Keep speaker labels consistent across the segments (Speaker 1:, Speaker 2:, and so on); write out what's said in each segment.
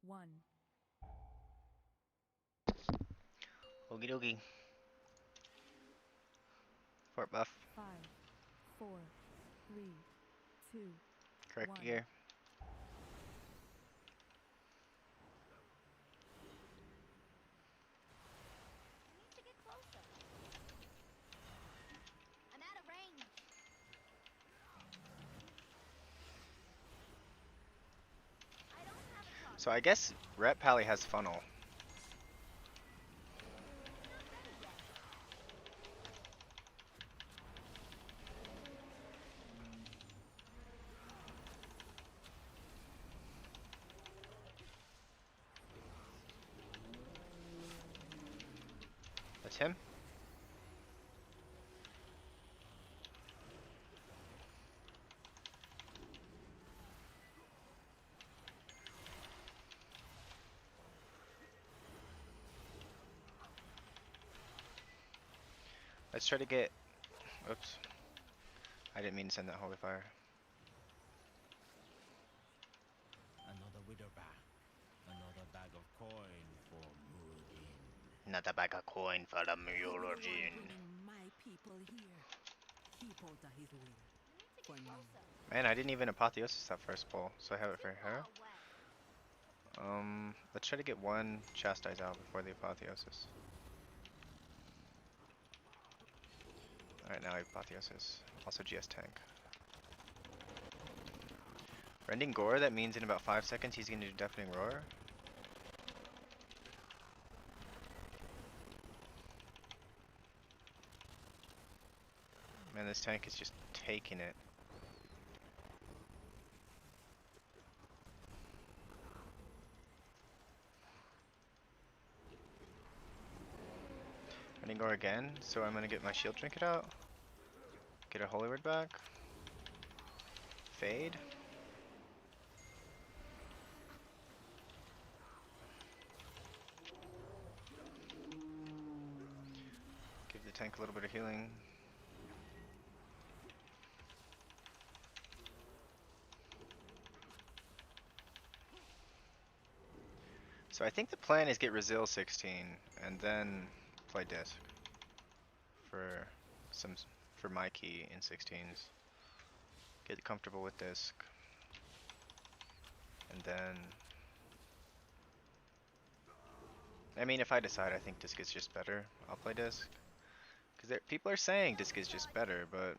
Speaker 1: 1.
Speaker 2: Okie dokie. Fort buff.
Speaker 1: 5, 4, 3, 2,
Speaker 2: Correct
Speaker 1: 1.
Speaker 2: gear.
Speaker 3: Need to get closer. I'm out of range. I don't have a
Speaker 2: So
Speaker 3: target.
Speaker 2: I guess Rep Pally has funnel.
Speaker 3: Not ready yet.
Speaker 2: That's him. Let's try to get. Oops. I didn't mean to send that holy fire.
Speaker 4: Another widow bag. Another bag of coin for Muradin.
Speaker 2: Not a bag of coin for the
Speaker 5: He be the one
Speaker 2: Murologin.
Speaker 5: bringing my people here. Keep out of his way.
Speaker 3: Need to
Speaker 5: For
Speaker 3: get
Speaker 5: now.
Speaker 3: closer.
Speaker 2: Man, I didn't even apotheosis that first pull, so I have it
Speaker 3: Too
Speaker 2: for her.
Speaker 3: far away.
Speaker 2: Let's try to get one chastise out before the apotheosis. Alright, now I have apotheosis. Also GS tank. Rending Gore, that means in about 5 seconds he's gonna do Deafening Roar. Man, this tank is just taking it. Rending Gore again, so I'm gonna get my shield trinket out. Get a Holy Word back. Fade. Give the tank a little bit of healing. So I think the plan is get Resil 16 and then play disc for some for my key in 16s. Get comfortable with disc, and then I mean if I decide I think disc is just better, I'll play disc. Because people are saying disc is just better, but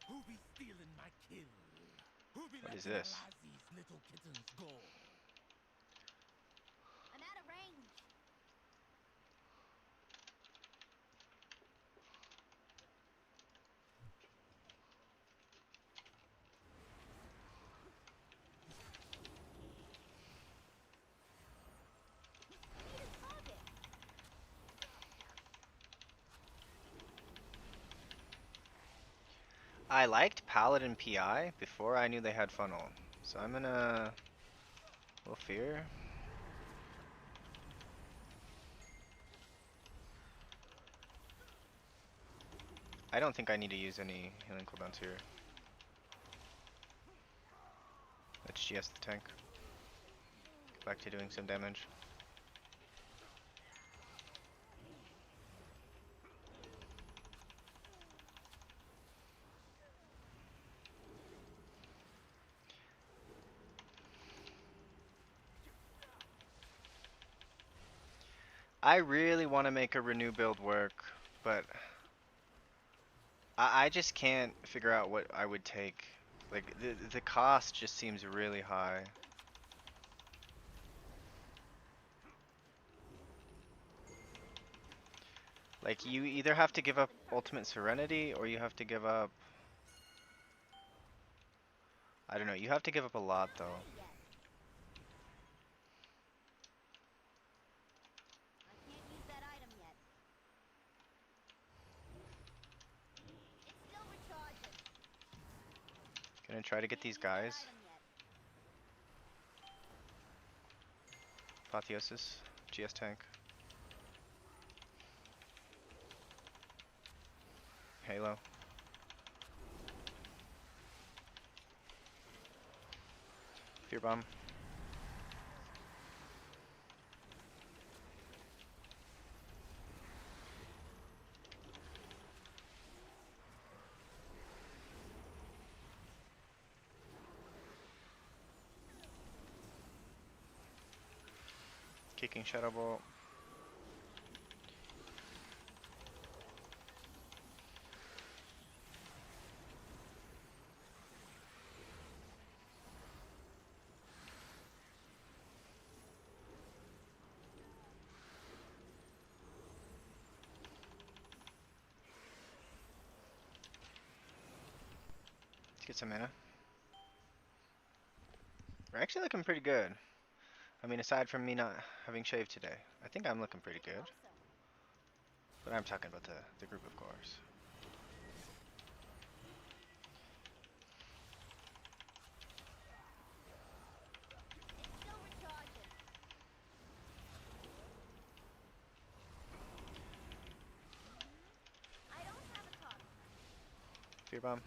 Speaker 4: Who be stealing my kill? Who be
Speaker 2: what is
Speaker 4: letting
Speaker 2: this?
Speaker 4: Alazi's little kittens go?
Speaker 3: I'm out of range. I need a target.
Speaker 2: I liked Paladin PI before I knew they had funnel, so I'm gonna little fear. I don't think I need to use any healing cooldowns here. Let's GS the tank. Get back to doing some damage. I really want to make a renew build work, but I just can't figure out what I would take. Like, the cost just seems really high. Like, you either have to give up
Speaker 3: Something
Speaker 2: Ultimate
Speaker 3: personal.
Speaker 2: Serenity, or you have to give up... I don't know, you have to give up a lot,
Speaker 3: Not
Speaker 2: though.
Speaker 3: ready yet. I can't use that item yet. It's still recharging.
Speaker 2: Gonna try to get
Speaker 3: Can't
Speaker 2: these
Speaker 3: use that
Speaker 2: guys.
Speaker 3: item yet.
Speaker 2: Apotheosis, GS tank. Halo. Fear bomb. Kicking Shadow Bolt. Let's get some mana. We're actually looking pretty good. I mean, aside from me not having shaved today, I think I'm looking pretty good. But I'm talking about the group, of course.
Speaker 3: It's still recharging. I don't have a target.
Speaker 2: Fear bomb.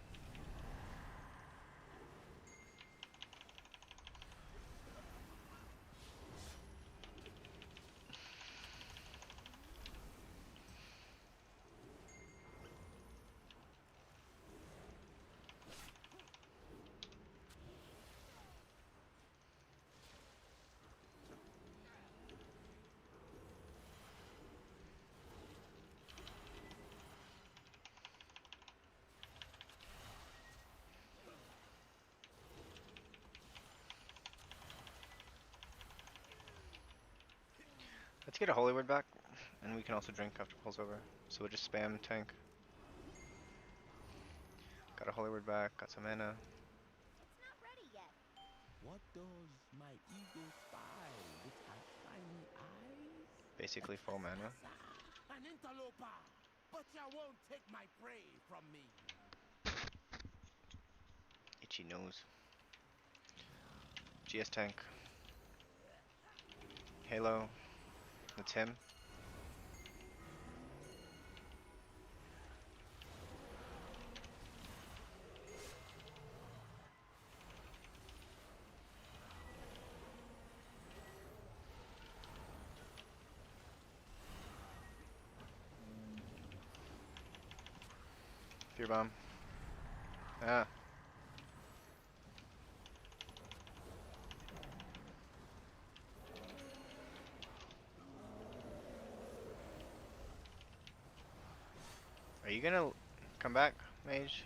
Speaker 2: Let's get a Holy Word back, and we can also drink after pulls over. So we'll just spam tank. Got a Holy Word back, got some mana.
Speaker 3: It's not ready yet.
Speaker 4: What does my eagle spy with her tiny eyes?
Speaker 2: Basically full mana.
Speaker 4: An interloper! But you won't take my prey from me.
Speaker 2: Itchy nose. GS tank. Halo. That's him. Fear bomb. Ah. Are you gonna come back, mage?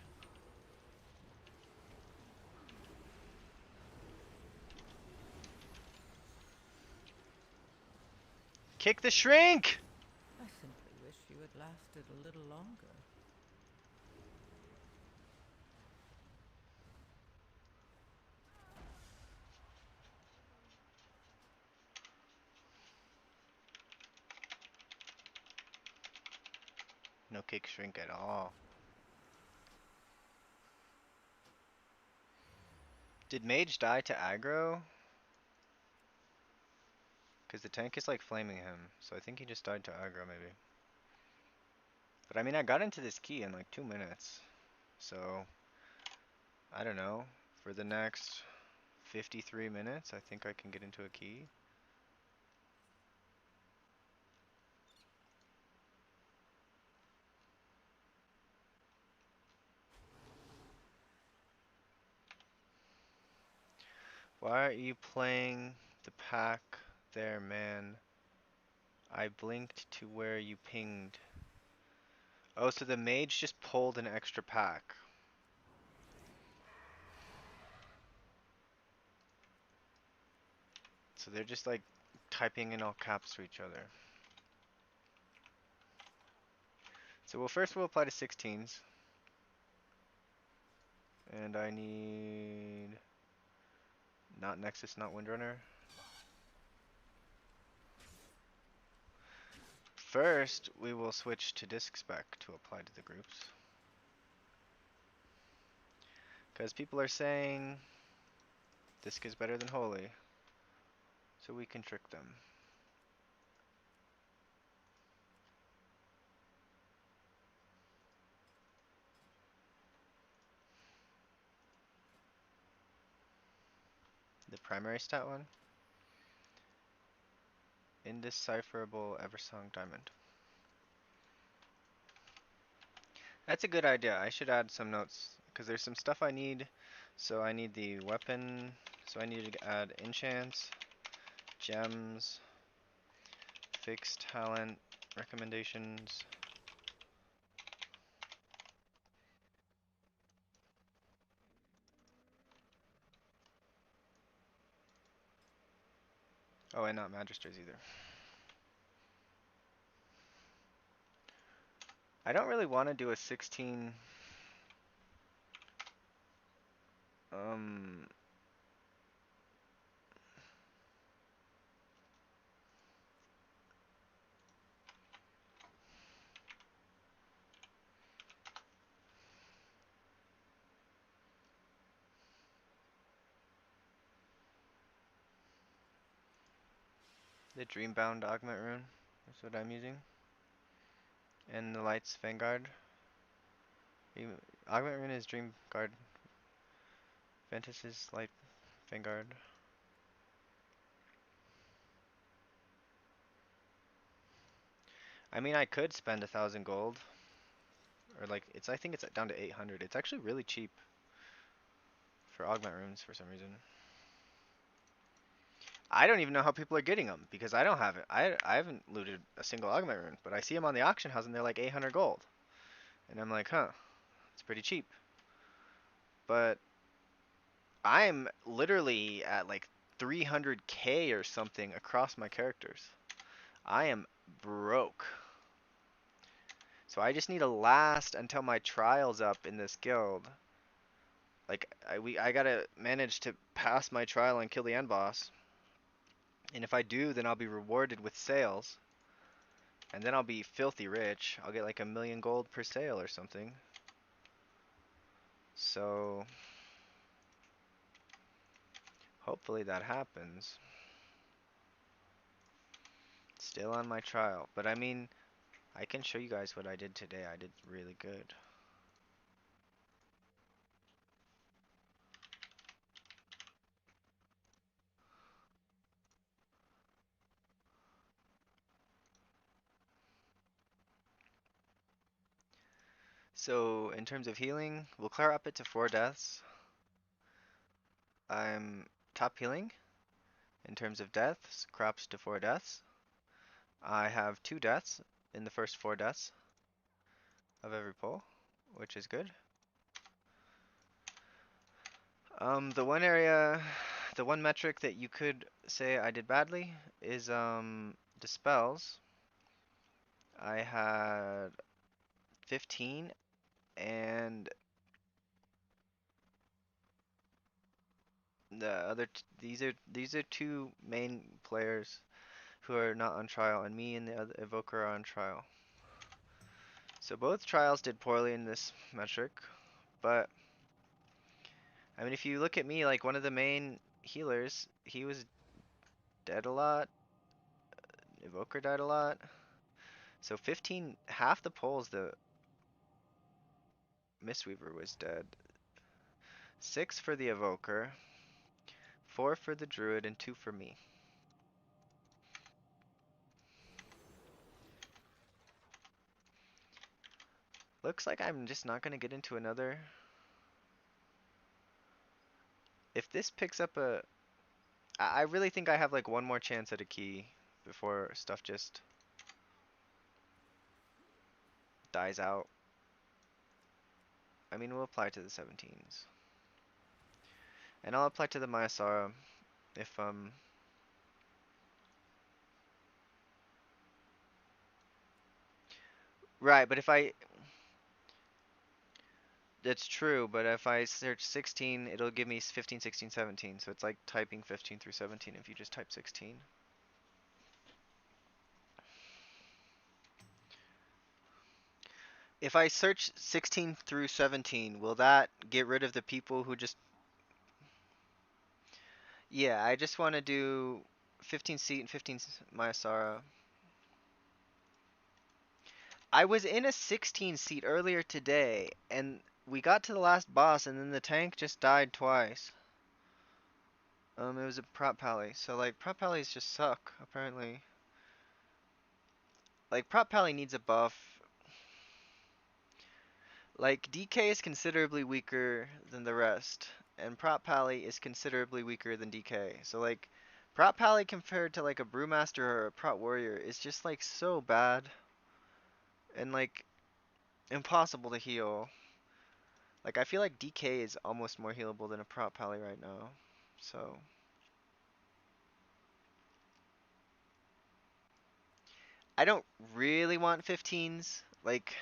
Speaker 2: Kick the shrink!
Speaker 5: I simply wish you had lasted a little longer.
Speaker 2: No kick shrink at all. Did mage die to aggro? Because the tank is like flaming him, so I think he just died to aggro maybe. But I mean, I got into this key in like 2 minutes. So, I don't know. For the next 53 minutes, I think I can get into a key. Why are you playing the pack there, man? I blinked to where you pinged. Oh, so the mage just pulled an extra pack. So they're just like typing in all caps to each other. So we'll apply to 16s. And I need not Nexus, not Windrunner. First, we will switch to disc spec to apply to the groups. Because people are saying disc is better than holy. So we can trick them. The primary stat one? Indecipherable Eversong Diamond. That's a good idea. I should add some notes because there's some stuff I need. So I need the weapon. So I need to add enchants, gems, fixed talent, recommendations. Oh, and not magisters either. I don't really want to do a 16. Um, the Dreambound Augment Rune is what I'm using. And the Lights Vanguard. Augment Rune is Dream Guard. Ventus is Light Vanguard. I mean, I could spend 1,000 gold. Or like, I think it's down to 800. It's actually really cheap for Augment Runes for some reason. I don't even know how people are getting them because I don't have it. I haven't looted a single Augment Rune, but I see them on the auction house and they're like 800 gold. And I'm like, huh, it's pretty cheap. But I'm literally at like 300k or something across my characters. I am broke. So I just need to last until my trial's up in this guild. Like I gotta manage to pass my trial and kill the end boss. And if I do, then I'll be rewarded with sales. And then I'll be filthy rich. I'll get like 1,000,000 gold per sale or something. So hopefully that happens. Still on my trial. But I mean, I can show you guys what I did today. I did really good. So in terms of healing, we'll clear up it to 4 deaths. I'm top healing. In terms of deaths, crops to 4 deaths. I have 2 deaths in the first 4 deaths of every pull, which is good. The one area, the one metric that you could say I did badly is dispels. I had 15 and the other these are 2 main players who are not on trial, and me and the other evoker are on trial. So both trials did poorly in this metric, but I mean if you look at me, like one of the main healers, he was dead a lot. Evoker died a lot. So 15, half the polls the Mistweaver was dead. 6 for the evoker, 4 for the druid, and 2 for me. Looks like I'm just not gonna get into another. If this picks up a, I really think I have like one more chance at a key before stuff just dies out. I mean, we'll apply to the 17s. And I'll apply to the maisara if right, but if I, that's true, but if I search 16, it'll give me 15, 16, 17. So it's like typing 15 through 17 if you just type 16. If I search 16 through 17, will that get rid of the people who just... Yeah, I just want to do 15 seat and 15 maisara. I was in a 16 seat earlier today, and we got to the last boss, and then the tank just died twice. It was a prop pally. So like prop pallies just suck, apparently. Like prop pally needs a buff. Like DK is considerably weaker than the rest, and prop pally is considerably weaker than DK. So like prop pally compared to like a brewmaster or a prop warrior is just like so bad and like impossible to heal. Like I feel like DK is almost more healable than a prop pally right now. So I don't really want 15s. Like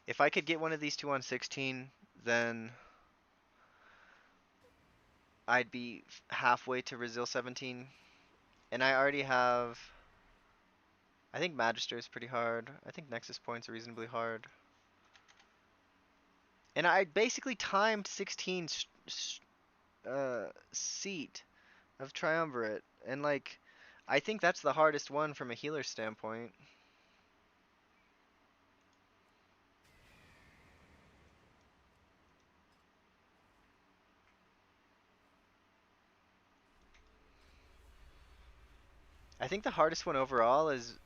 Speaker 2: if I could get one of these two on 16, then I'd be halfway to Resil 17. And I already have, I think Magister is pretty hard. I think Nexus points are reasonably hard. And I basically timed 16 seat of Triumvirate. And like, I think that's the hardest one from a healer standpoint. I think the hardest one overall is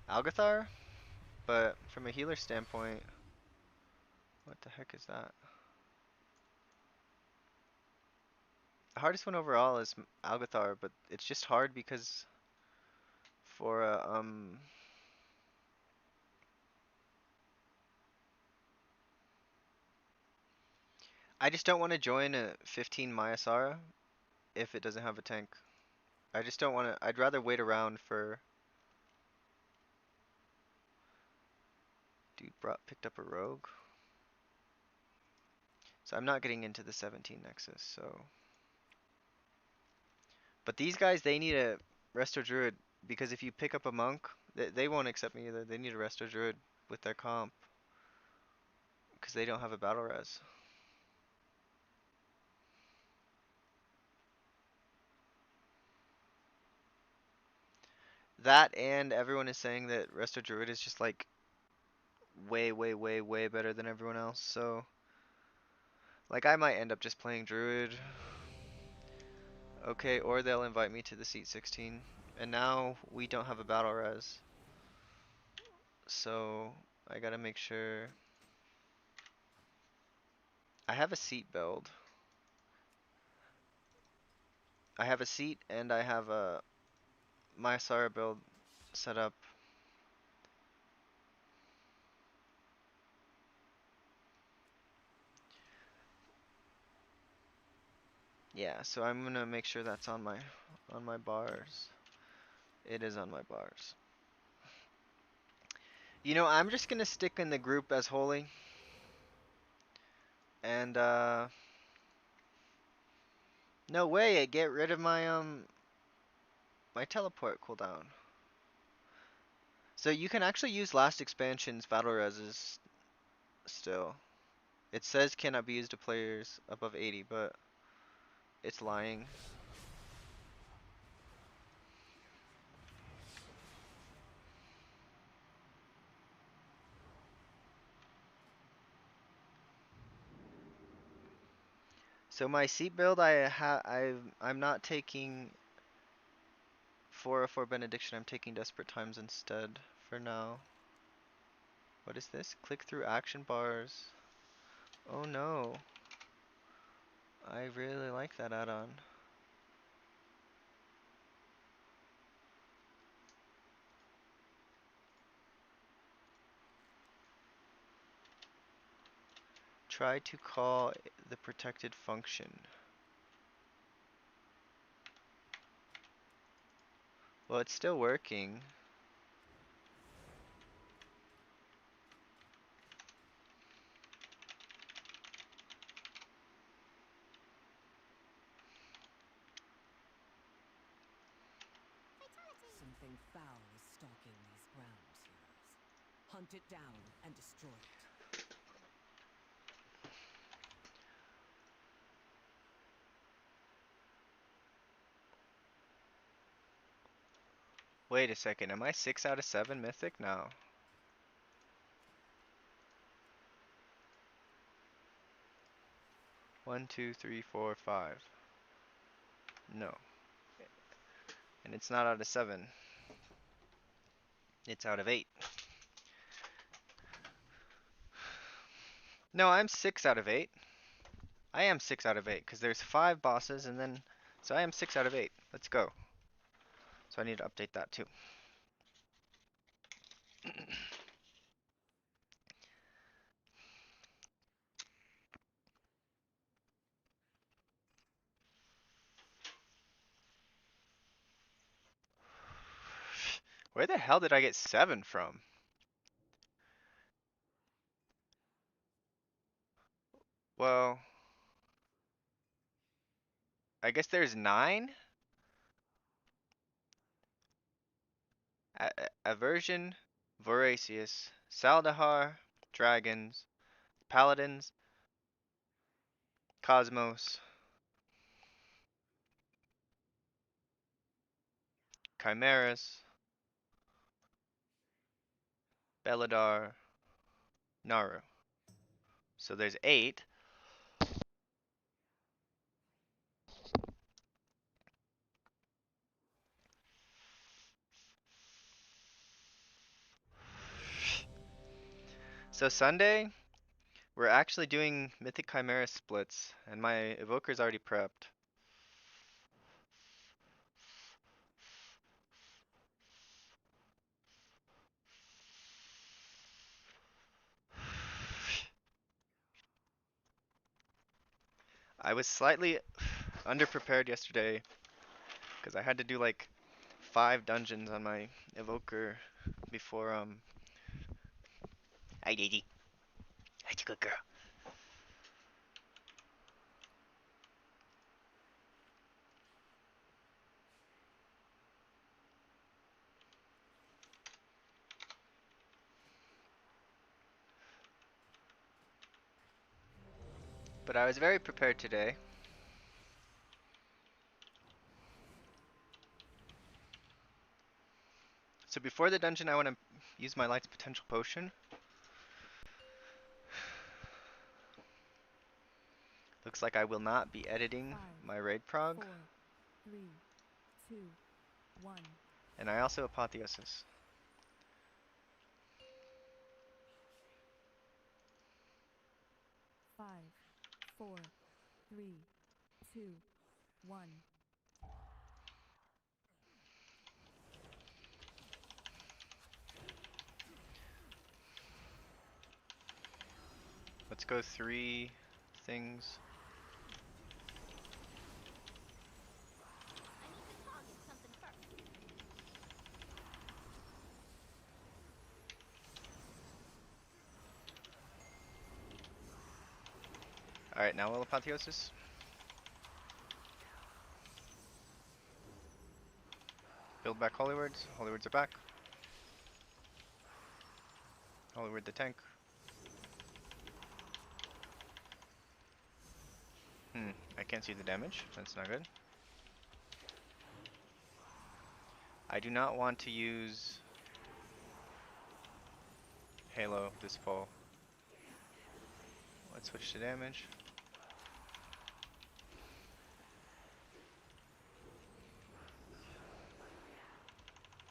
Speaker 2: Algathar, but from a healer standpoint, what the heck is that? The hardest one overall is Algathar, but it's just hard because for I just don't want to join a 15 maisara if it doesn't have a tank. I just don't want to. I'd rather wait around for. Dude picked up a rogue. So I'm not getting into the 17 Nexus, so. But these guys, they need a Resto Druid, because if you pick up a monk, they won't accept me either. They need a Resto Druid with their comp, because they don't have a battle res. That and everyone is saying that Resto Druid is just like way, way, way, way better than everyone else, so. Like I might end up just playing Druid. Okay, or they'll invite me to the seat 16. And now we don't have a battle res. So I gotta make sure. I have a seat build. I have a seat and I have a maisara build set up. Yeah, so I'm gonna make sure that's on my bars. It is on my bars. You know, I'm just gonna stick in the group as holy. And no way, I get rid of my teleport cooldown. So you can actually use last expansion's battle reses still. It says cannot be used to players above 80, but it's lying. So my seat build, I'm not taking 404 Benediction. I'm taking Desperate Times instead for now. What is this? Click through action bars. Oh no. I really like that add-on. Try to call the protected function. Well, it's still working.
Speaker 5: Something foul is stalking these grounds, heroes. Hunt it down and destroy it.
Speaker 2: Wait a second, am I 6 out of 7 mythic now? 1, 2, 3, 4, 5. No. And it's not out of 7. It's out of 8. No, I'm 6 out of 8. I am 6 out of 8 because there's 5 bosses and then. So I am 6 out of 8. Let's go. So I need to update that too. Where the hell did I get 7 from? Well, I guess there's 9? Aversion, Voracious, Saldahar, Dragons, Paladins, Cosmos, Chimeras, Beladar, Naru. So there's 8. So Sunday, we're actually doing Mythic Chimera splits, and my Evoker's already prepped. I was slightly underprepared yesterday because I had to do like 5 dungeons on my Evoker before Hi Daisy. Hi, you good girl. But I was very prepared today. So before the dungeon, I want to use my Light's Potential Potion. Looks like I will not be editing
Speaker 1: 5,
Speaker 2: my raid prog.
Speaker 1: 4, 3, 2, 1.
Speaker 2: And I also Apotheosis.
Speaker 1: Five, four, three, two, one.
Speaker 2: Let's go 3 things.
Speaker 3: I need to target something first.
Speaker 2: Alright, now we'll Apotheosis. Build back Holywards. Holywards are back. Holyward the tank. I can't see the damage. That's not good. I do not want to use Halo this pull. Let's switch to damage.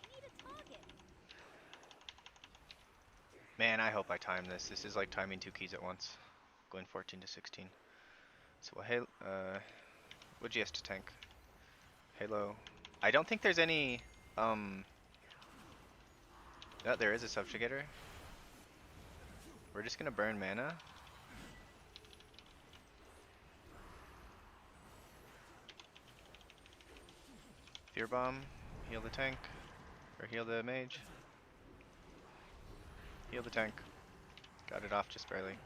Speaker 3: I need a target.
Speaker 2: Man, I hope I time this. This is like timing 2 keys at once. Going 14 to 16. So we'll Halo, what'd you have to tank? Halo. I don't think there's any, no, there is a subjugator. We're just gonna burn mana. Fear Bomb, heal the tank, or heal the mage. Heal the tank. Got it off just barely.
Speaker 3: Can't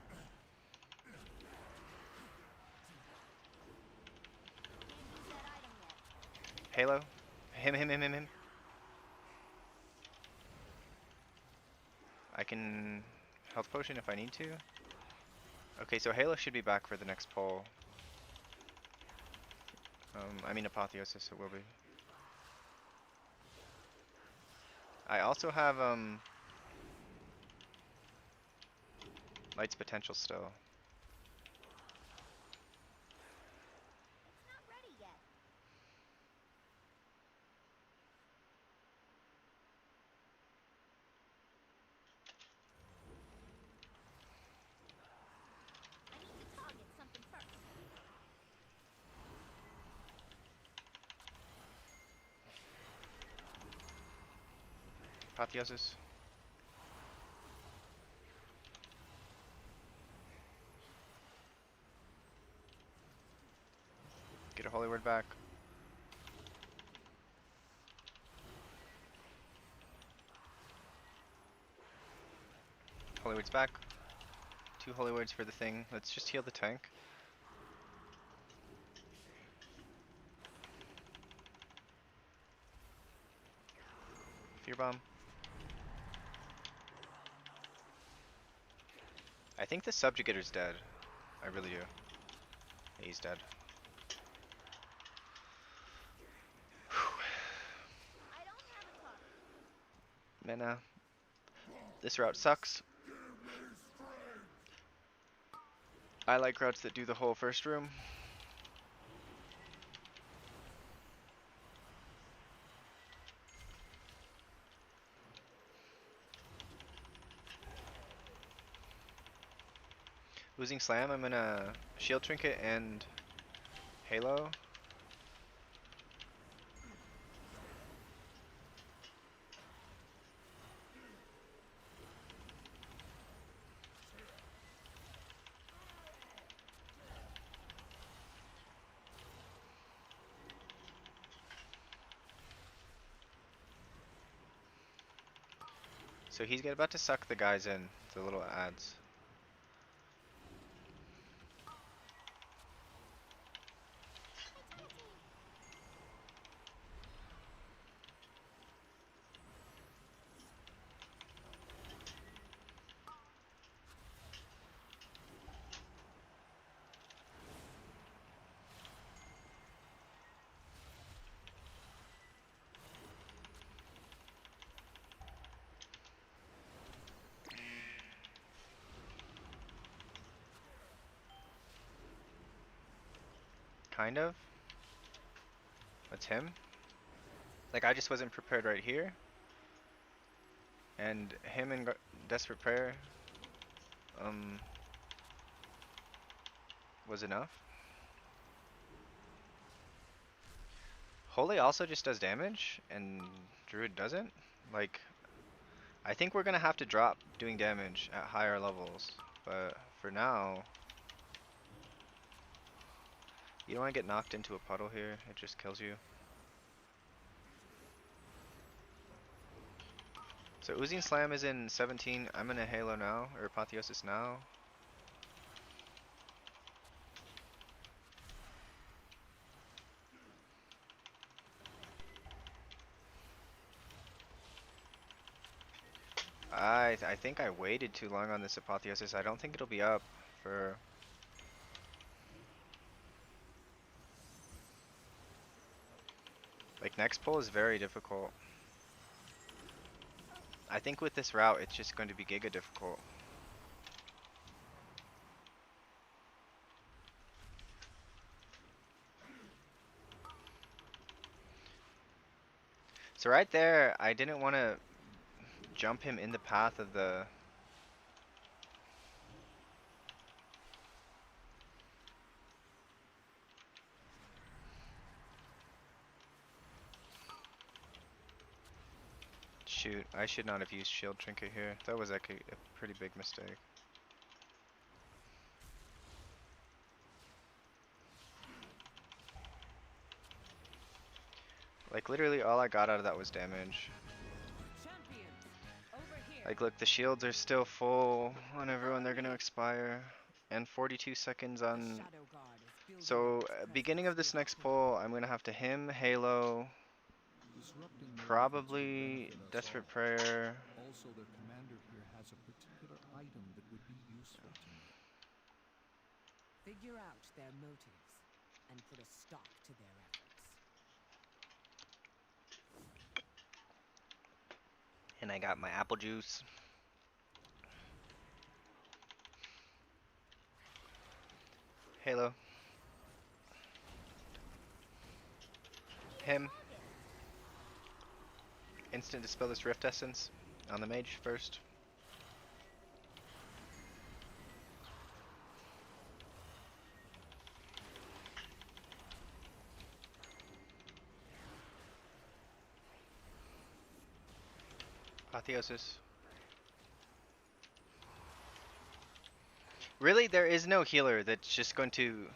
Speaker 3: use that item yet.
Speaker 2: Halo. Him. I can health potion if I need to. Okay, so Halo should be back for the next pull. I mean Apotheosis, it will be. I also have Light's Potential still. Apotheosis. Get a holy word back. Holy words back. 2 holy words for the thing. Let's just heal the tank. Fear bomb. I think the subjugator's dead. I really do. Yeah, he's dead.
Speaker 3: I don't have a target.
Speaker 2: Mana. This route sucks. I like routes that do the whole first room. Losing Slam, I'm gonna Shield Trinket and Halo. So he's about to suck the guys in, the little ads. Kind of. That's him. Like, I just wasn't prepared right here. And him in Desperate Prayer was enough. Holy also just does damage, and Druid doesn't. Like, I think we're gonna have to drop doing damage at higher levels. But for now, you don't want to get knocked into a puddle here. It just kills you. So Oozing Slam is in 17. I'm in a Halo now, or Apotheosis now. I think I waited too long on this Apotheosis. I don't think it'll be up for... Like, next pull is very difficult. I think with this route, it's just going to be giga difficult. So right there, I didn't want to jump him in the path of the... Shoot, I should not have used Shield Trinket here. That was like a pretty big mistake. Like, literally all I got out of that was damage.
Speaker 5: Champions, over here.
Speaker 2: Like, look, the shields are still full on everyone. They're gonna expire. And 42 seconds on...
Speaker 5: Shadow Guard is building
Speaker 2: So,
Speaker 5: up its presence
Speaker 2: beginning of this
Speaker 5: here.
Speaker 2: next pull, I'm gonna have to him, Halo,
Speaker 6: Disrupting their efforts
Speaker 2: probably
Speaker 6: would benefit us
Speaker 2: Desperate
Speaker 6: all.
Speaker 2: Prayer.
Speaker 6: Also, their commander here has a particular item that would be useful to me.
Speaker 5: Figure out their motives and put a stop to their efforts.
Speaker 2: And I got my apple juice. Halo. Him. Instant Dispel this Rift Essence on the mage first. Apotheosis. Really, there is no healer that's just going to...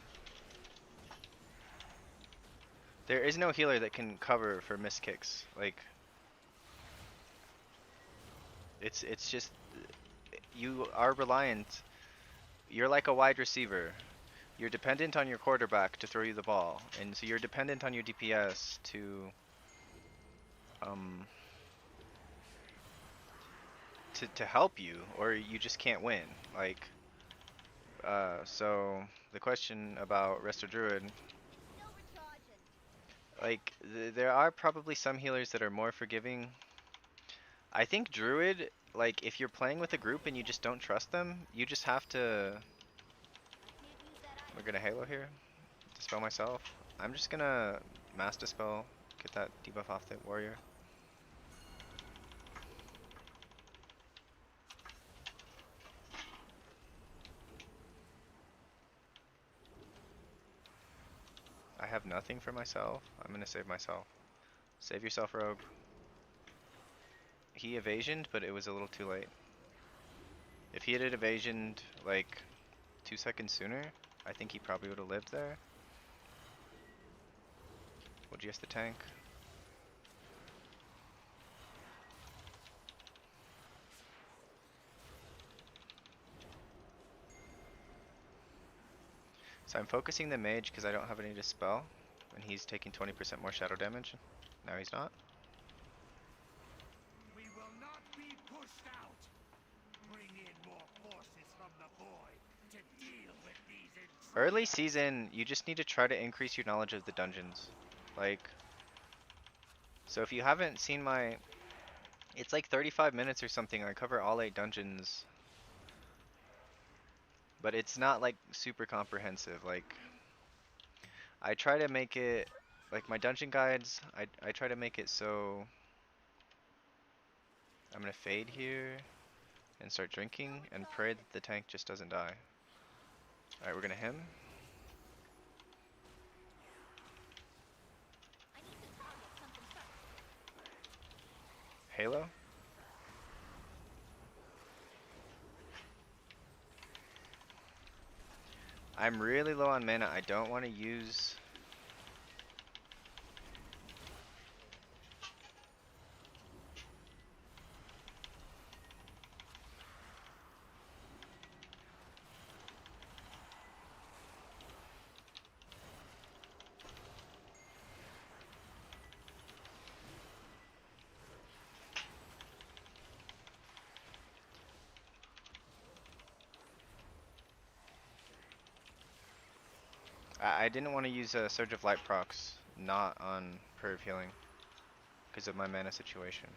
Speaker 2: There is no healer that can cover for missed kicks. Like, it's just... You are reliant. You're like a wide receiver. You're dependent on your quarterback to throw you the ball. And so you're dependent on your DPS um, to help you, or you just can't win. Like, so the question about Resto Druid,
Speaker 3: Still recharging.
Speaker 2: like, there are probably some healers that are more forgiving. I think Druid, like, if you're playing with a group and you just don't trust them, you just have to...
Speaker 3: I can't use that
Speaker 2: We're
Speaker 3: item.
Speaker 2: gonna Halo here. Dispel myself. I'm just gonna Mass Dispel, get that debuff off the warrior. I have nothing for myself. I'm gonna save myself. Save yourself, Rogue. He evasioned, but it was a little too late. If he had evasioned like 2 seconds sooner, I think he probably would have lived there. We'll GS the tank. So I'm focusing the mage because I don't have any to spell, and he's taking 20% more shadow damage. Now he's not.
Speaker 7: We will not be pushed out. Bring in more forces from the void to deal with these intruders.
Speaker 2: Early season, you just need to try to increase your knowledge of the dungeons. Like, so if you haven't seen my, it's like 35 minutes or something. I cover all 8 dungeons, but it's not like super comprehensive. Like, I try to make it, like my dungeon guides, I try to make it so I'm gonna fade here and start drinking and pray that the tank just doesn't die. Alright, we're gonna him.
Speaker 3: I need to target something first.
Speaker 2: Halo. I'm really low on mana. I don't want to use... I didn't want to use a Surge of Light procs, not on Prayer of Healing, because of my mana situation.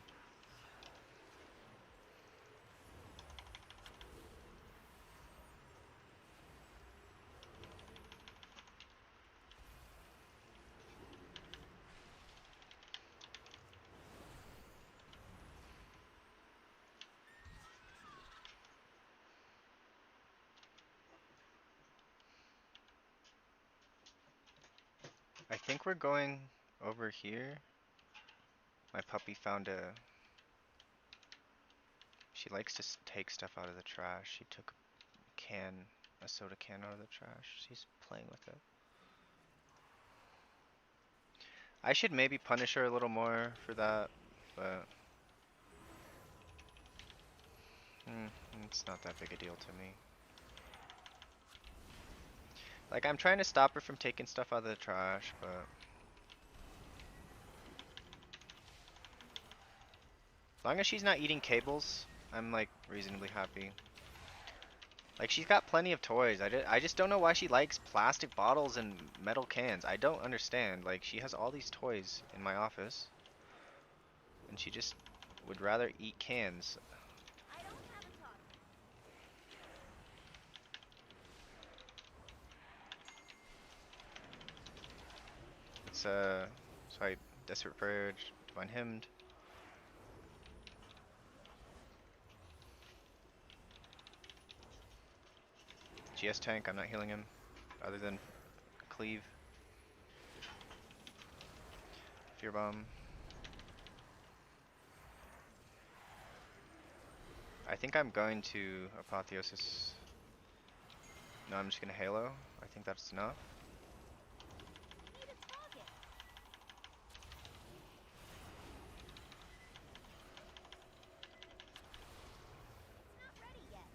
Speaker 2: I think we're going over here. My puppy found a... She likes to take stuff out of the trash. She took a soda can out of the trash. She's playing with it. I should maybe punish her a little more for that, but... it's not that big a deal to me. Like, I'm trying to stop her from taking stuff out of the trash, but... As long as she's not eating cables, I'm, like, reasonably happy. Like, she's got plenty of toys. I just don't know why she likes plastic bottles and metal cans. I don't understand. Like, she has all these toys in my office, and she just would rather eat cans.
Speaker 3: I don't have a target.
Speaker 2: It's, so I Desperate Prayer, Divine Hymned. GS tank, I'm not healing him, other than Cleave. Fear Bomb. I think I'm going to Apotheosis. No, I'm just gonna Halo. I think that's enough.
Speaker 3: Need a target. It's not ready yet.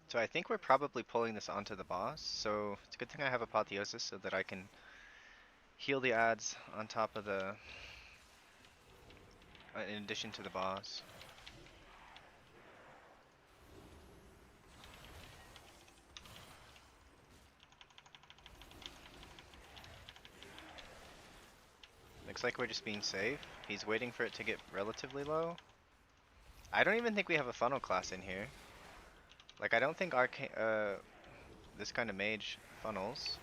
Speaker 2: So I think we're probably pulling this onto the boss. So it's a good thing I have Apotheosis so that I can heal the ads on top of the, in addition to the boss. Looks like we're just being safe. He's waiting for it to get relatively low. I don't even think we have a funnel class in here. Like, I don't think this kind of mage funnels.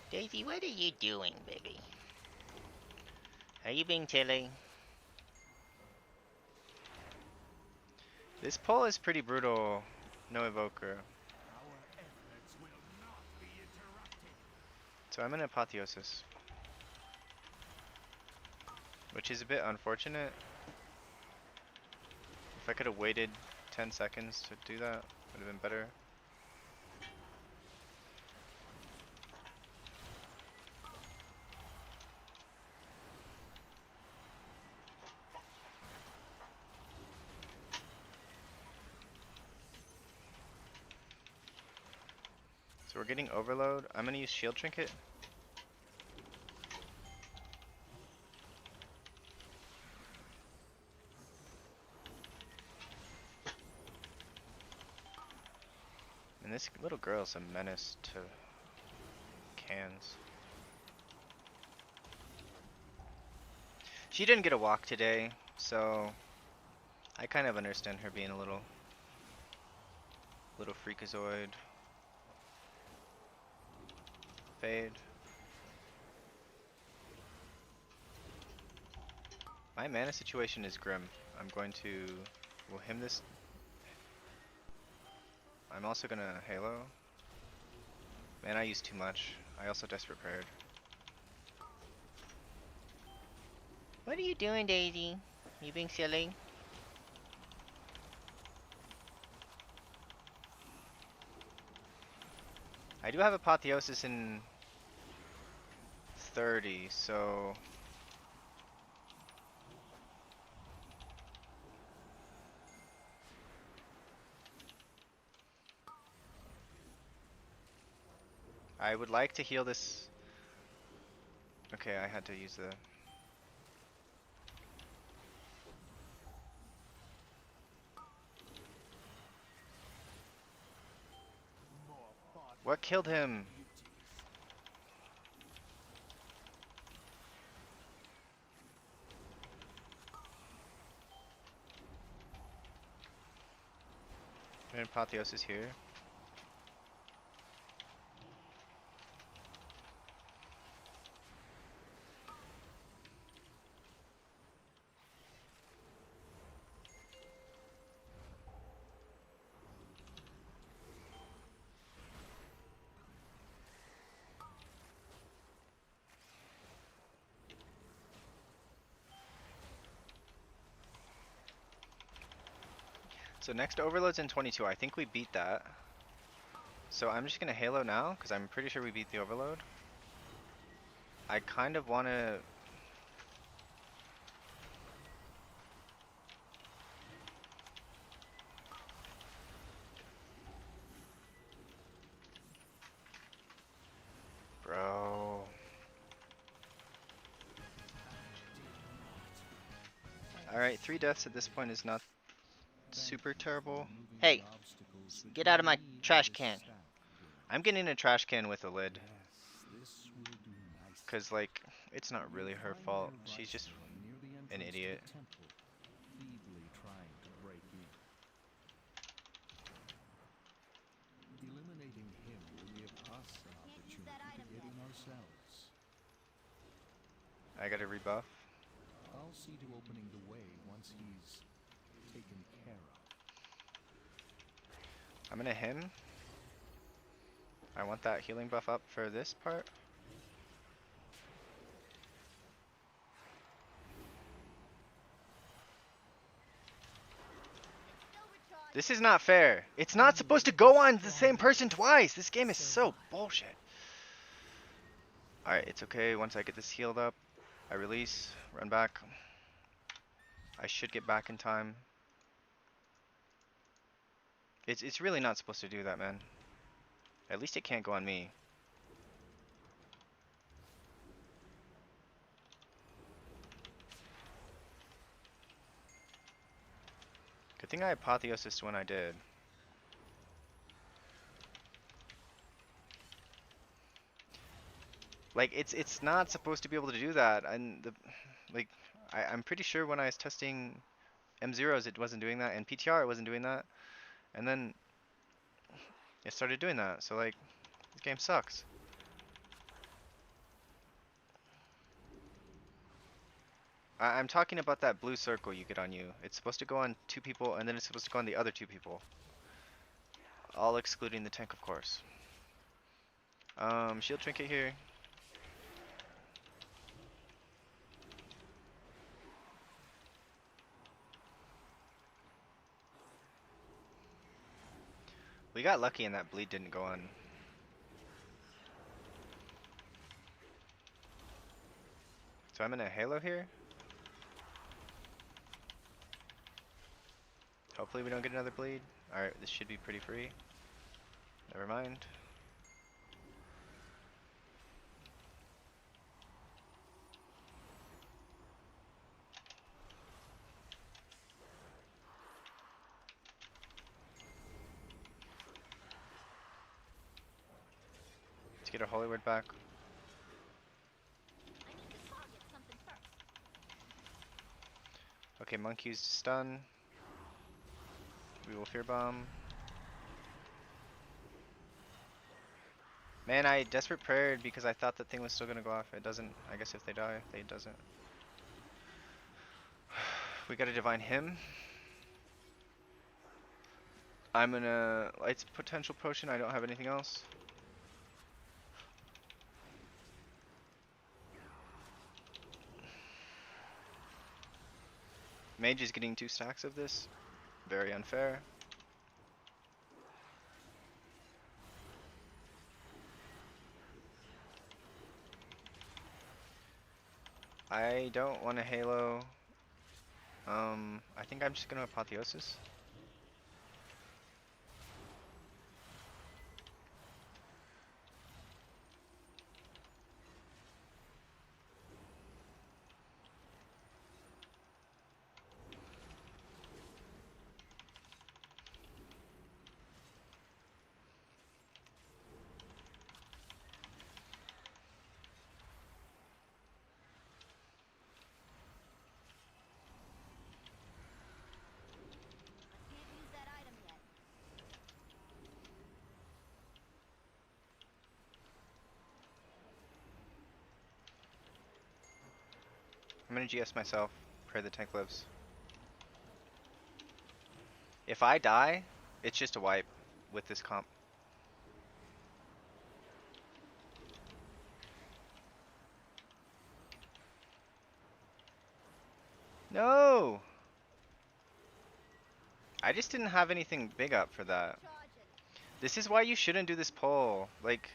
Speaker 2: Daisy, what are you doing, baby? Are you being silly? This pull is pretty brutal. No evoker.
Speaker 7: Our efforts will not be interrupted.
Speaker 2: So I'm in Apotheosis. Which is a bit unfortunate. If I could have waited 10 seconds to do that, would have been better. So we're getting overload. I'm gonna use shield trinket. And this little girl's a menace to cans. She didn't get a walk today, so I kind of understand her being a little freakazoid. Fade. My mana situation is grim. I'm going to will him this. I'm also gonna Halo. Man, I used too much. I also desperate prayed. What are you doing, Daisy? You being silly? I do have Apotheosis in 30, so I would like to heal this. Okay, I had to use the. What killed him? And Apotheosis here. So next overload's in 22. I think we beat that. So I'm just gonna Halo now, because I'm pretty sure we beat the overload. I kind of want to. Bro. Alright, 3 deaths at this point is not super terrible. Hey, get out of my trash can. I'm getting a trash can with a lid. Cause like, it's not really her fault. She's just an idiot.
Speaker 6: Feebly trying to break in. Eliminating him will give us an
Speaker 3: Can't use
Speaker 6: opportunity
Speaker 3: that
Speaker 6: to
Speaker 3: item
Speaker 6: get
Speaker 3: yet.
Speaker 6: in ourselves.
Speaker 2: I got a rebuff.
Speaker 6: I'll see to opening the way once he's taken care of.
Speaker 2: I'm gonna him. I want that healing buff up for this part.
Speaker 3: Still recharged.
Speaker 2: This is not fair. It's not supposed to go on the same person twice. This game is so bullshit. Alright, it's okay. Once I get this healed up, I release, run back. I should get back in time. It's really not supposed to do that, man. At least it can't go on me. Good thing I apotheosis when I did. Like it's not supposed to be able to do that, and like I'm pretty sure when I was testing M0s it wasn't doing that, and PTR it wasn't doing that, and then it started doing that. So like this game sucks. I'm talking about that blue circle you get on you. It's supposed to go on 2 people, and then it's supposed to go on the other 2 people. All excluding the tank, of course. Shield trinket here. We got lucky and that bleed didn't go on. So I'm in a halo here. Hopefully we don't get another bleed. Alright, this should be pretty free. Never mind. Let's get our holy word back.
Speaker 3: I need to target something first.
Speaker 2: Okay, monk used stun. We will fear bomb. Man, I desperate prayed because I thought the thing was still gonna go off. It doesn't. I guess if they die, it doesn't. We gotta divine him. I'm gonna lights potential potion. I don't have anything else. Mage is getting 2 stacks of this. Very unfair. I don't want a halo. I think I'm just gonna apotheosis.
Speaker 3: Can't use that item yet.
Speaker 2: I'm gonna GS myself. Pray the tank lives. If I die, it's just a wipe with this comp. No! I just didn't have anything big up for that.
Speaker 3: Charging.
Speaker 2: This is why you shouldn't do this poll. Like,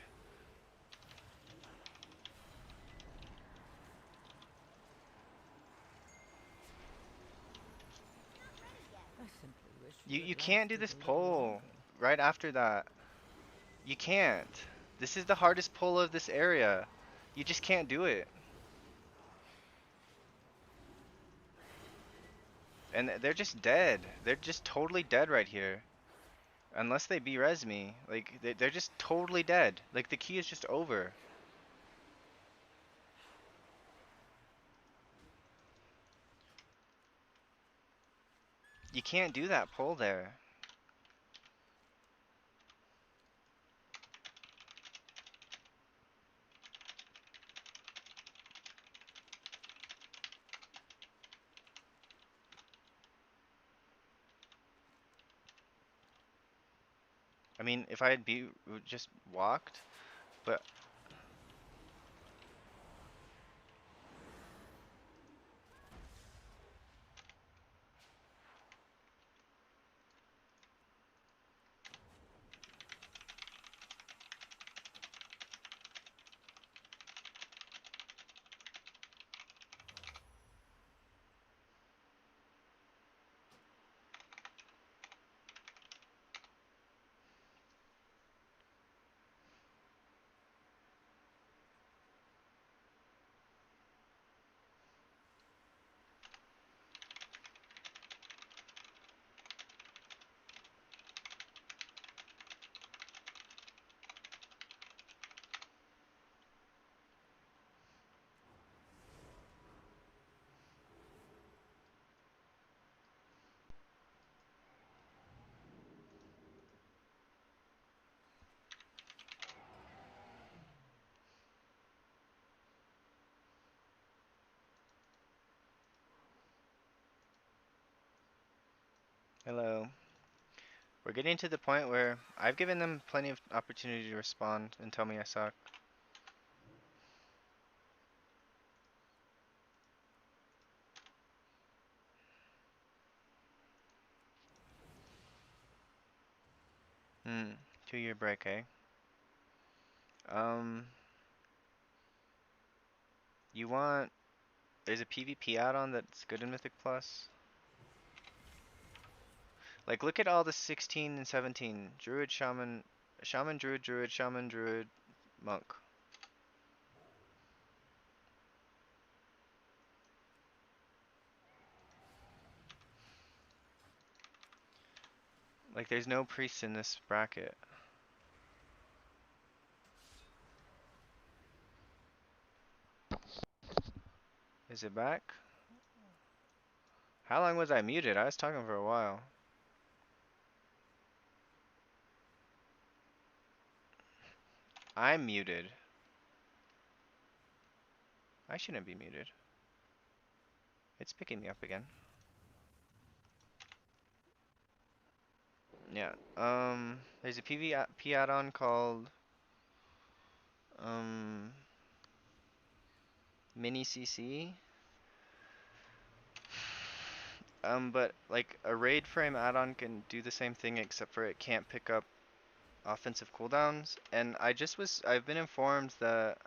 Speaker 3: Not ready yet.
Speaker 5: I simply wish
Speaker 2: you
Speaker 5: had
Speaker 2: can't do
Speaker 5: lasted
Speaker 2: this
Speaker 5: a little
Speaker 2: poll
Speaker 5: longer.
Speaker 2: right after that. You can't. This is the hardest poll of this area. You just can't do it. And they're just dead. They're just totally dead right here. Unless they B-res me. Like, they're just totally dead. Like, the key is just over. You can't do that poll there. I mean, if I had just walked, but hello. We're getting to the point where I've given them plenty of opportunity to respond and tell me I suck. Hmm. 2-year break, eh? Um. You want? There's a PvP add-on that's good in Mythic Plus. Like, look at all the 16 and 17. Druid, Shaman, Shaman, Druid, Druid, Shaman, Druid, Monk. Like, there's no priests in this bracket. Is it back? How long was I muted? I was talking for a while. I'm muted. I shouldn't be muted. It's picking me up again. Yeah. There's a PvP add-on called um Mini CC. But like a raid frame add-on can do the same thing except for it can't pick up offensive cooldowns. And I've been informed that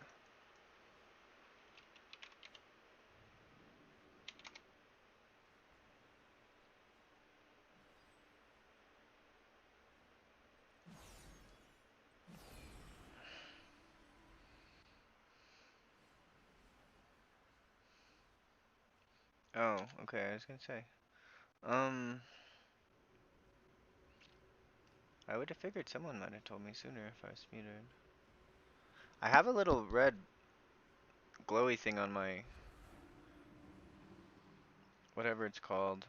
Speaker 2: oh, okay, I was gonna say. Um I would have figured someone might have told me sooner if I was muted. I have a little red glowy thing on my whatever it's called.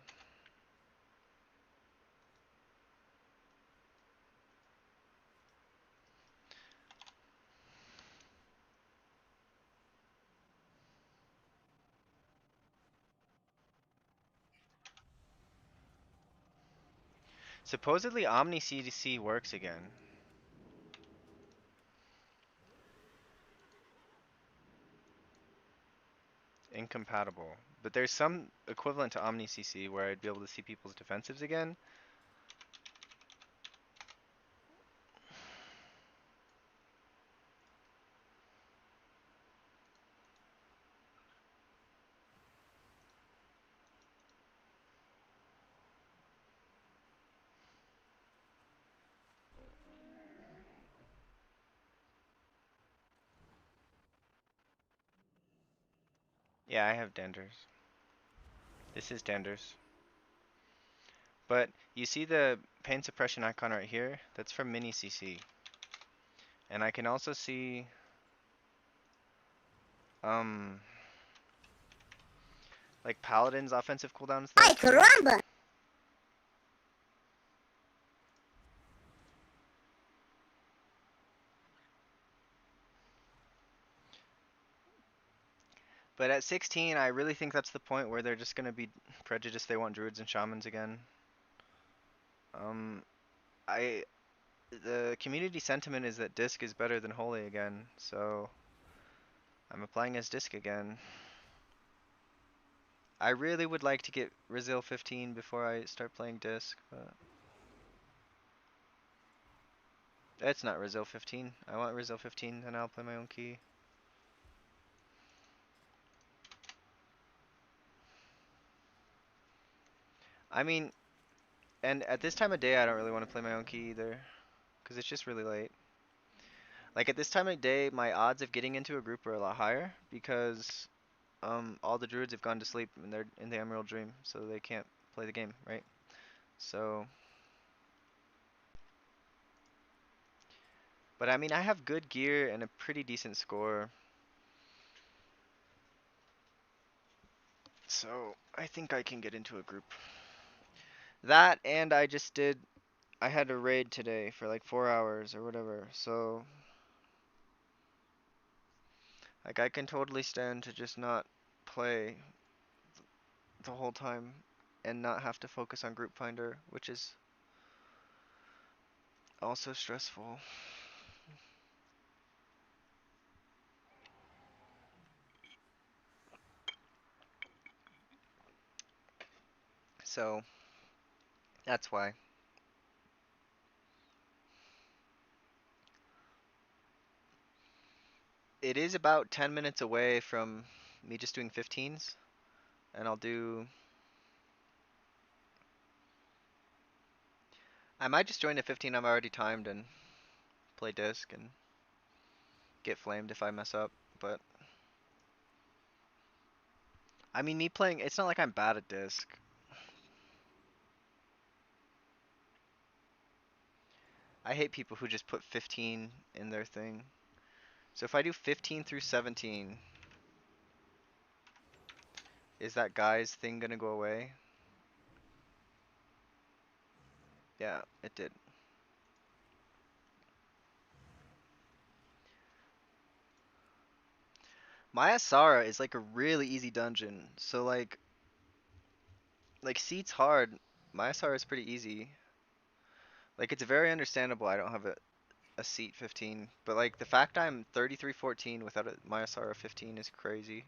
Speaker 2: Supposedly Omni CDC works again. Incompatible. But there's some equivalent to Omni CC where I'd be able to see people's defensives again. Yeah, I have Danders. This is Danders. But you see the pain suppression icon right here? That's from Mini CC. And I can also see um like Paladin's offensive cooldowns there too. But at 16, I really think that's the point where they're just gonna be prejudiced. They want druids and shamans again. Um, I the community sentiment is that disc is better than holy again, so I'm applying as disc again. I really would like to get Resil 15 before I start playing disc, but it's not Resil 15. I want Resil 15, then I'll play my own key. I mean, and at this time of day, I don't really want to play my own key either, because it's just really late. Like at this time of day, my odds of getting into a group are a lot higher because all the druids have gone to sleep and they're in the Emerald Dream, so they can't play the game, right? So, but I mean, I have good gear and a pretty decent score, so I think I can get into a group. That and I had a raid today for like 4 hours or whatever, so like I can totally stand to just not play the whole time and not have to focus on group finder, which is also stressful. So that's why. It is about 10 minutes away from me just doing 15s, and I might just join a 15 I'm already timed and play disc and get flamed if I mess up, but I mean, me playing, it's not like I'm bad at disc. I hate people who just put 15 in their thing. So if I do 15 through 17, is that guy's thing gonna go away? Yeah, it did. Maisara is like a really easy dungeon. So like Seat's hard. Maisara is pretty easy. Like it's very understandable I don't have a Seat 15, but like the fact I'm 33-14 without a Maisara 15 is crazy.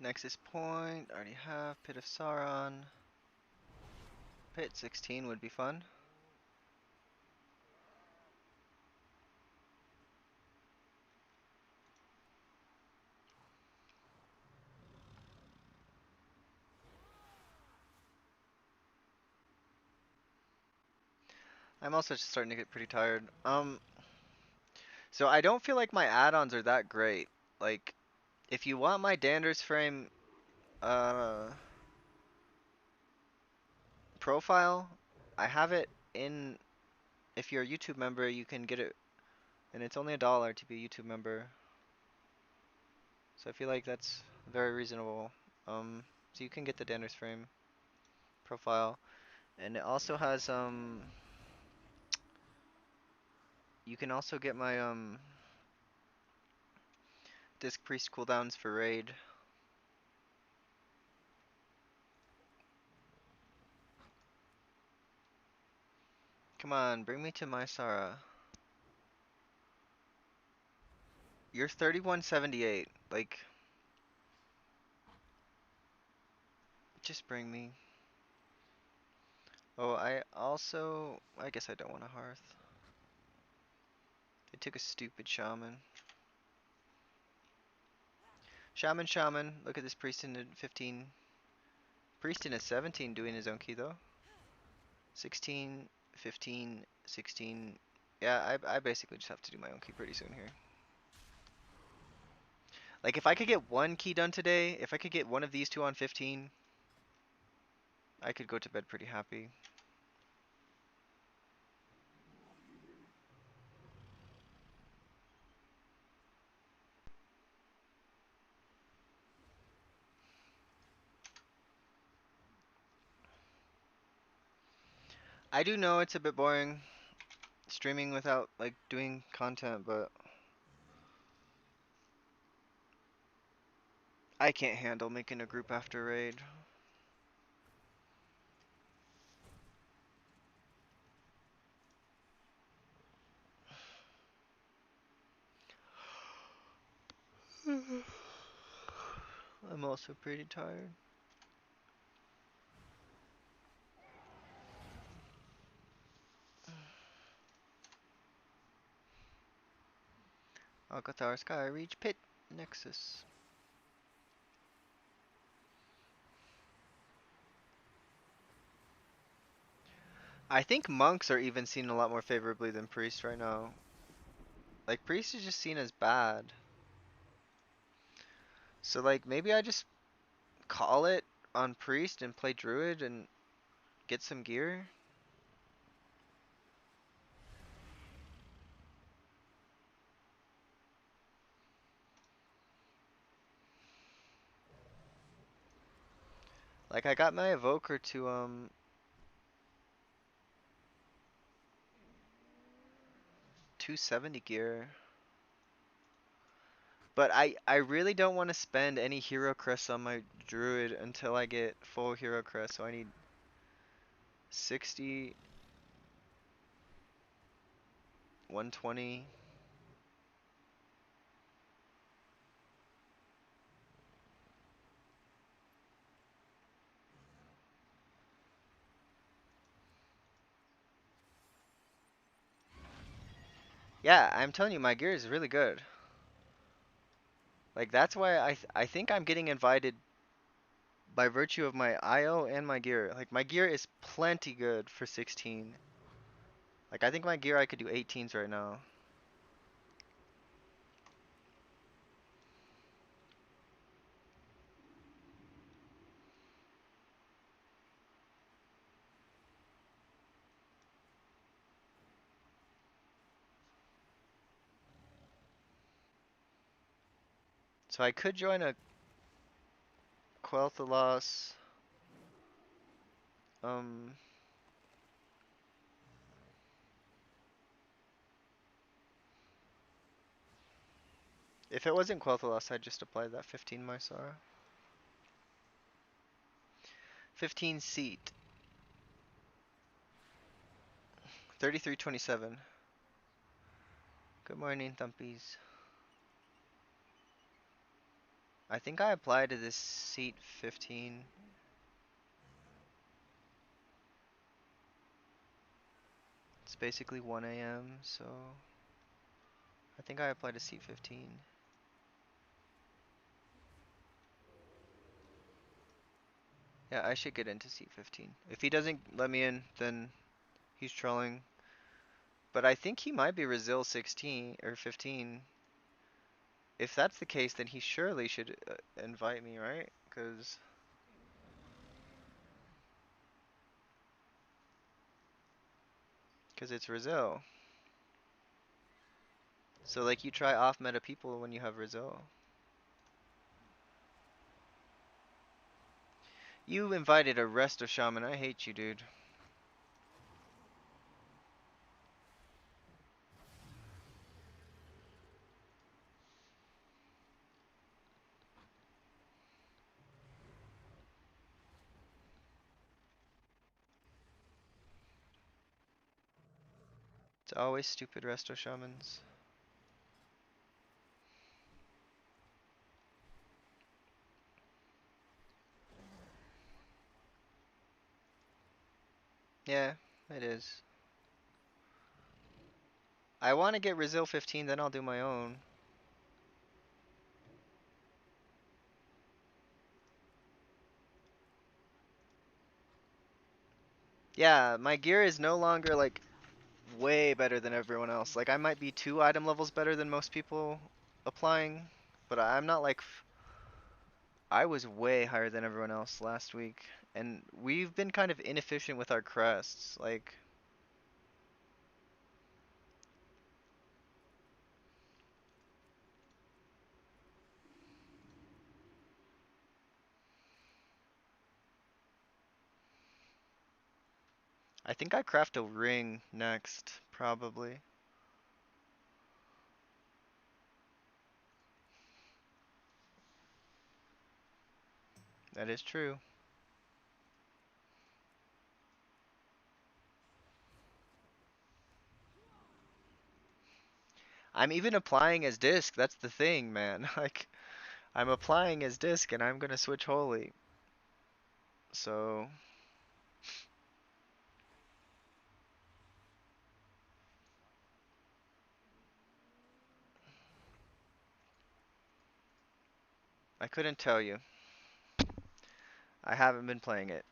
Speaker 2: Nexus Point, already have Pit of Sauron. Pit 16 would be fun. I'm also just starting to get pretty tired. So I don't feel like my add-ons are that great. Like, if you want my Dander's frame, uh, profile, I have it in, if you're a YouTube member, you can get it, and it's only $1 to be a YouTube member. So I feel like that's very reasonable. So you can get the Dander's frame profile, and it also has, you can also get my, Disc Priest cooldowns for raid. Come on, bring me to maisara. You're 3178. Like, just bring me. Oh, I guess I don't want a hearth. They took a stupid shaman. Shaman. Look at this priest in a 15. Priest in a 17 doing his own key though. 16, 15, 16. Yeah, I basically just have to do my own key pretty soon here. Like if I could get one key done today, if I could get one of these two on 15, I could go to bed pretty happy. I do know it's a bit boring streaming without like doing content, but I can't handle making a group after raid. I'm also pretty tired. Alcatar Sky Reach Pit Nexus. I think monks are even seen a lot more favorably than priests right now. Like priest is just seen as bad. So like maybe I just call it on priest and play druid and get some gear. Like I got my evoker to 270 gear. But I really don't want to spend any hero crests on my druid until I get full hero crest. So I need 60, 120. Yeah, I'm telling you, my gear is really good. Like that's why I think I'm getting invited by virtue of my IO and my gear. Like my gear is plenty good for 16. Like I think my gear I could do 18s right now. So I could join a Quel'Thalas. Um, if it wasn't Quel'Thalas, I'd just apply that 15 maisara. 15 seat. 3327. Good morning, Thumpies. I think I applied to this seat 15. It's basically 1 a.m., so I think I applied to seat 15. Yeah, I should get into seat 15. If he doesn't let me in, then he's trolling. But I think he might be Resil 16 or 15. If that's the case, then he surely should invite me, right? Because it's Resil. So like you try off meta people when you have Resil. You invited a Resto Shaman. I hate you, dude. It's always stupid Resto Shamans. Yeah, it is. I want to get Resil 15, then I'll do my own. Yeah, my gear is no longer like way better than everyone else. Like I might be 2 item levels better than most people applying. but I'm not like I was way higher than everyone else last week, and we've been kind of inefficient with our crests. Like, I think I craft a ring next, probably. That is true. I'm even applying as disc. That's the thing, man. Like, I'm applying as disc, and I'm gonna switch holy. So I couldn't tell you. I haven't been playing it.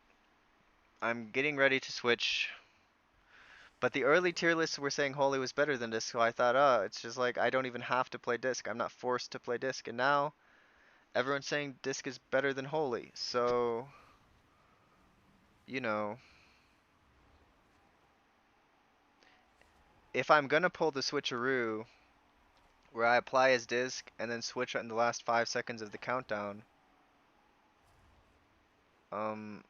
Speaker 2: I'm getting ready to switch, but the early tier lists were saying holy was better than disc, so I thought, oh, it's just like I don't even have to play disc. I'm not forced to play disc, and now everyone's saying disc is better than holy. So, you know, if I'm gonna pull the switcheroo where I apply as disc and then switch in the last 5 seconds of the countdown, um,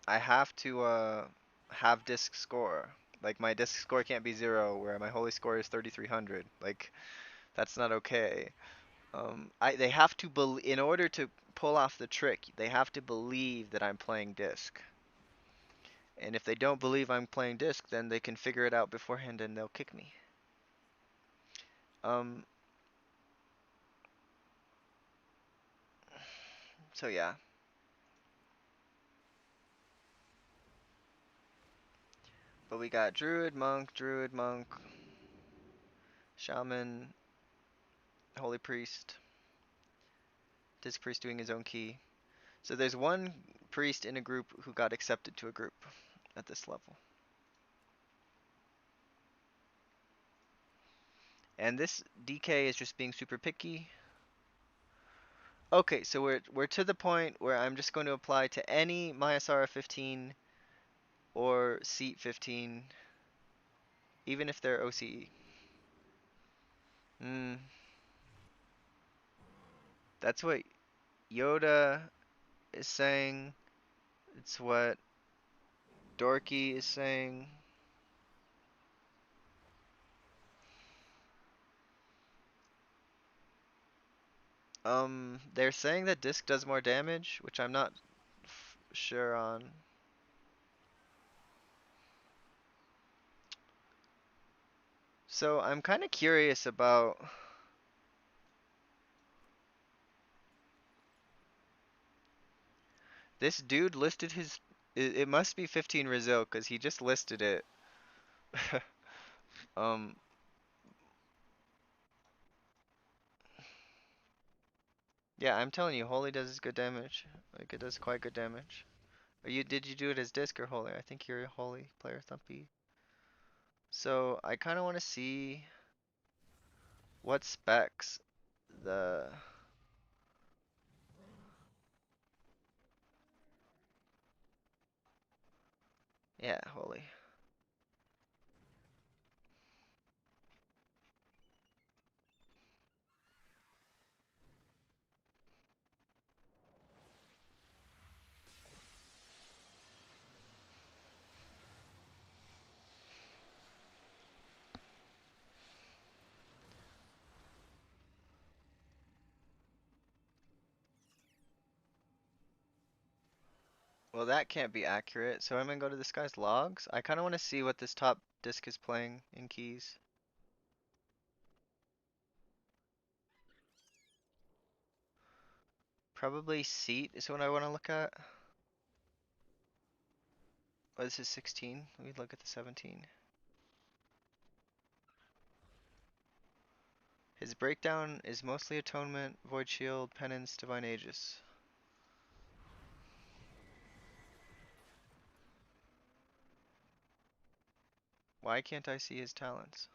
Speaker 2: I have to have disc score. Like my disc score can't be 0, where my holy score is 3300. Like that's not okay. They have to in order to pull off the trick, they have to believe that I'm playing disc. And if they don't believe I'm playing disc, then they can figure it out beforehand and they'll kick me. Um, so yeah. But we got druid, monk, shaman, holy priest, disc priest doing his own key. So there's one priest in a group who got accepted to a group at this level. And this DK is just being super picky. Okay, so we're to the point where I'm just going to apply to any maisara 15 or seat 15, even if they're OCE. That's what Yoda is saying. It's what Dorky is saying. They're saying that disc does more damage, which I'm not sure on. So I'm kind of curious about this dude listed his. It must be 15 Rizzo because he just listed it. um, yeah, I'm telling you, holy does good damage. Like it does quite good damage. Did you do it as disc or holy? I think you're a holy player, Thumpy. So I kind of want to see what specs the. Yeah, holy. Well, that can't be accurate. So I'm gonna go to this guy's logs. I kind of want to see what this top disc is playing in keys. Probably seat is what I want to look at. Oh, this is 16. Let me look at the 17. His breakdown is mostly atonement, void shield, penance, divine aegis. Why can't I see his talents?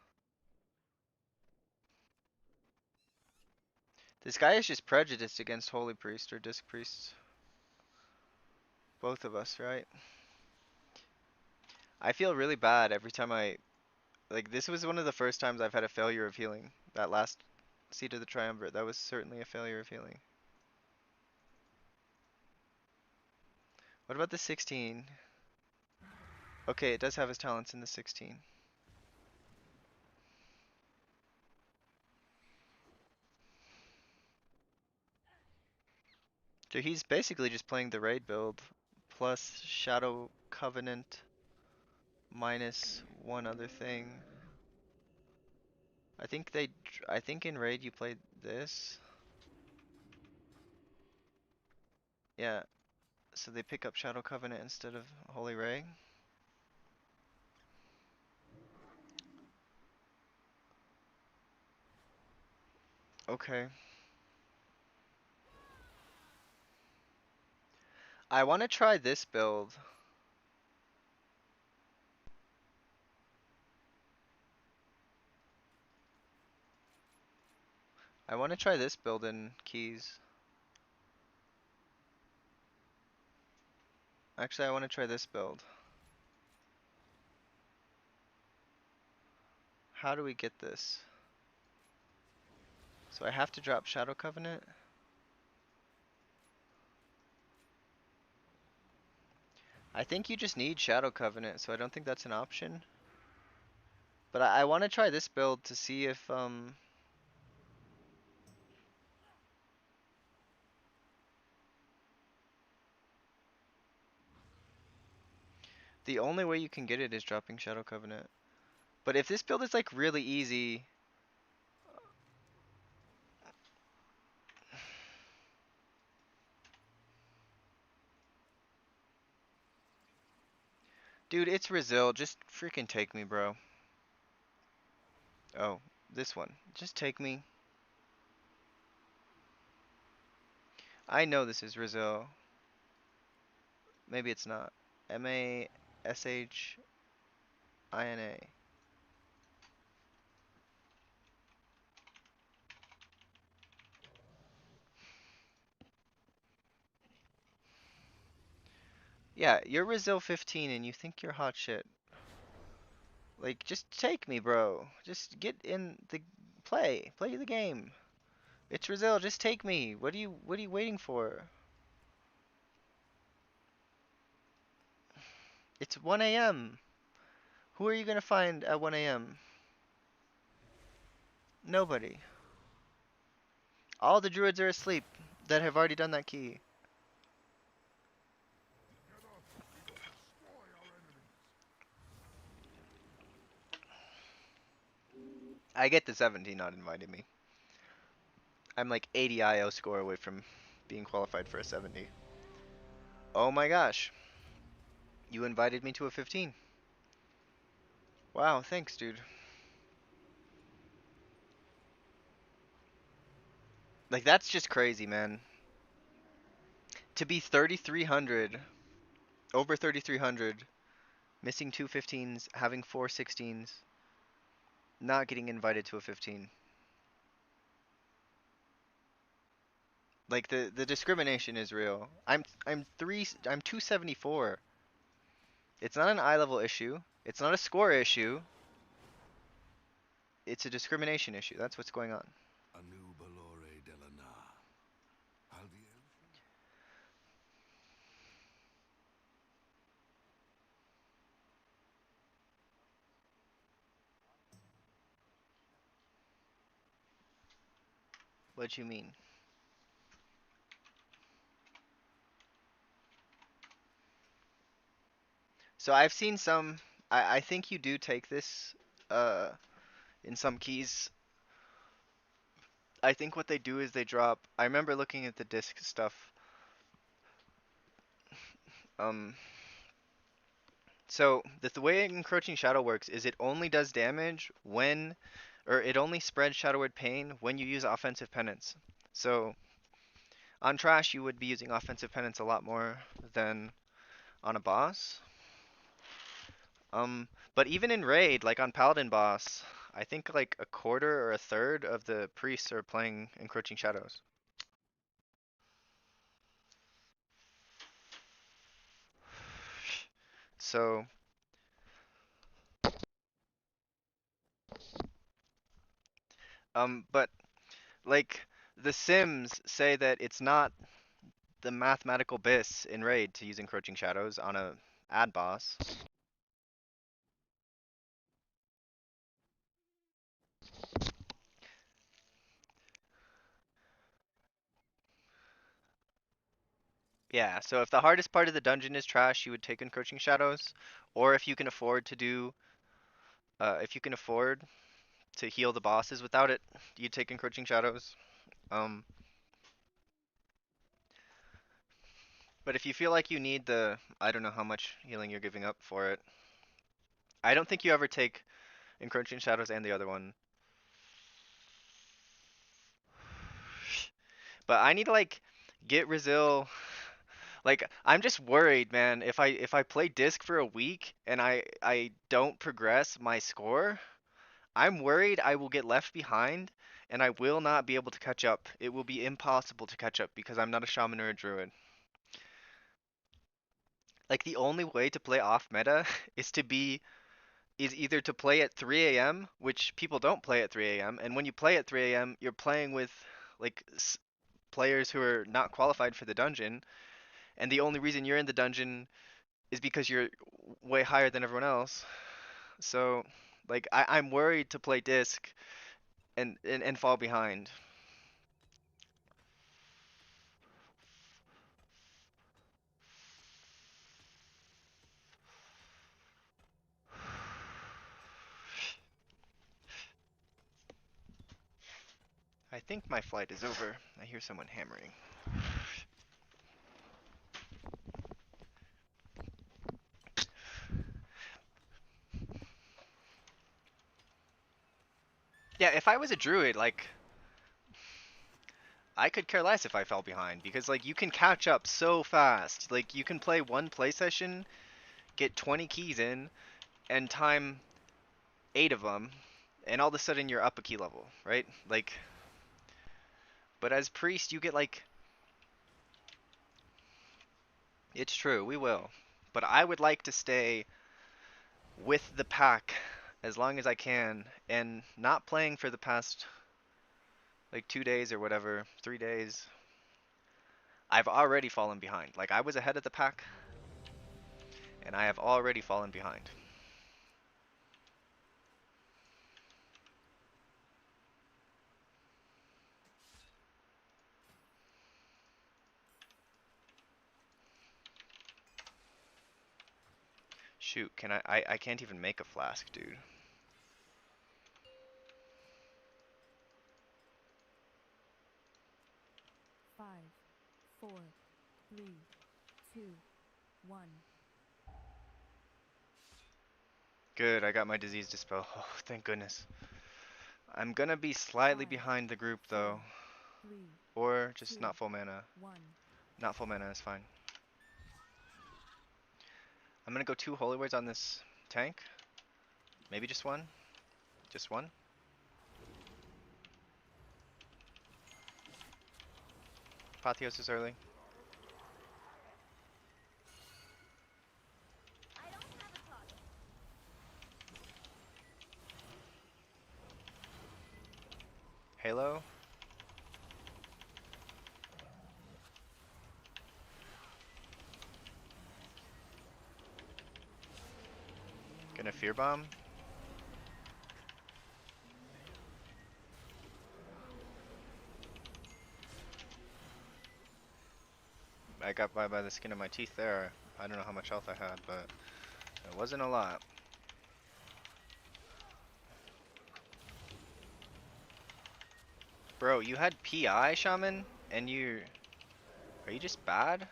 Speaker 2: This guy is just prejudiced against Holy Priest or Disc Priests. Both of us, right? I feel really bad every time like, this was one of the first times I've had a failure of healing. That last Seat of the Triumvirate, that was certainly a failure of healing. What about the 16? Okay, it does have his talents in the 16. So he's basically just playing the raid build plus Shadow Covenant minus one other thing. I think in raid you played this. Yeah, so they pick up Shadow Covenant instead of Holy Ray. Okay. I want to try this build. I want to try this build in keys. Actually, I want to try this build. How do we get this? So I have to drop Shadow Covenant. I think you just need Shadow Covenant, so I don't think that's an option. But I want to try this build to see if the only way you can get it is dropping Shadow Covenant. But if this build is like really easy, dude, it's Brazil. Just freaking take me, bro. Oh, this one. Just take me. I know this is Rizzo. Maybe it's not. Mashina. Yeah, you're Rizzo 15 and you think you're hot shit. Like, just take me, bro. Just get in the play. Play the game. It's Rizzo, just take me. What are you waiting for? It's 1 a.m. Who are you gonna find at 1 a.m.? Nobody. All the druids are asleep that have already done that key. I get the 17 not inviting me. I'm like 80 IO score away from being qualified for a 70. Oh my gosh. You invited me to a 15. Wow, thanks, dude. Like, that's just crazy, man. To be 3,300, over 3,300, missing two 15s, having four 16s, not getting invited to a 15. Like, the discrimination is real. I'm 274. It's not an eye level issue. It's not a score issue. It's a discrimination issue. That's what's going on.
Speaker 7: Anu Balore Delana. Alviel?
Speaker 2: What you mean? So I've seen some. I think you do take this uh, in some keys. I think what they do is they drop. I remember looking at the disc stuff. Um, so the way encroaching shadow works is it only does damage when, or it only spreads shadow word pain when you use offensive penance. So on trash you would be using offensive penance a lot more than on a boss. But even in raid, like on paladin boss, I think like a quarter or a third of the priests are playing Encroaching Shadows. So, but like the Sims say that it's not the mathematical bis in Raid to use Encroaching Shadows on a ad boss. Yeah, so if the hardest part of the dungeon is trash, you would take Encroaching Shadows, or if you can afford to do, if you can afford to heal the bosses without it, you take Encroaching Shadows. Um, but if you feel like you need the, I don't know how much healing you're giving up for it. I don't think you ever take Encroaching Shadows and the other one. But I need to like get Rezil. Like I'm just worried, man. If I play disc for a week and I don't progress my score, I'm worried I will get left behind and I will not be able to catch up. It will be impossible to catch up because I'm not a shaman or a druid. Like the only way to play off meta is either to play at 3 a.m., which people don't play at 3 a.m. And when you play at 3 a.m., you're playing with like players who are not qualified for the dungeon, and the only reason you're in the dungeon is because you're way higher than everyone else. So, like, I'm worried to play disc and fall behind. I think my flight is over. I hear someone hammering. Yeah, if I was a druid, like, I could care less if I fell behind because, like, you can catch up so fast. Like, you can play one play session, get 20 keys in, and time 8 of them, and all of a sudden you're up a key level, right? Like, but as priest, you get like, it's true, we will. But I would like to stay with the pack as long as I can, and not playing for the past like 2 days or whatever, 3 days. I've already fallen behind. Like I was ahead of the pack, and I have already fallen behind. Shoot, can I can't even make a flask, dude.
Speaker 1: Five, four, three, two, one.
Speaker 2: Good, I got my disease dispel. Oh, thank goodness. I'm gonna be slightly
Speaker 1: Five,
Speaker 2: behind the group
Speaker 1: four,
Speaker 2: though,
Speaker 1: three,
Speaker 2: or just
Speaker 1: two,
Speaker 2: not full mana.
Speaker 1: one.
Speaker 2: Not full mana is fine. I'm gonna go 2 holy words on this tank. Maybe just one. Just one. Apotheos is early.
Speaker 3: I don't have a target.
Speaker 2: Halo. Gonna fear bomb. I got by the skin of my teeth there. I don't know how much health I had, but it wasn't a lot. Bro, you had PI, Shaman? And are you just bad?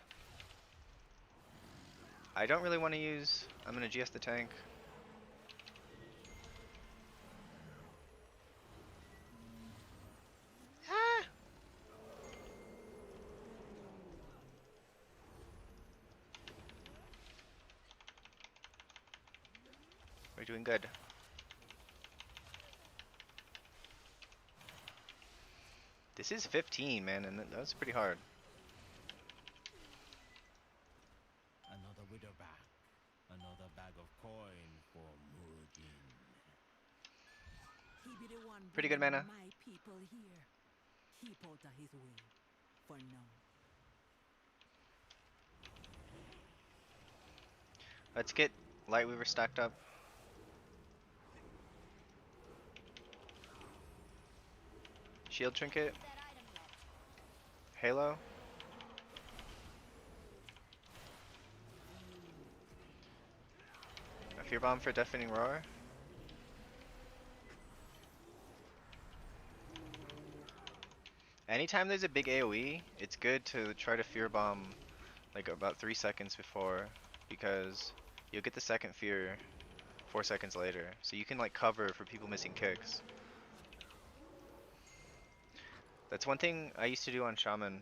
Speaker 2: I don't really want to use... I'm gonna GS the tank. Ah! We're doing good. This is 15, man, and that's pretty hard.
Speaker 4: Another widow back. Another bag of coin for Mugen.
Speaker 5: He be the one
Speaker 2: Pretty good
Speaker 5: bringing
Speaker 2: mana.
Speaker 5: my people here. Keep out of his way. For now.
Speaker 2: Let's get Lightweaver stacked up. Shield Trinket.
Speaker 3: That item yet.
Speaker 2: Halo. A Fear Bomb for Deafening Roar. Anytime there's a big AoE, it's good to try to Fear Bomb like about 3 seconds before, because you'll get the second fear 4 seconds later. So you can like cover for people missing kicks. That's one thing I used to do on Shaman,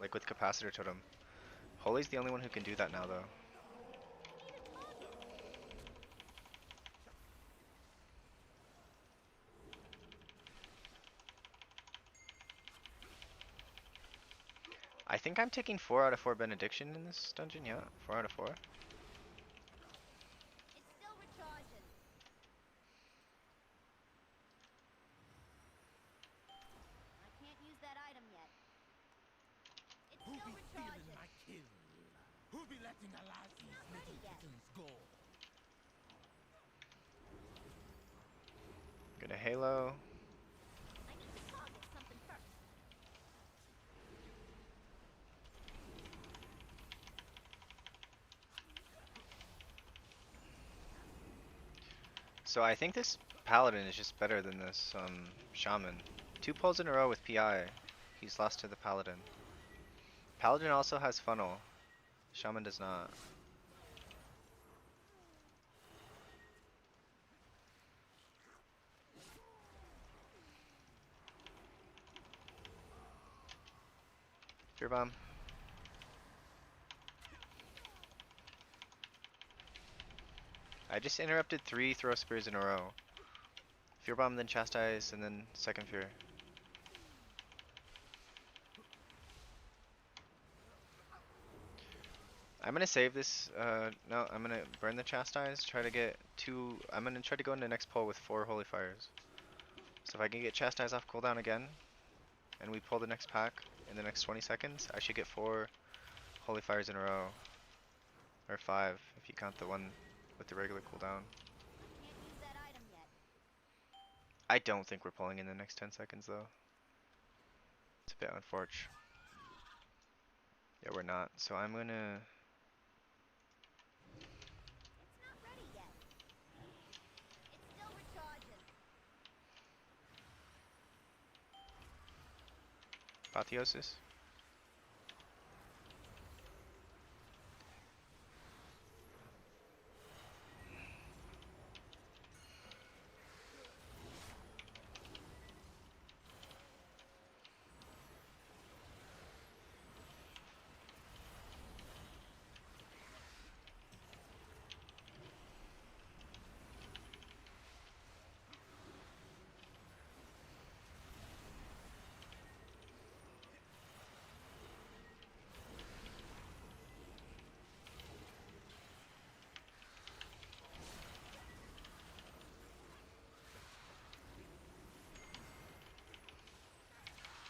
Speaker 2: like with Capacitor Totem. Holy's the only one who can do that now though. I think I'm taking 4 out of 4 Benediction in this dungeon, yeah. 4 out of 4.
Speaker 3: It's still recharging. I can't use that item yet. It's
Speaker 4: Who
Speaker 3: still
Speaker 4: be stealing
Speaker 3: recharging.
Speaker 4: my kill? Who be letting Alazi's
Speaker 3: Not
Speaker 4: little
Speaker 3: ready yet.
Speaker 4: kittens go?
Speaker 2: Get a Halo.
Speaker 3: I need to target something first.
Speaker 2: So I think this Paladin is just better than this Shaman. 2 pulls in a row with PI. He's lost to the Paladin. Paladin also has Funnel. Shaman does not. Fear Bomb. I just interrupted 3 Throw Spears in a row. Fear Bomb, then Chastise, and then second Fear. I'm gonna save this, no, I'm gonna burn the Chastise, try to get 2, I'm gonna try to go into the next pull with 4 Holy Fires. So if I can get Chastise off cooldown again, and we pull the next pack in the next 20 seconds, I should get 4 Holy Fires in a row. Or 5, if you count the one with the regular cooldown.
Speaker 3: I can't use that item yet.
Speaker 2: I don't think we're pulling in the next 10 seconds though. It's a bit unfortunate. Yeah, we're not. So I'm gonna...
Speaker 3: It's not ready yet. It's still recharging.
Speaker 2: Apotheosis.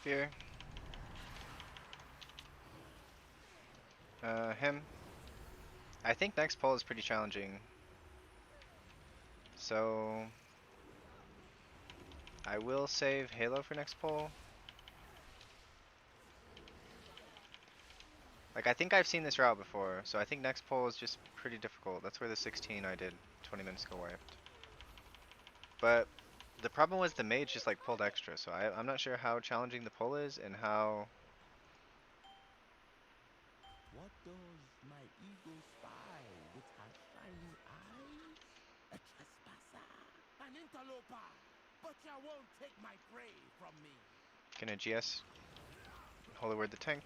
Speaker 2: Fear. Him. I think next pull is pretty challenging. So... I will save Halo for next pull. Like, I think I've seen this route before, so I think next pull is just pretty difficult. That's where the 16 I did 20 minutes ago wiped. But the problem was the mage just like pulled extra, so I'm not sure how challenging the pull is and how...
Speaker 4: What does my eagle spy with her shiny eyes? A trespasser, an interloper, but you won't take my prey from me.
Speaker 2: Gonna GS Holy Word the tank.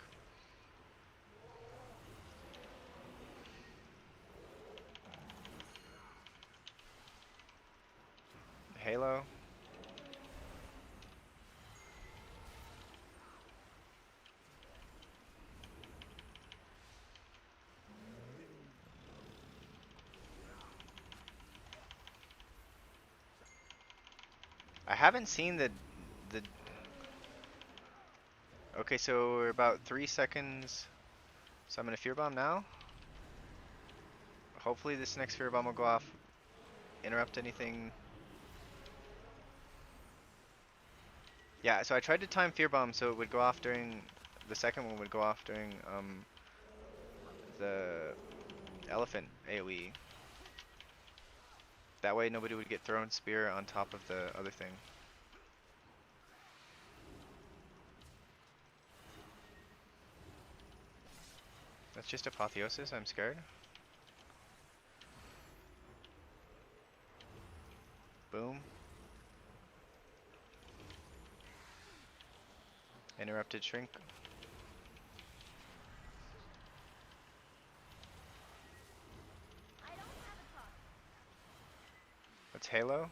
Speaker 2: Halo. haven't seen the. Okay, so we're about 3 seconds. So I'm gonna fear bomb now. Hopefully this next fear bomb will go off, interrupt anything. Yeah, so I tried to time fear bomb so it would go off during the second one would go off during the elephant AoE. That way nobody would get thrown spear on top of the other thing. That's just apotheosis, I'm scared. Boom. Interrupted shrink.
Speaker 3: I don't have a car.
Speaker 2: That's Halo.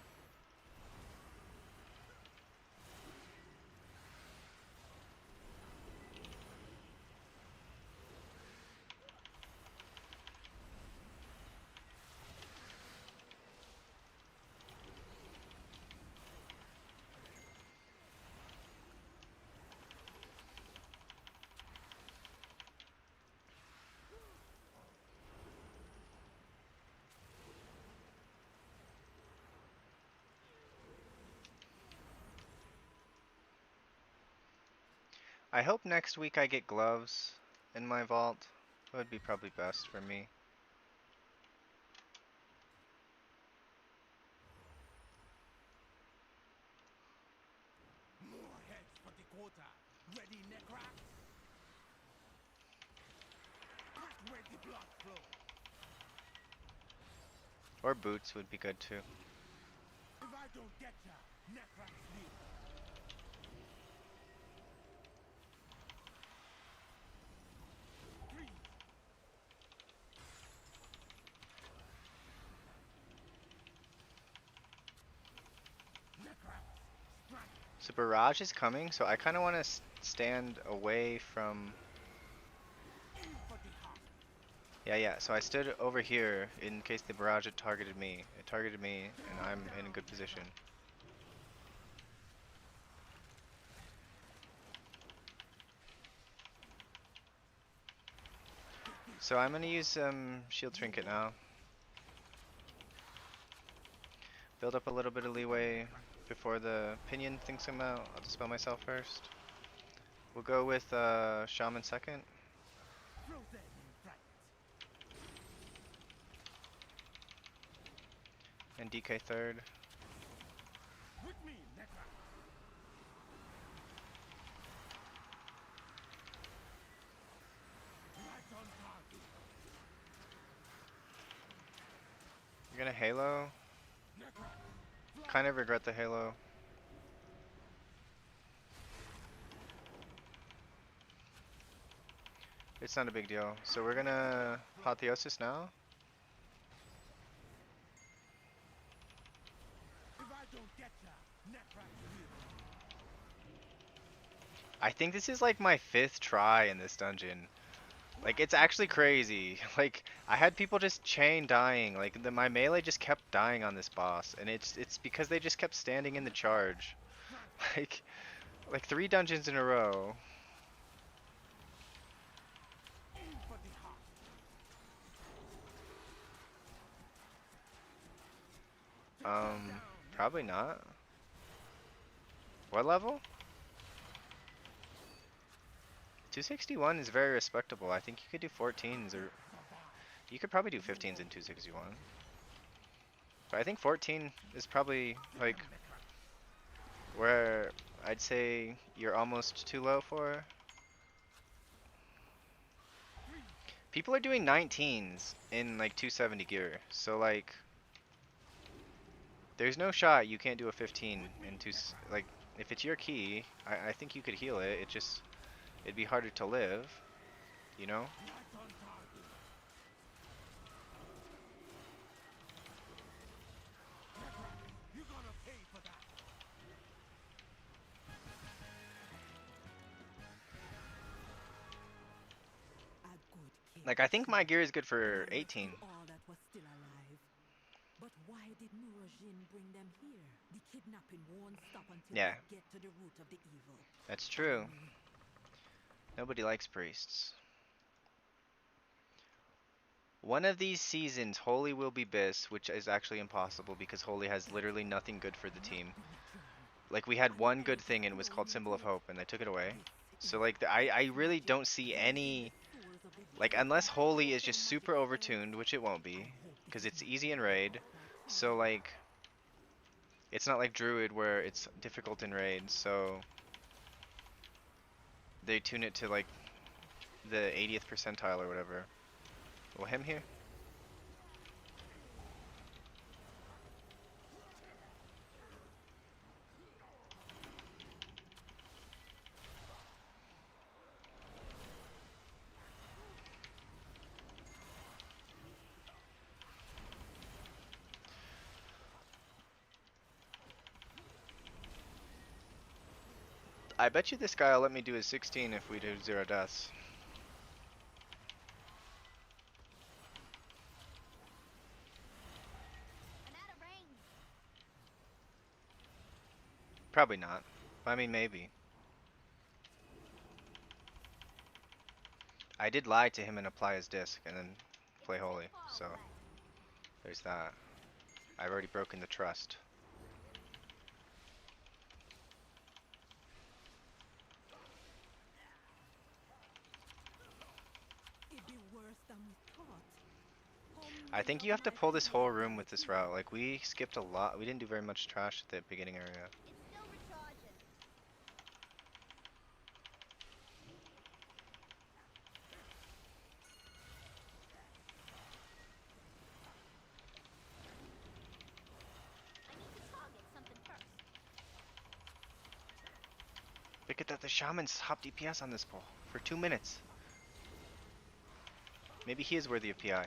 Speaker 2: I hope next week I get gloves in my vault. That would be probably best for me.
Speaker 4: More heads for Dakota. Ready, Necrax? Quick, where the blood flow.
Speaker 2: Or boots would be good too.
Speaker 4: If I don't get ya, Necrax leave. Freeze. Necrax, strike.
Speaker 2: So barrage is coming, so I kind of want to stand away from.
Speaker 4: In for the heart.
Speaker 2: Yeah. So I stood over here in case the barrage had targeted me. It targeted me, and I'm in a good position. So I'm gonna use shield trinket now. Build up a little bit of leeway before the pinion things come out. I'll dispel myself first. We'll go with shaman second.
Speaker 4: Frozen in fright.
Speaker 2: And DK third.
Speaker 4: With me, Necrax. Right on target.
Speaker 2: You're gonna Halo.
Speaker 4: Necrax.
Speaker 2: Kind of regret the Halo. It's not a big deal. So we're gonna Apotheosis now.
Speaker 4: If I don't get ya, Necrax leave.
Speaker 2: I think this is like my 5th try in this dungeon. Like, it's actually crazy. Like, I had people just chain dying. Like, my melee just kept dying on this boss, and it's because they just kept standing in the charge. Like 3 dungeons in a row.
Speaker 4: In for the heart.
Speaker 2: Probably not. What level? 261 is very respectable. I think you could do 14s, or you could probably do 15s in 261. But I think 14 is probably like where I'd say you're almost too low for. People are doing 19s in like 270 gear, so like there's no shot you can't do a 15 in like if it's your key. I think you could heal it. It'd be harder to live, you know.
Speaker 4: Right on target. Necrax, you're gonna pay for that.
Speaker 5: A good king.
Speaker 2: Like I think my gear is good for
Speaker 5: He
Speaker 2: 18.
Speaker 5: rescued all that was still alive. But why did Nurajin bring them here? The kidnapping won't stop until
Speaker 2: Yeah.
Speaker 5: we get to the root of the evil.
Speaker 2: That's true.
Speaker 5: Follow me.
Speaker 2: Nobody likes priests. One of these seasons, Holy will be Bis, which is actually impossible because Holy has literally nothing good for the team. Like, we had one good thing and it was called Symbol of Hope, and they took it away. So, like, I really don't see any... Like, unless Holy is just super overtuned, which it won't be, because it's easy in Raid. So, like, it's not like Druid where it's difficult in Raid, so... They tune it to, like, the 80th percentile or whatever. Well, him here? I bet you this guy will let me do his 16 if we do 0 deaths.
Speaker 3: I'm out of range.
Speaker 2: Probably not. I mean, maybe. I did lie to him and apply his disc and then play
Speaker 3: It's too
Speaker 2: Holy,
Speaker 3: far
Speaker 2: so
Speaker 3: away.
Speaker 2: there's that. I've already broken the trust.
Speaker 5: It'd be worse than we thought. How
Speaker 2: I
Speaker 5: many
Speaker 2: think
Speaker 5: of
Speaker 2: you have to
Speaker 5: my
Speaker 2: pull this
Speaker 5: people
Speaker 2: whole
Speaker 5: are
Speaker 2: room
Speaker 5: out
Speaker 2: with this
Speaker 5: here?
Speaker 2: route. Like, we skipped a lot. We didn't do very much trash at the beginning area.
Speaker 3: It's still recharging. I need to target something first.
Speaker 2: Look at that, the Shaman's top DPS on this pull for 2 minutes. Maybe he is worthy of PI.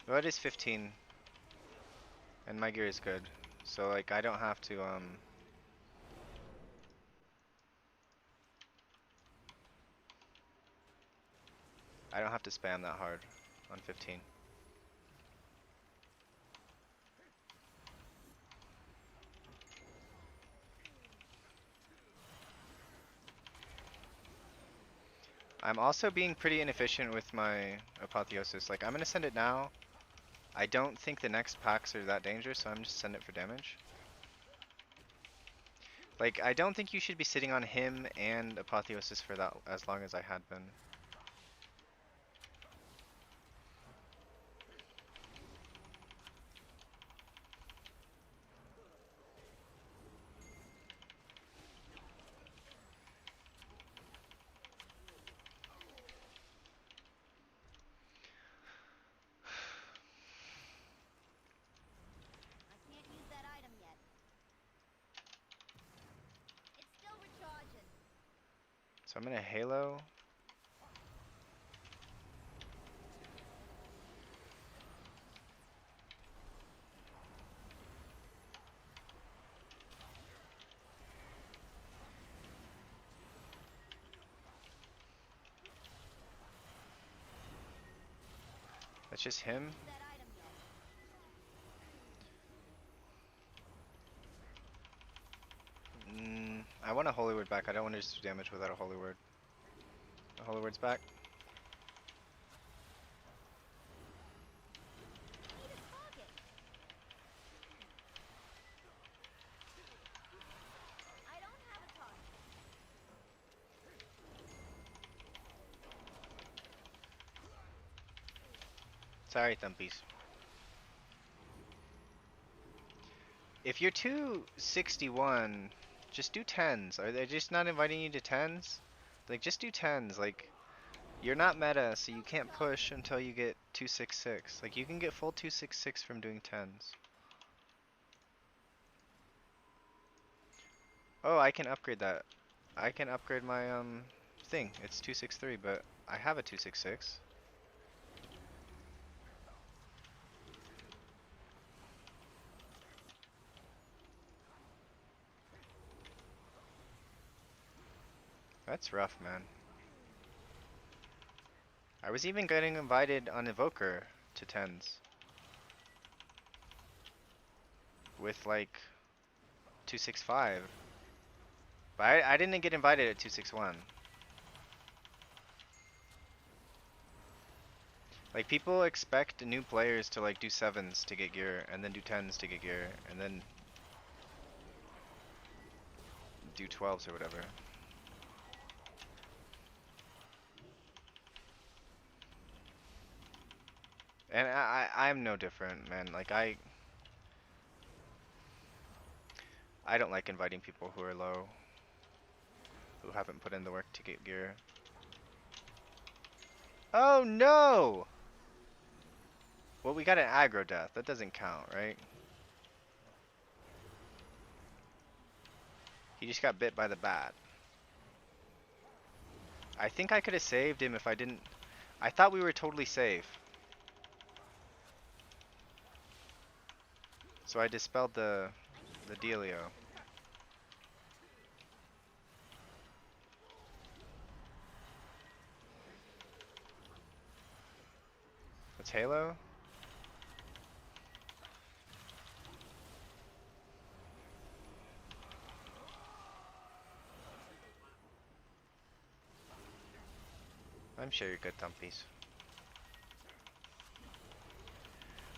Speaker 2: Well, it is 15. And my gear is good. So, like, I don't have to, I don't have to spam that hard on 15. I'm also being pretty inefficient with my Apotheosis. Like, I'm gonna send it now. I don't think the next packs are that dangerous, so I'm just send it for damage. Like, I don't think you should be sitting on him and Apotheosis for that as long as I had been.
Speaker 3: I can't use that item yet. It's still recharging.
Speaker 2: So I'm gonna Halo. That's just him.
Speaker 3: Use that item yet.
Speaker 2: I want a Holy Word back. I don't want to just do damage without a Holy Word. The Holy Word's back.
Speaker 3: I need a target. I don't have a target.
Speaker 2: Sorry, Thumpies. If you're 261, just do 10s. Are they just not inviting you to 10s? Like, just do 10s. Like, you're not meta, so you can't push until you get 266. Like, you can get full 266 from doing 10s. Oh, I can upgrade that. I can upgrade my, thing. It's 263, but I have a 266. That's rough, man. I was even getting invited on Evoker to 10s. With like 265. But I didn't get invited at 261. Like people expect new players to like do 7s to get gear and then do 10s to get gear and then do 12s or whatever. And I'm no different, man. Like I don't like inviting people who are low, who haven't put in the work to get gear. Oh no! Well, we got an aggro death. That doesn't count, right? He just got bit by the bat. I think I could have saved him if I didn't... I thought we were totally safe. So I dispelled the dealio. What's Halo? I'm sure you're good, Thumpies.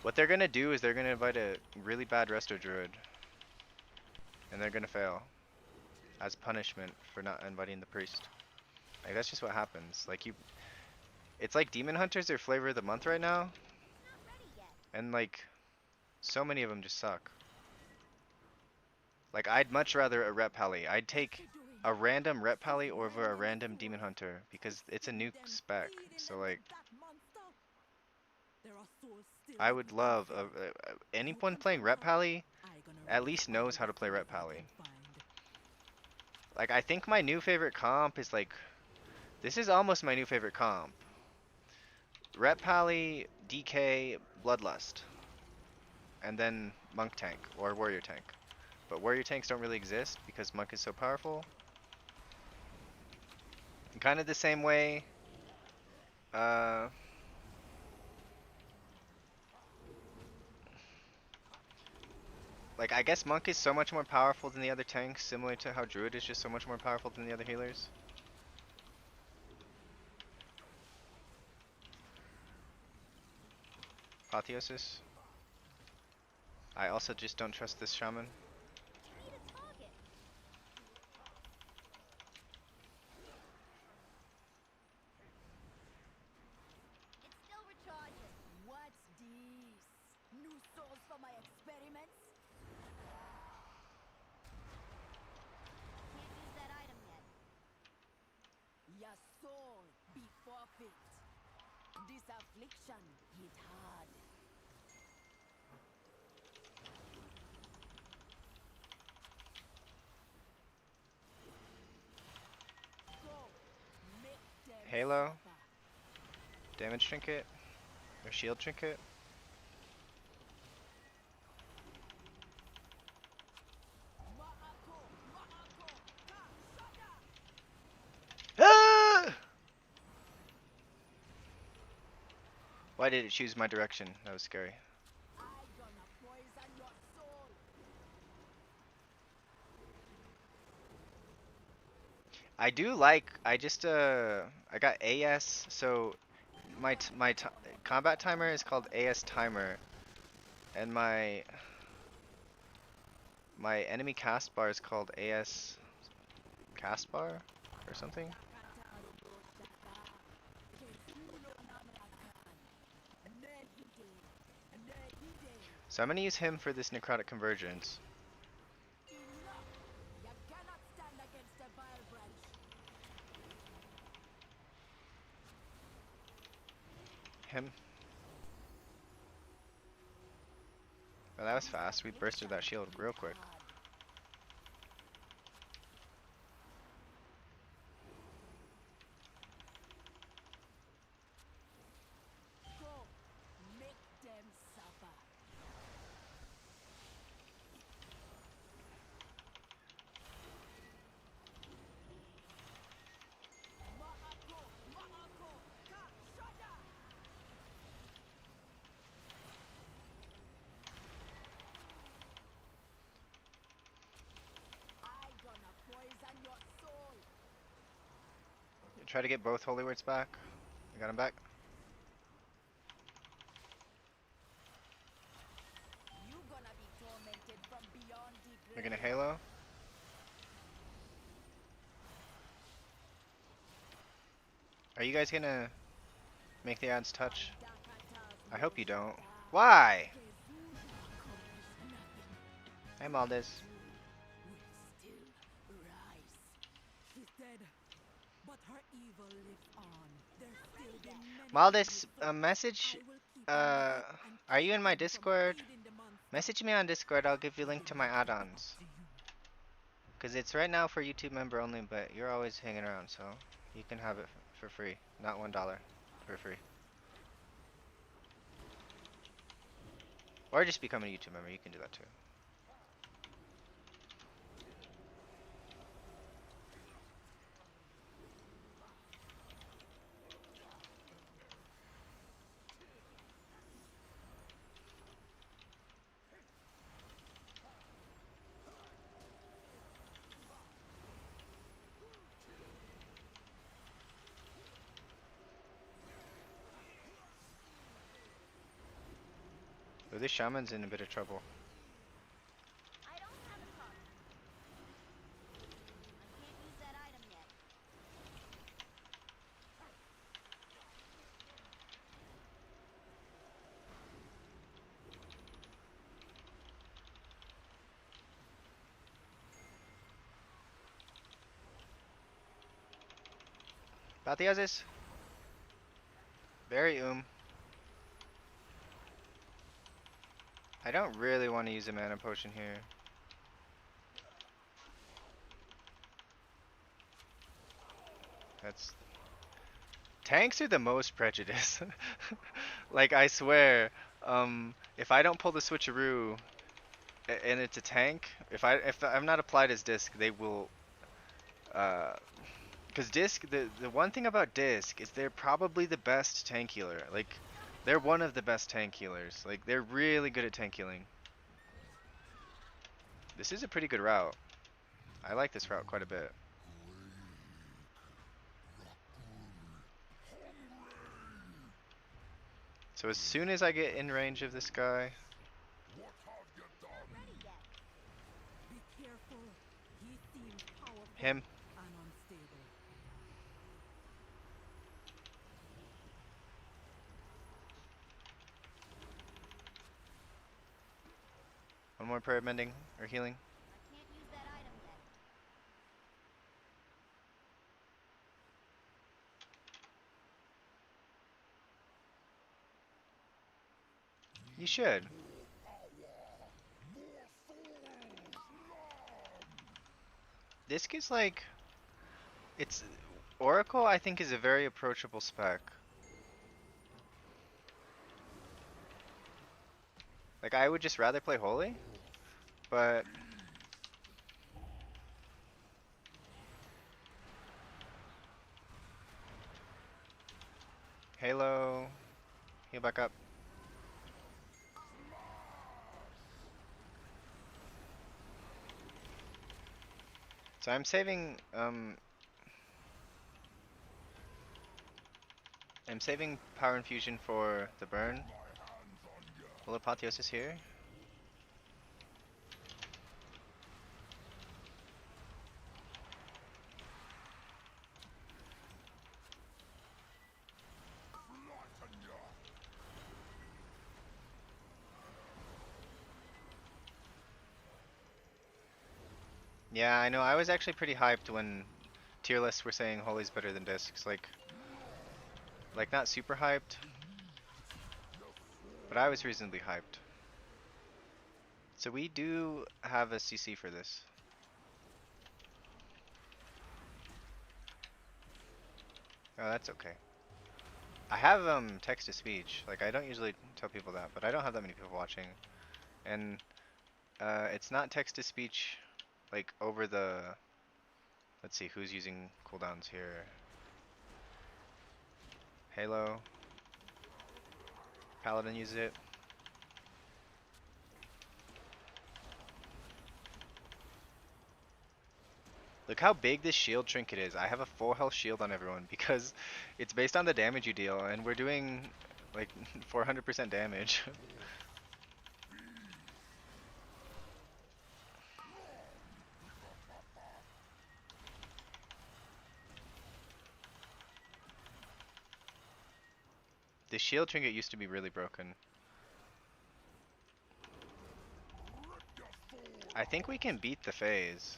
Speaker 2: What they're gonna do is they're gonna invite a really bad Resto Druid. And they're gonna fail. As punishment for not inviting the priest. Like, that's just what happens. Like, you... It's like Demon Hunters are flavor of the month right now.
Speaker 3: Not ready yet.
Speaker 2: And, like, so many of them just suck. Like, I'd much rather a Rep Pally. I'd take a random Rep Pally over a random Demon Hunter. Because it's a new spec. So, like... I would love... anyone playing Rep Pally at least knows how to play Rep Pally. Like, I think my new favorite comp is, like... This is almost my new favorite comp. Rep Pally, DK, Bloodlust. And then Monk Tank, or Warrior Tank. But Warrior Tanks don't really exist, because Monk is so powerful. Kind of the same way... Like, I guess Monk is so much more powerful than the other tanks, similar to how Druid is just so much more powerful than the other healers. Apotheosis. I also just don't trust this shaman.
Speaker 3: You need a target. It's still recharging.
Speaker 1: What's this? New souls for my experiments?
Speaker 3: Can't use that item yet.
Speaker 1: Your soul be forfeit. This affliction hit hard. Go, make them
Speaker 2: Halo.
Speaker 1: suffer.
Speaker 2: Damage trinket. Or shield trinket.
Speaker 1: Ma'ako, ma'ako, ka, shada!
Speaker 2: Ah! Why did it choose my direction? That was scary.
Speaker 1: I gonna poison your soul.
Speaker 2: I do like, I got AS, so my combat timer is called AS timer, and my enemy cast bar is called AS cast bar or something. So I'm gonna use him for this necrotic convergence.
Speaker 1: Enough! You cannot stand against the vile branch.
Speaker 2: Him. Oh, that was fast. We bursted that shield real quick.
Speaker 1: Go, make them suffer.
Speaker 2: try to get both holy words back. I got him back.
Speaker 1: You gonna be tormented from beyond the
Speaker 2: We're
Speaker 1: grave.
Speaker 2: gonna Halo. Are you guys gonna make the odds touch? I hope you don't. Why? Hey Maldiz.
Speaker 5: She's dead, but her evil lives on. There's still been many
Speaker 2: Maldiz,
Speaker 5: people,
Speaker 2: a message.
Speaker 5: I will keep them alive and
Speaker 2: Are you
Speaker 5: keep
Speaker 2: in my
Speaker 5: them from
Speaker 2: Discord?
Speaker 5: feeding the monster.
Speaker 2: Message me on Discord. I'll give you a link to my add-ons. Cause it's right now for YouTube member only, but you're always hanging around, so you can have it for free. Not $1 for free. Or just become a YouTube member. You can do that too. But this shaman's in a bit of trouble.
Speaker 3: I don't have a card. I can't use that item yet.
Speaker 2: Batiazis. Very I don't really want to use a mana potion here. That's tanks are the most prejudiced. Like I swear, if I don't pull the switcheroo and it's a tank, if I'm not applied as disc, they will. Because disc, the one thing about disc is they're probably the best tank healer. Like, they're one of the best tank healers. Like, they're really good at tank healing. This is a pretty good route. I like this route quite a bit. So as soon as I get in range of this guy,
Speaker 3: Not ready yet.
Speaker 5: Be careful. He seems powerful
Speaker 2: him.
Speaker 5: and unstable.
Speaker 2: One more prayer mending or healing.
Speaker 3: I can't use that item yet.
Speaker 2: You should. Disc is like, it's Oracle. I think is a very approachable spec. Like I would just rather play Holy, but Halo, heal back up. So I'm saving power infusion for the burn. Apotheosis here. Yeah, I know. I was actually pretty hyped when tier lists were saying Holy's better than discs. Like not super hyped, but I was reasonably hyped. So we do have a CC for this. Oh, that's okay. I have text to speech. Like I don't usually tell people that, but I don't have that many people watching, and it's not text to speech like over the. Let's see who's using cooldowns here. Halo. Paladin uses it. Look how big this shield trinket is. I have a full health shield on everyone because it's based on the damage you deal, and we're doing like 400% damage. The shield trinket used to be really broken. I think we can beat the phase.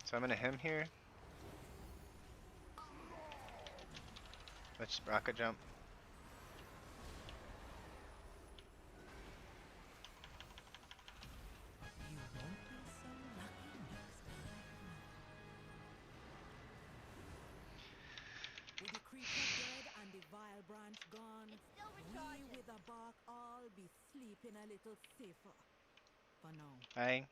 Speaker 2: So I'm gonna hem here. Let's rocket jump.
Speaker 5: You won't be so lucky next time. With the creature dead and the vile branch gone,
Speaker 3: It's still
Speaker 5: we
Speaker 3: recharging.
Speaker 5: with the bark all be sleeping a little safer. For now,
Speaker 2: I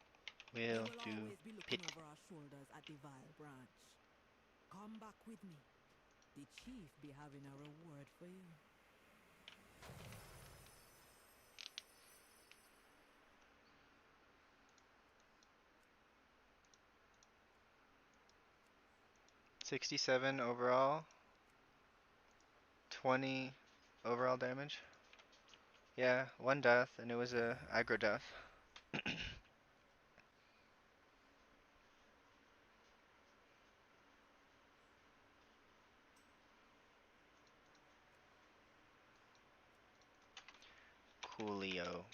Speaker 5: we
Speaker 2: will
Speaker 5: will
Speaker 2: do
Speaker 5: always be
Speaker 2: pit.
Speaker 5: looking over our shoulders at the vile branch. Come back with me. The chief be having a reward for you.
Speaker 2: $67 overall. 20 overall damage. Yeah, one death, and it was a aggro death. Coolio.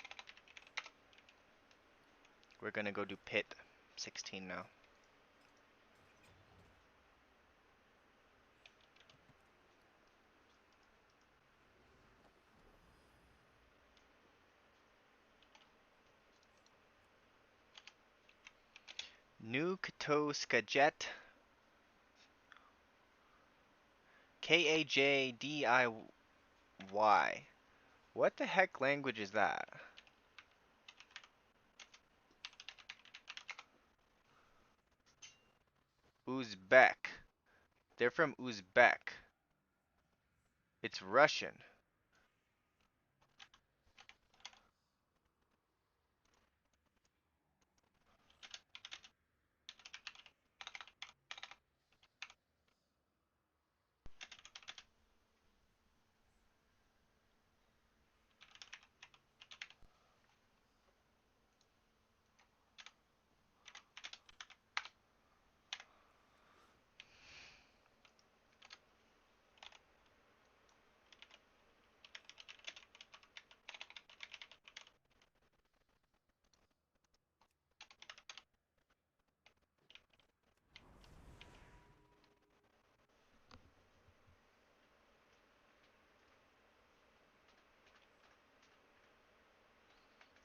Speaker 2: We're gonna go do pit 16 now. Nuktoskajet. Kajdiy. What the heck language is that? Uzbek. They're from Uzbek. It's Russian.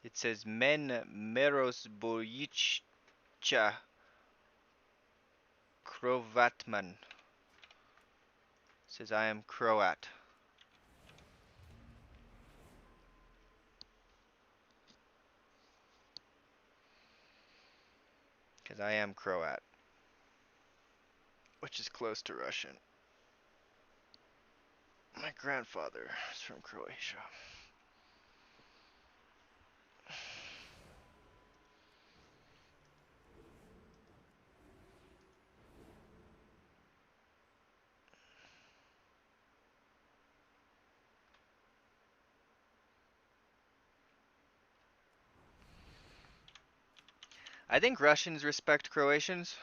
Speaker 2: It says Men Merosboyichcha Krovatman. Says I am Croat. Because I am Croat. Which is close to Russian. My grandfather is from Croatia. I think Russians respect Croatians.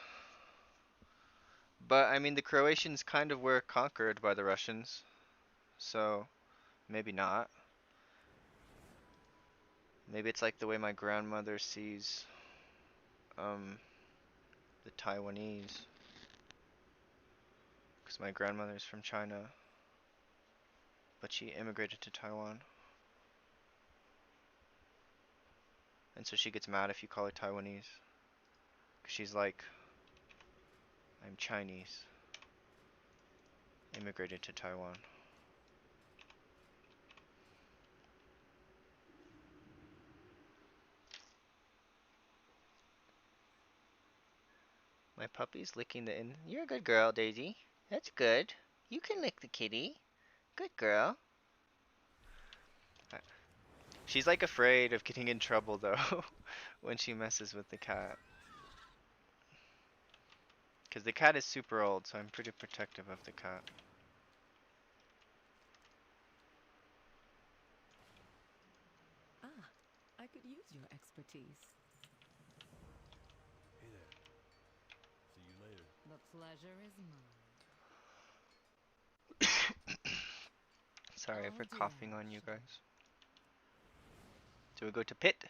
Speaker 2: But I mean, the Croatians kind of were conquered by the Russians. So maybe not. Maybe it's like the way my grandmother sees the Taiwanese. Because my grandmother's from China. But she immigrated to Taiwan. And so she gets mad if you call her Taiwanese. 'Cause she's like, I'm Chinese. Immigrated to Taiwan. My puppy's licking the in. You're a good girl, Daisy. That's good. You can lick the kitty. Good girl. She's like afraid of getting in trouble though when she messes with the cat. Because the cat is super old, so I'm pretty protective of the cat.
Speaker 5: Ah, I could use your expertise.
Speaker 8: Hey there. See you later.
Speaker 5: The pleasure is mine.
Speaker 2: Sorry for
Speaker 5: All
Speaker 2: coughing on you
Speaker 5: diaction.
Speaker 2: guys. So we go to pit.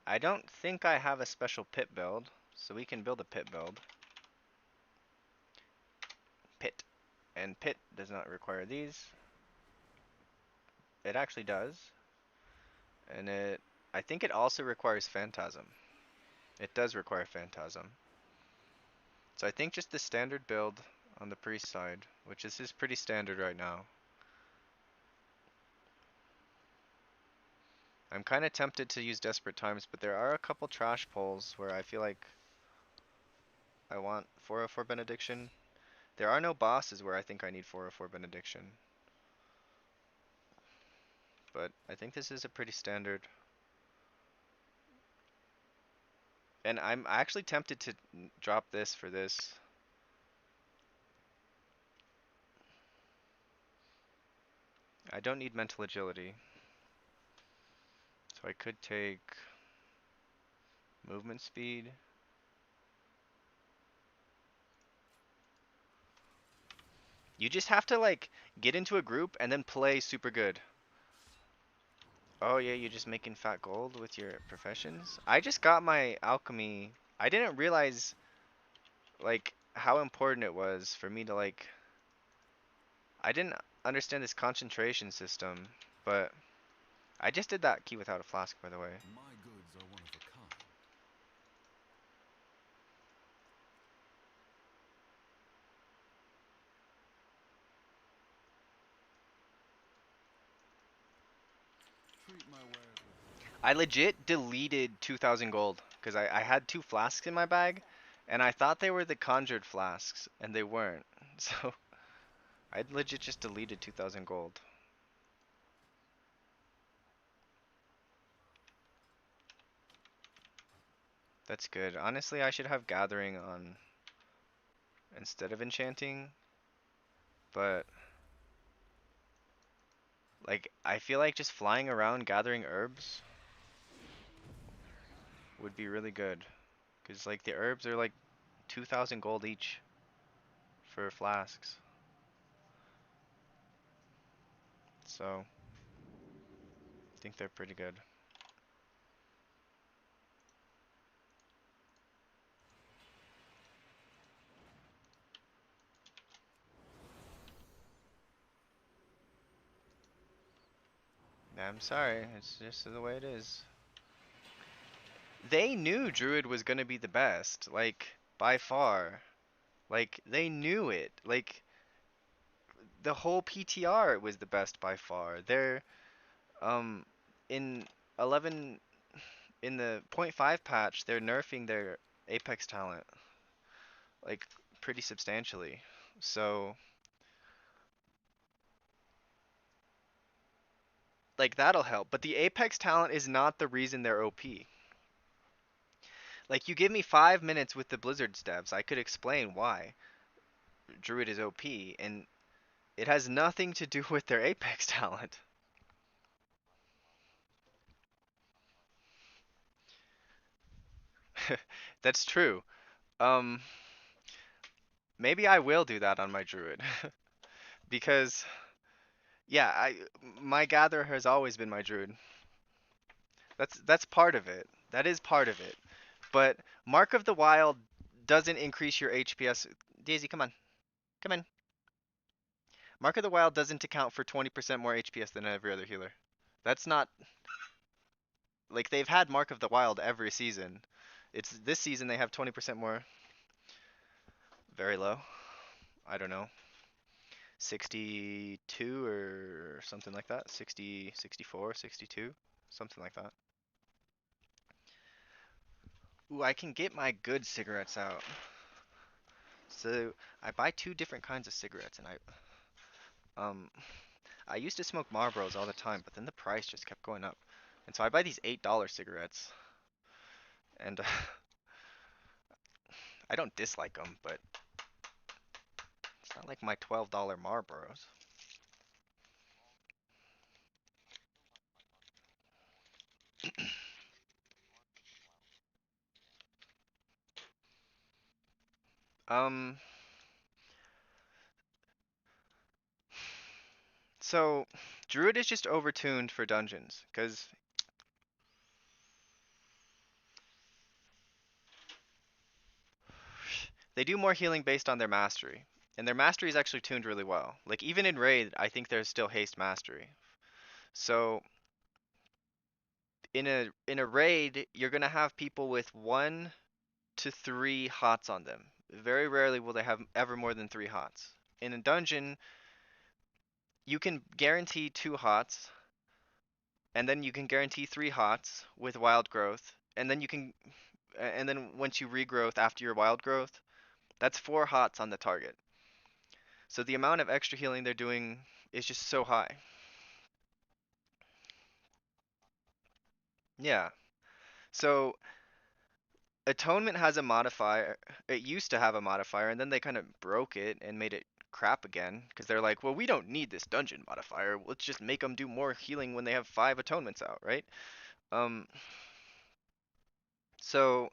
Speaker 2: I don't think I have a special pit build, so we can build a pit build. Pit. And pit does not require these. It actually does. And I think it also requires Phantasm. It does require Phantasm. So I think just the standard build on the priest side, which is pretty standard right now. I'm kind of tempted to use Desperate Times, but there are a couple trash pulls where I feel like I want 404 Benediction. There are no bosses where I think I need 404 Benediction. But I think this is a pretty standard. And I'm actually tempted to drop this for this. I don't need mental agility. So I could take movement speed. You just have to like get into a group and then play super good. Oh yeah, you're just making fat gold with your professions? I just got my alchemy. I didn't realize like how important it was for me to like I didn't understand this concentration system, but I just did that key without a flask, by the way.
Speaker 8: My goods are one of a kind. Treat my wares with
Speaker 2: I legit deleted 2,000 gold because I had two flasks in my bag and I thought they were the conjured flasks and they weren't. So I legit just deleted 2,000 gold. That's good. Honestly, I should have gathering on instead of enchanting, but like I feel like just flying around gathering herbs would be really good because like the herbs are like 2,000 gold each for flasks. So I think they're pretty good. I'm sorry, it's just the way it is. They knew Druid was gonna be the best, like by far. Like they knew it. Like the whole PTR was the best by far. They're um in 11 in the point 0.5 patch, they're nerfing their Apex talent like pretty substantially. So like that'll help, but the Apex talent is not the reason they're OP. Like you give me 5 minutes with the Blizzard steps, I could explain why Druid is OP, and it has nothing to do with their Apex talent. That's true. Um, maybe I will do that on my Druid. Because yeah, my Gatherer has always been my Druid. That's part of it. That is part of it. But Mark of the Wild doesn't increase your HPS. Daisy, come on. Come in. Mark of the Wild doesn't account for 20% more HPS than every other healer. That's not like they've had Mark of the Wild every season. It's this season they have 20% more. Very low. I don't know. 62 or something like that. 60, 64, 62, something like that. Ooh, I can get my good cigarettes out. So I buy two different kinds of cigarettes, and um I used to smoke Marlboros all the time, but then the price just kept going up. And so I buy these $8 cigarettes, and I don't dislike them, but it's not like my $12 Marlboros. Um, so Druid is just overtuned for dungeons, because they do more healing based on their mastery. And their mastery is actually tuned really well. Like even in raid, I think there's still haste mastery. So in a raid, you're gonna have people with 1 to 3 hots on them. Very rarely will they have ever more than 3 hots. In a dungeon, you can guarantee 2 hots, and then you can guarantee 3 hots with wild growth, and then once you regrowth after your wild growth, that's 4 hots on the target. So the amount of extra healing they're doing is just so high. Yeah. So Atonement has a modifier. It used to have a modifier, and then they kind of broke it and made it crap again because they're like, well, we don't need this dungeon modifier. Let's just make them do more healing when they have 5 atonements out, right? Um, so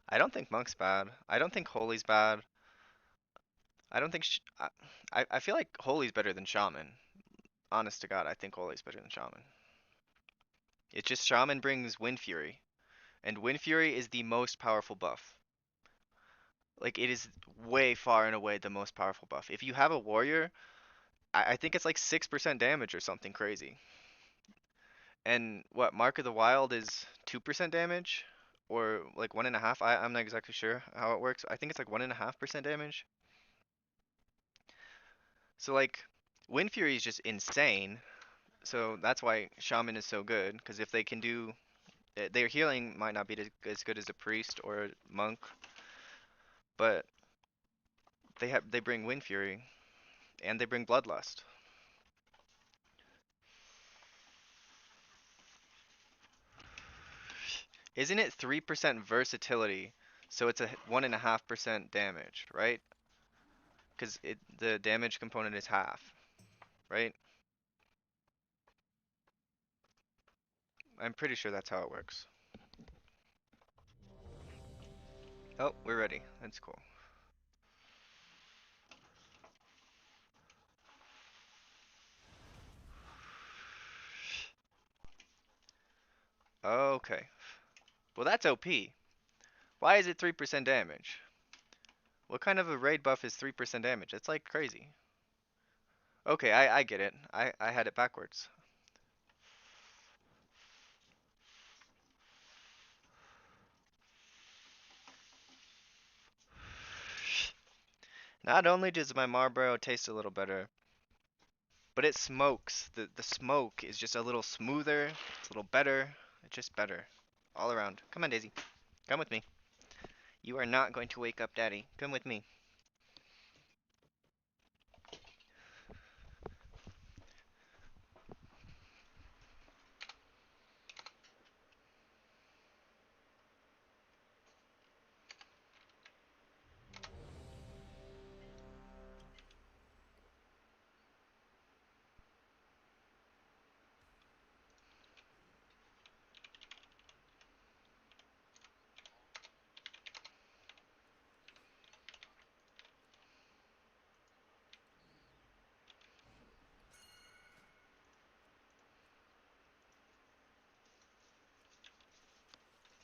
Speaker 2: I don't think Monk's bad. I don't think Holy's bad. I don't think I feel like Holy's better than Shaman. Honest to God, I think Holy's better than Shaman. It's just Shaman brings Wind Fury, and Wind Fury is the most powerful buff. Like it is way far and away the most powerful buff. If you have a warrior, I think it's like 6% damage or something crazy. And what Mark of the Wild is 2% damage, or like 1.5. I'm not exactly sure how it works. I think it's like 1.5% damage. So like Wind Fury is just insane. So that's why Shaman is so good, because if they can do their healing might not be as good as a priest or a monk, but they bring Wind Fury and they bring Bloodlust. Isn't it 3% versatility? So it's a 1.5% damage, right? Because the damage component is half, right? I'm pretty sure that's how it works. Oh, we're ready. That's cool. Okay. Well, that's OP. Why is it 3% damage? What kind of a raid buff is 3% damage? It's like crazy. Okay, I get it. I had it backwards. Not only does my Marlboro taste a little better, but it smokes. The smoke is just a little smoother, it's a little better. It's just better. All around. Come on, Daisy. Come with me. You are not going to wake up Daddy. Come with me.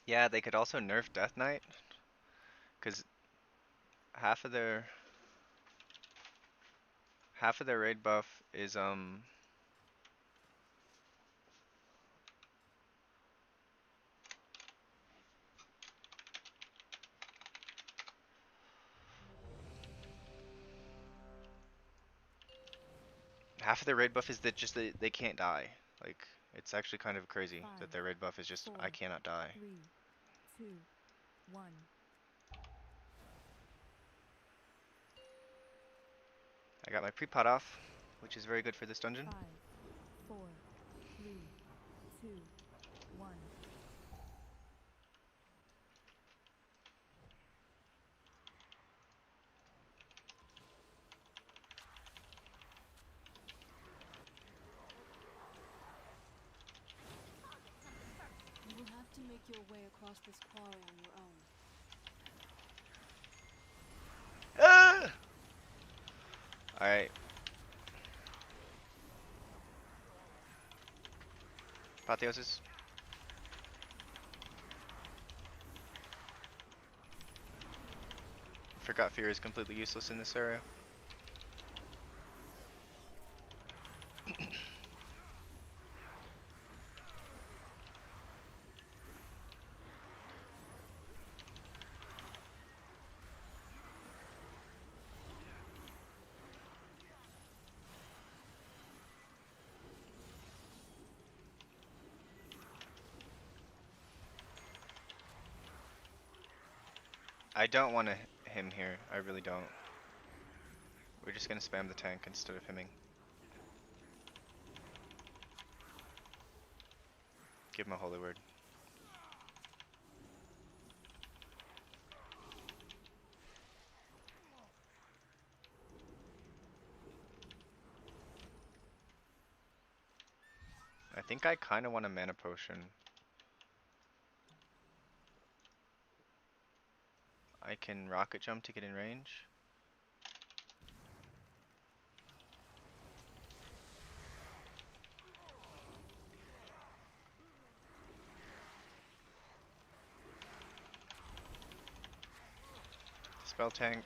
Speaker 2: Yeah, they could also nerf Death Knight, because half of their half of their raid buff is half of their raid buff is that just they can't die. Like it's actually kind of crazy that
Speaker 5: 5,
Speaker 2: their raid buff is just
Speaker 5: 4,
Speaker 2: I cannot die.
Speaker 5: 3, 2, 1.
Speaker 2: I got my pre-pot off, which is very good for this dungeon.
Speaker 5: 5, 4, 3, 2, 1.
Speaker 1: You will have to make your way across this quarry on your own.
Speaker 2: Ah! Alright. Apotheosis. Forgot fear is completely useless in this area. I don't want him here. I really don't. We're just gonna spam the tank instead of hemming. Give him a holy word. I think I kind of want a mana potion. I can rocket jump to get in range. Spell tank.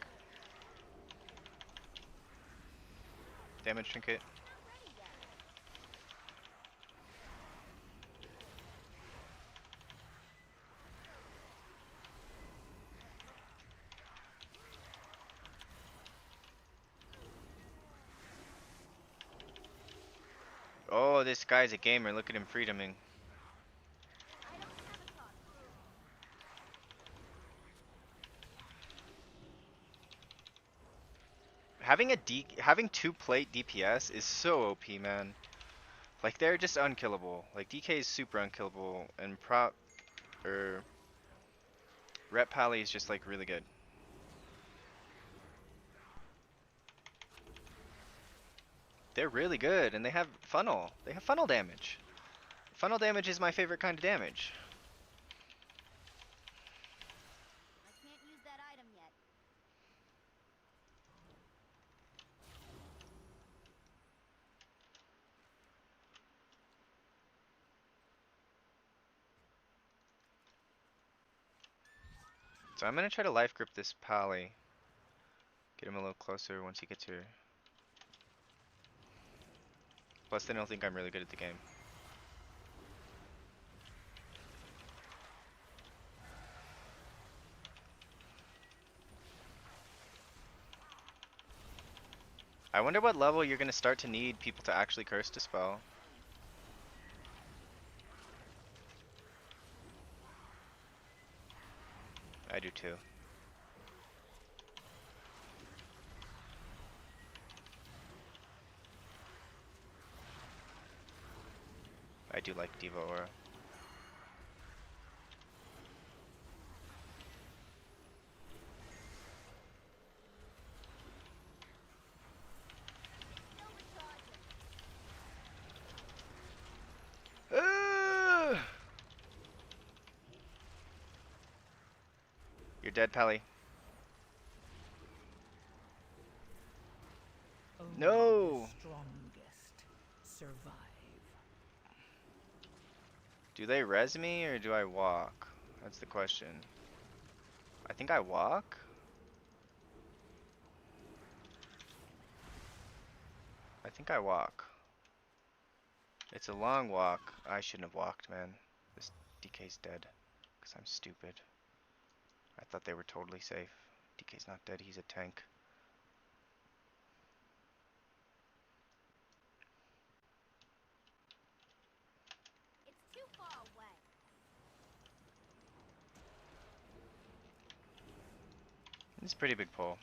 Speaker 2: Damage trinket. Oh, this guy's a gamer. Look at him freedoming. Having 2 plate DPS is so OP, man. Like they're just unkillable. Like DK is super unkillable, and Rep Pally is just like really good. They're really good, and they have funnel. They have funnel damage. Funnel damage is my favorite kind of damage.
Speaker 3: I can't use that item yet.
Speaker 2: So I'm gonna try to life grip this Pally. Get him a little closer once he gets here. Plus, they don't think I'm really good at the game. I wonder what level you're gonna start to need people to actually curse to spell. I do too. I do like Diva Aura. You're dead, Pally. No!
Speaker 5: Strongest survive.
Speaker 2: Do they res me or do I walk? That's the question. I think I walk? I think I walk. It's a long walk. I shouldn't have walked, man. This DK's dead. Because I'm stupid. I thought they were totally safe. DK's not dead, he's a tank.
Speaker 3: It's too far away.
Speaker 2: It's a pretty big pull.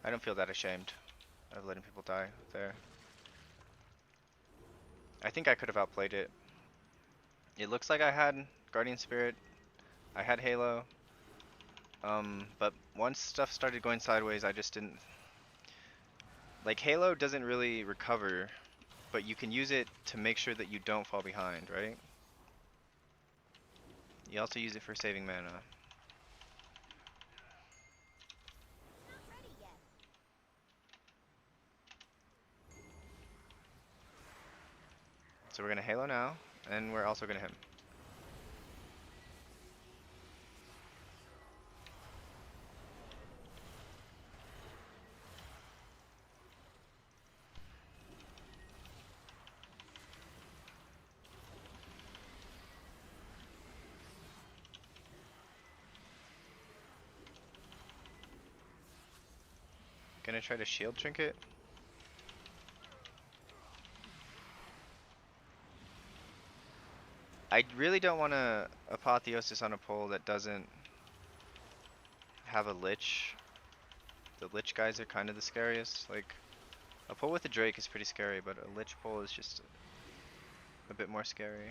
Speaker 2: I don't feel that ashamed of letting people die there. I think I could have outplayed it. It looks like I had Guardian Spirit, I had Halo, but once stuff started going sideways, I just didn't... Like, Halo doesn't really recover, but you can use it to make sure that you don't fall behind, right? You also use it for saving mana.
Speaker 3: Not ready yet.
Speaker 2: So we're gonna Halo now, and we're also gonna hit him. Gonna try to shield trinket. I really don't want to apotheosis on a pole that doesn't have a lich. The lich guys are kind of the scariest. Like, a pole with a drake is pretty scary, but a lich pole is just a bit more scary.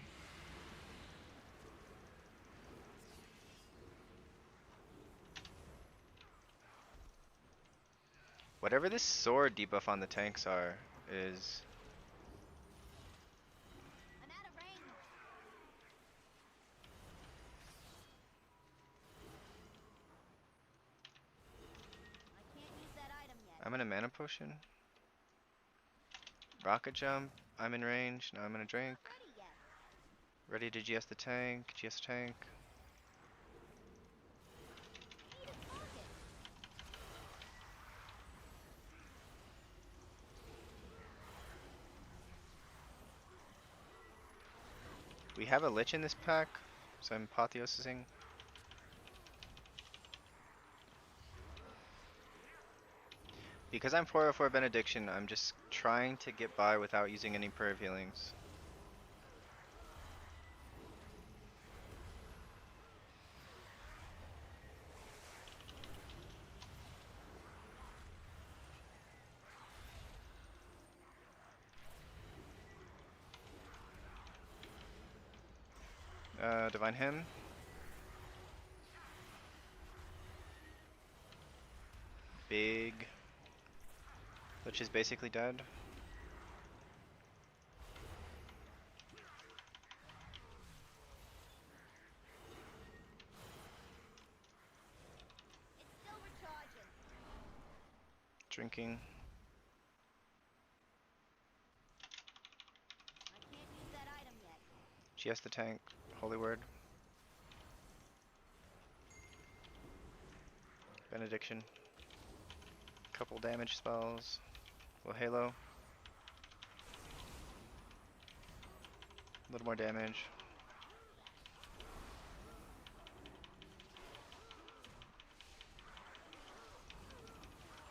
Speaker 2: Whatever this sword debuff on the tanks are is...
Speaker 3: I'm out of range. I can't use that item yet.
Speaker 2: I'm in a mana potion. Rocket jump. I'm in range. Now I'm gonna drink.
Speaker 3: Not ready yet.
Speaker 2: Ready to GS the tank. GS tank.
Speaker 3: Need a target.
Speaker 2: We have a lich in this pack, so I'm apotheosising. Because I'm 404 Benediction, I'm just trying to get by without using any prayer of healings. Divine Hymn. Big. Which is basically dead.
Speaker 3: It's still recharging.
Speaker 2: Drinking.
Speaker 3: I can't use that item yet.
Speaker 2: GS the tank. Holy Word. Benediction. Couple damage spells. Little Halo. A little more damage.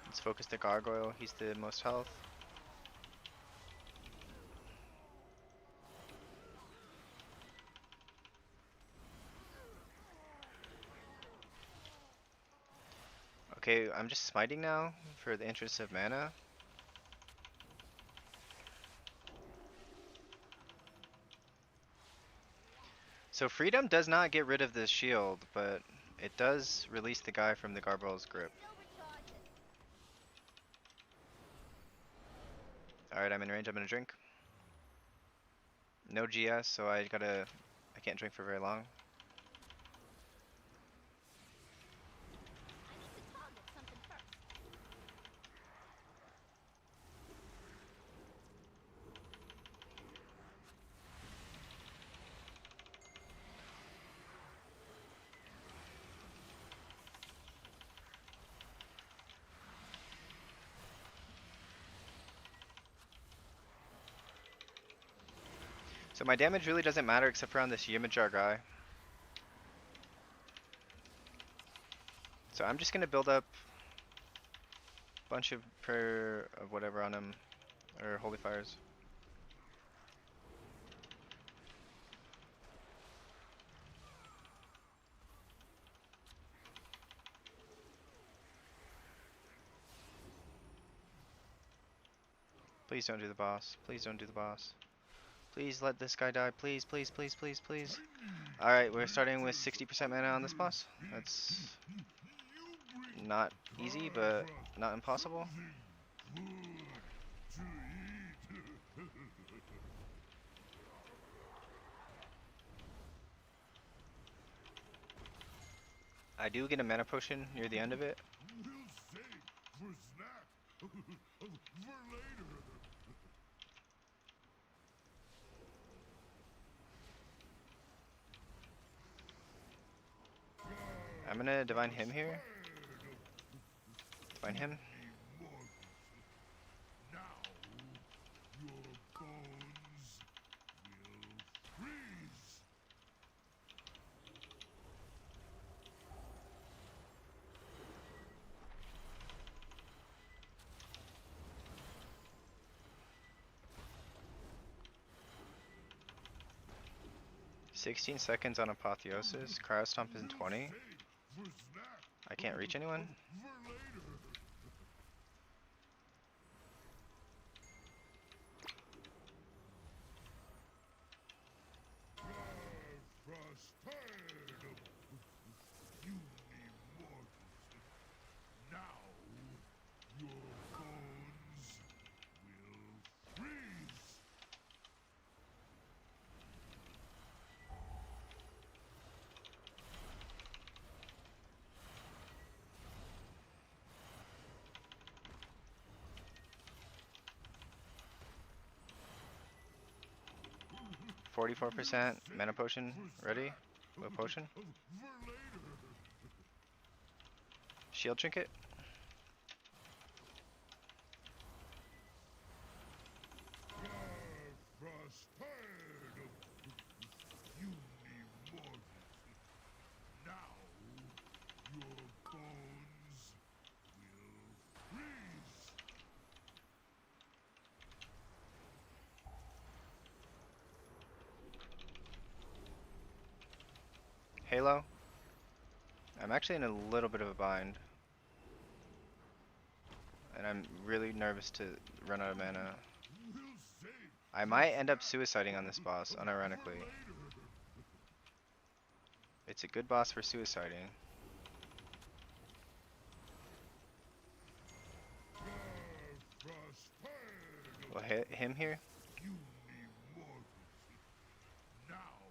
Speaker 2: Let's focus the Gargoyle. He's the most health. Okay, I'm just smiting now for the interest of mana. So freedom does not get rid of the shield, but it does release the guy from the Gargoyle's grip.
Speaker 3: Still recharging.
Speaker 2: Alright, I'm in range, I'm gonna drink. No GS, so I can't drink for very long.
Speaker 3: I need to target something first.
Speaker 2: So my damage really doesn't matter except for on this Yamajar guy. So I'm just gonna build up a bunch of prayer of whatever on him, or holy fires. Please don't do the boss. Please don't do the boss. Please let this guy die. Please, please, please, please, please. Alright, we're starting with 60% mana on this boss. That's not easy, but not impossible. I do get a mana potion near the end of it.
Speaker 7: We'll save for snack. For later.
Speaker 2: I'm gonna divine him here. Divine him.
Speaker 7: Now your bones will freeze.
Speaker 2: "16 seconds on Apotheosis. Cryo Stomp is in 20.
Speaker 7: For snack.
Speaker 2: I can't reach anyone.
Speaker 7: For later. Frustrated. You need more. Now your bones will freeze.
Speaker 2: "44% mana potion ready. What potion?
Speaker 7: For later.
Speaker 2: Shield trinket.
Speaker 7: Frustrated. You need more. Now your bones will freeze.
Speaker 2: Halo. I'm actually in a little bit of a bind. And I'm really nervous to run out of mana.
Speaker 7: We'll save
Speaker 2: I might end up suiciding on this boss, unironically.
Speaker 7: later.
Speaker 2: It's a good boss for suiciding.
Speaker 7: Frustrated.
Speaker 2: We'll hit him here.
Speaker 7: You need more. Now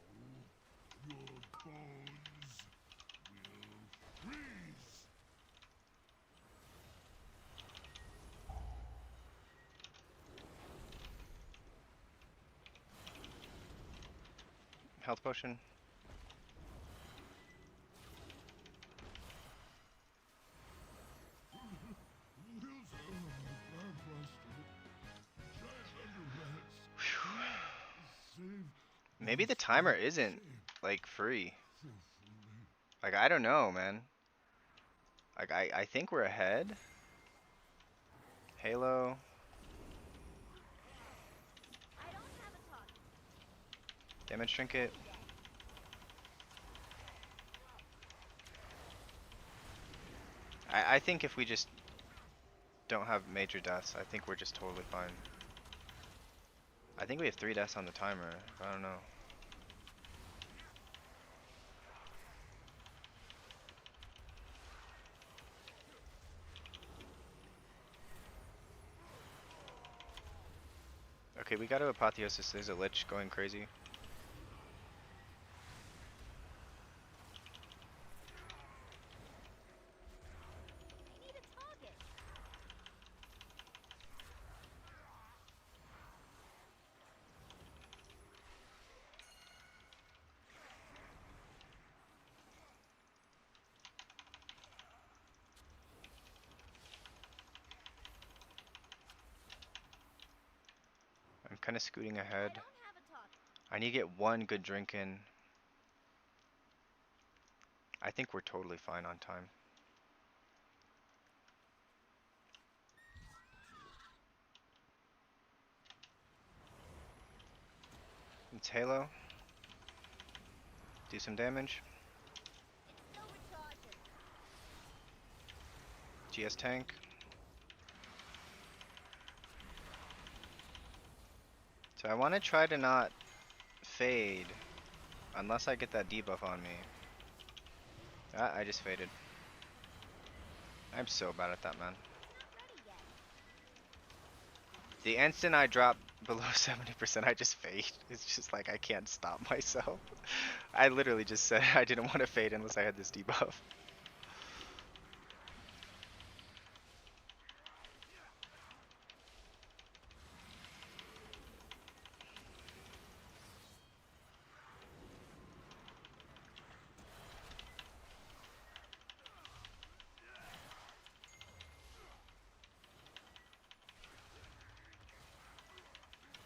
Speaker 7: your bones will freeze.
Speaker 2: Health potion. Maybe the timer isn't, like, free. Like, I don't know, man. Like, I think we're ahead. Halo.
Speaker 3: I don't have a talk.
Speaker 2: Damage trinket. I think if we just don't have major deaths, I think we're just totally fine. I think we have 3 deaths on the timer. I don't know. Okay, we got to Apotheosis. There's a Lich going crazy.
Speaker 3: I need a target.
Speaker 2: I'm kind of scooting
Speaker 3: I
Speaker 2: ahead.
Speaker 3: don't have a target.
Speaker 2: I need to get one good drink in. I think we're totally fine on time. It's Halo. Do some damage.
Speaker 3: It's still recharging.
Speaker 2: GS tank. So I want to try to not fade unless I get that debuff on me. Ah, I just faded. I'm so bad at that, man. The instant I drop below 70%, I just fade. It's just like I can't stop myself. I literally just said I didn't want to fade unless I had this debuff.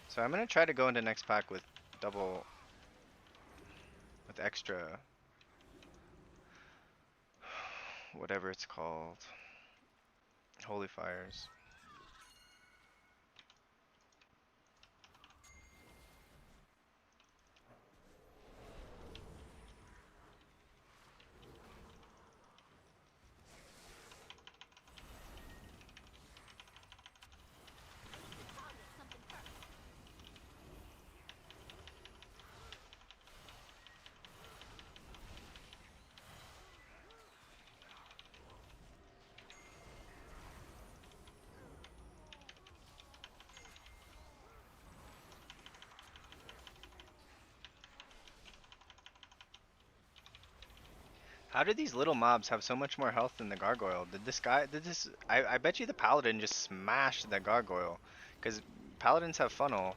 Speaker 2: So I'm gonna try to go into next pack with extra, whatever it's called, holy fires. How did these little mobs have so much more health than the gargoyle? I bet you the paladin just smashed the gargoyle. Because paladins have funnel,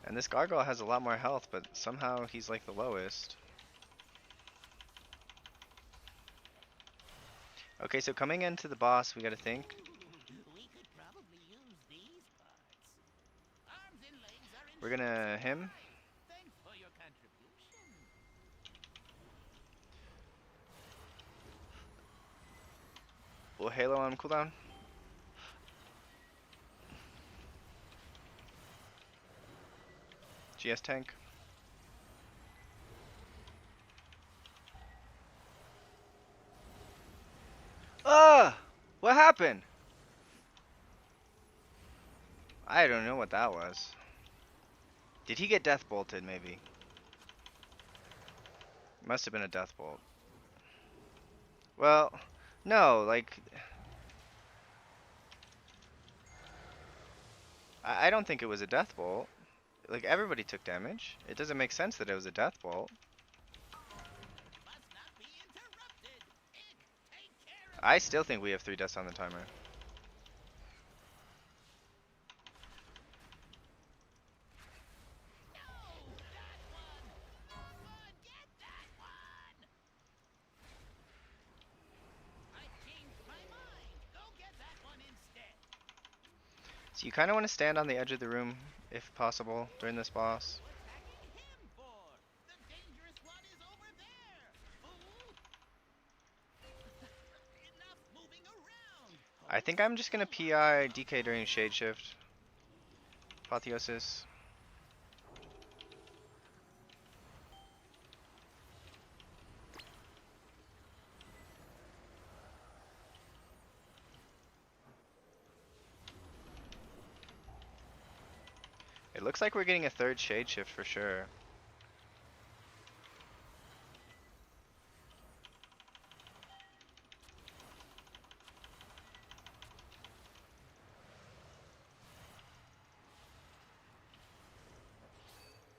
Speaker 2: and this gargoyle has a lot more health, but somehow he's like the lowest. Okay, so coming into the boss, we gotta think.
Speaker 7: We could probably use these parts. Arms and legs are in
Speaker 2: We're gonna him.
Speaker 7: Thanks for your contribution.
Speaker 2: We'll Halo on cooldown. GS tank. What happened? I don't know what that was. Did he get death bolted maybe? Must have been a death bolt. Well, no, like I don't think it was a death bolt. Like everybody took damage. It doesn't make sense that it was a death bolt.
Speaker 7: Must not be interrupted. Take care of
Speaker 2: I still think we have 3 deaths on the timer.
Speaker 7: that one. Forget that one. I changed my mind. Go get that one instead.
Speaker 2: So you kind of want to stand on the edge of the room if possible during this boss.
Speaker 7: Attacking him for? The dangerous one is over there. Fool. Enough moving around.
Speaker 2: I think I'm just gonna PI DK during Shade Shift. Apotheosis. It looks like we're getting a 3rd Shade Shift for sure.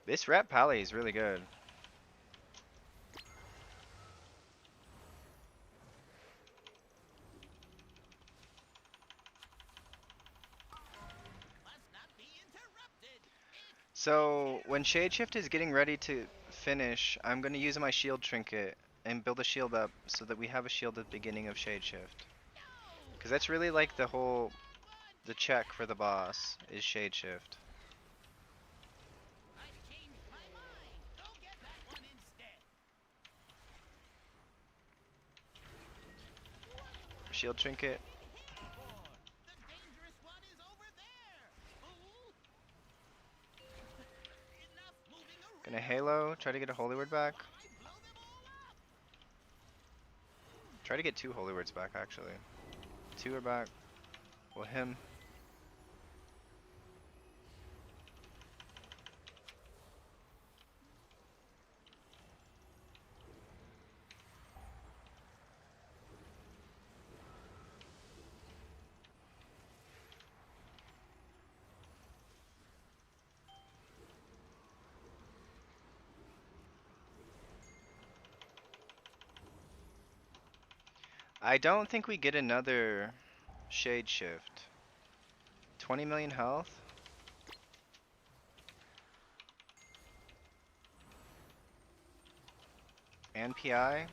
Speaker 2: This Rat Pally is really good.
Speaker 7: Must not be interrupted.
Speaker 2: So when Shade Shift is getting ready to finish, I'm going to use my shield trinket and build a shield up so that we have a shield at the beginning of Shade Shift. Because that's really like the check for the boss is Shade Shift.
Speaker 7: I changed my mind. Go get that one instead.
Speaker 2: Shield trinket.
Speaker 7: The dangerous one is over there. Fool. Enough moving around.
Speaker 2: Gonna Halo, try to get a Holy Word back.
Speaker 7: I blow them all up.
Speaker 2: Try to get 2 Holy Words back actually. 2 are back. Well, him. I don't think we get another shade shift. 20 million health? And PI?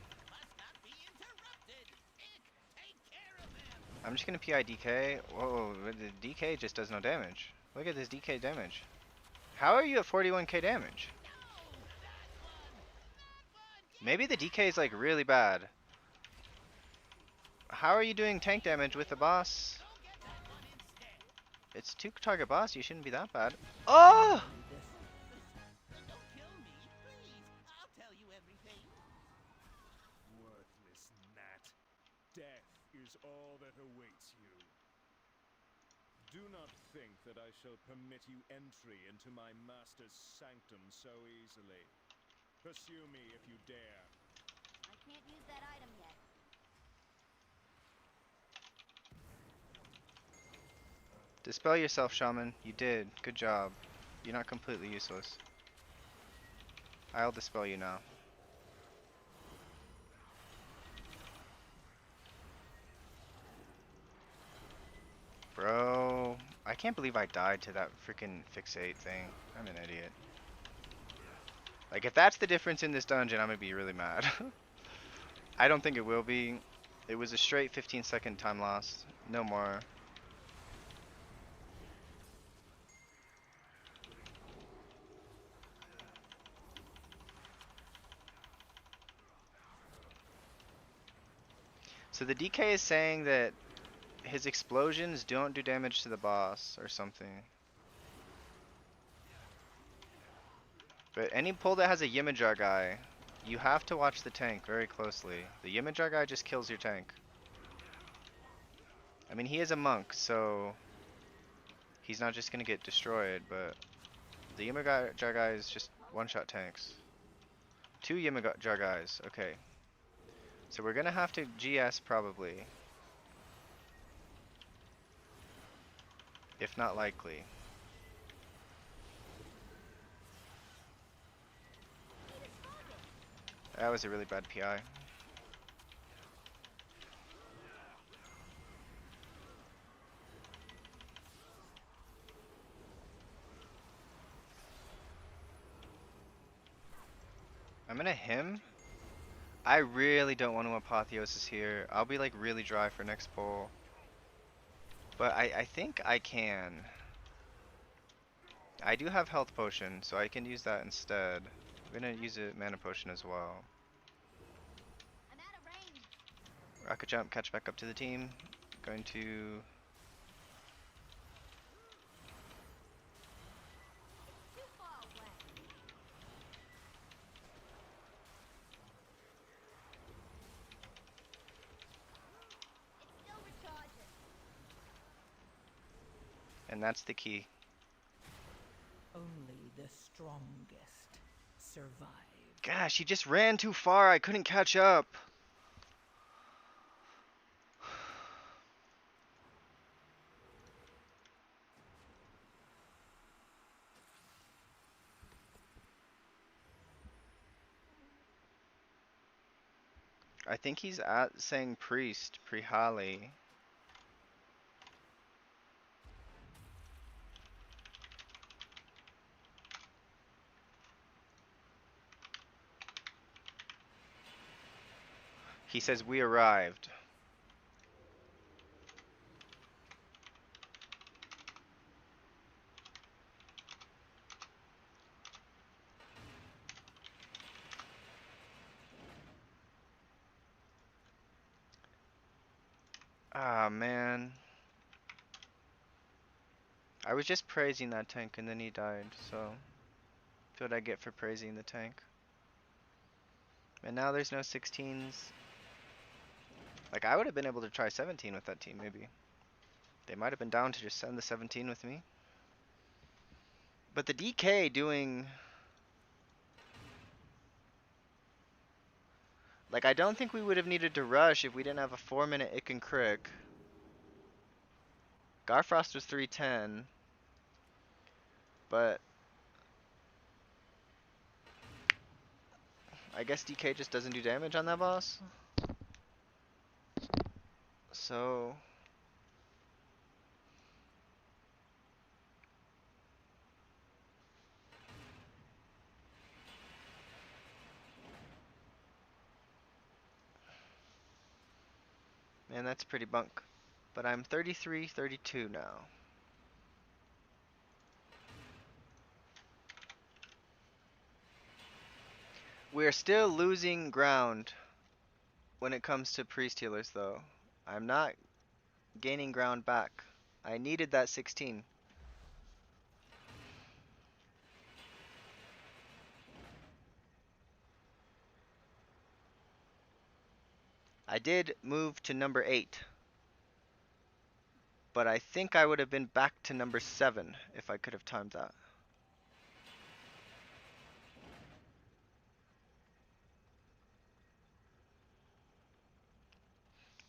Speaker 2: I'm just gonna PI DK. Whoa, the DK just does no damage. Look at this DK damage. How are you at 41k damage? Maybe the DK is like really bad. How are you doing tank damage with the boss? It's 2 target boss, you shouldn't be that bad. Oh!
Speaker 4: Don't kill me, please. I'll tell you everything.
Speaker 7: Worthless gnat. Death is all that awaits you.
Speaker 9: Do not think that I shall permit you entry into my master's sanctum so easily. Pursue me if you dare.
Speaker 3: I can't use that item yet.
Speaker 2: Dispel yourself, Shaman. You did. Good job. You're not completely useless. I'll dispel you now. Bro, I can't believe I died to that freaking fixate thing. I'm an idiot. Like, if that's the difference in this dungeon, I'm gonna be really mad. I don't think it will be. It was a straight 15-second time loss. No more. So the DK is saying that his explosions don't do damage to the boss or something. But any pull that has a Yimijar guy, you have to watch the tank very closely. The Yimijar guy just kills your tank. I mean, he is a monk, so he's not just gonna get destroyed, but the Yimijar guys just one-shot tanks. 2 Yimijar guys, okay. So we're gonna have to GS probably. If not likely. That was a really bad PI. I'm gonna him. I really don't want to apotheosis here. I'll be like really dry for next pull. But I think I can. I do have health potion, so I can use that instead. I'm gonna use a mana potion as well.
Speaker 3: I'm out of range.
Speaker 2: Rocket jump, catch back up to the team. Going to...
Speaker 3: Too far away. It's still recharging.
Speaker 2: And that's the key.
Speaker 5: Only the strongest survive.
Speaker 2: Gosh, he just ran too far. I couldn't catch up. I think he's at saying priest, Prihali. He says we arrived. Ah, man. I was just praising that tank and then he died, so that's what I get for praising the tank. And now there's no 16s. Like, I would have been able to try 17 with that team, maybe. They might have been down to just send the 17 with me. But the DK doing... Like, I don't think we would have needed to rush if we didn't have a 4-minute Ick and Crick. Garfrost was 310. But... I guess DK just doesn't do damage on that boss? So man, that's pretty bunk. But I'm 33-32 now. We're still losing ground when it comes to priest healers though. I'm not gaining ground back. I needed that 16. I did move to number 8. But I think I would have been back to number 7 if I could have timed that.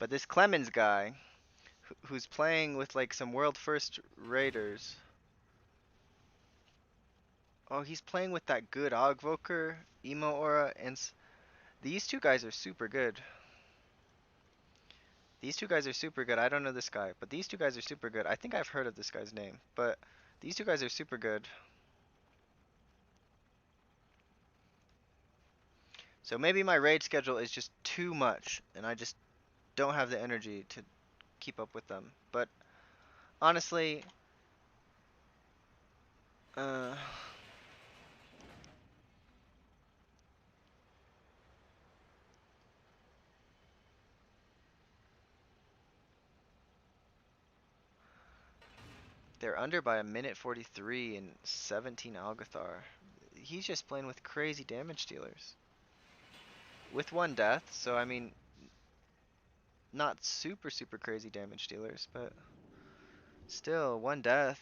Speaker 2: But this Clemens guy, who's playing with like some world first raiders. Oh, he's playing with that good Ogvoker, Emo Aura, and these two guys are super good. These two guys are super good. I don't know this guy, but these two guys are super good. I think I've heard of this guy's name, but these two guys are super good. So maybe my raid schedule is just too much, and I just don't have the energy to keep up with them. But honestly, uh, they're under by a minute 43 and 17 Algathar. He's just playing with crazy damage dealers. With one death, so I mean, not super crazy damage dealers, but still, one death,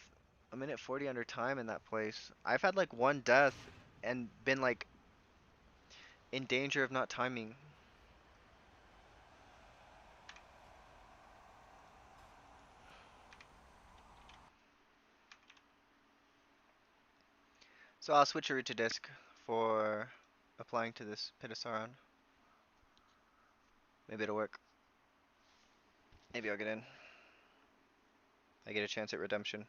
Speaker 2: a minute 40 under time in that place. I've had like one death and been like in danger of not timing. So I'll switch a route to disc for applying to this Pitasaron. Maybe it'll work. Maybe I'll get in. I get a chance at redemption.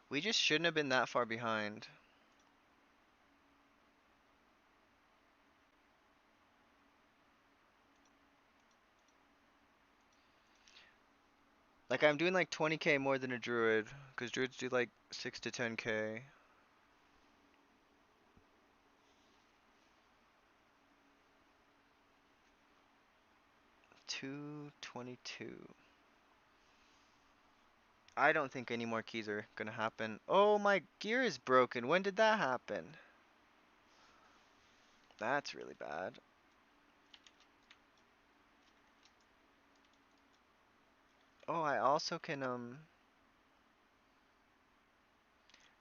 Speaker 2: We just shouldn't have been that far behind. Like I'm doing like 20k more than a druid, because druids do like 6 to 10k. 222. I don't think any more keys are gonna happen. Oh, my gear is broken. When did that happen? That's really bad. Oh, I also can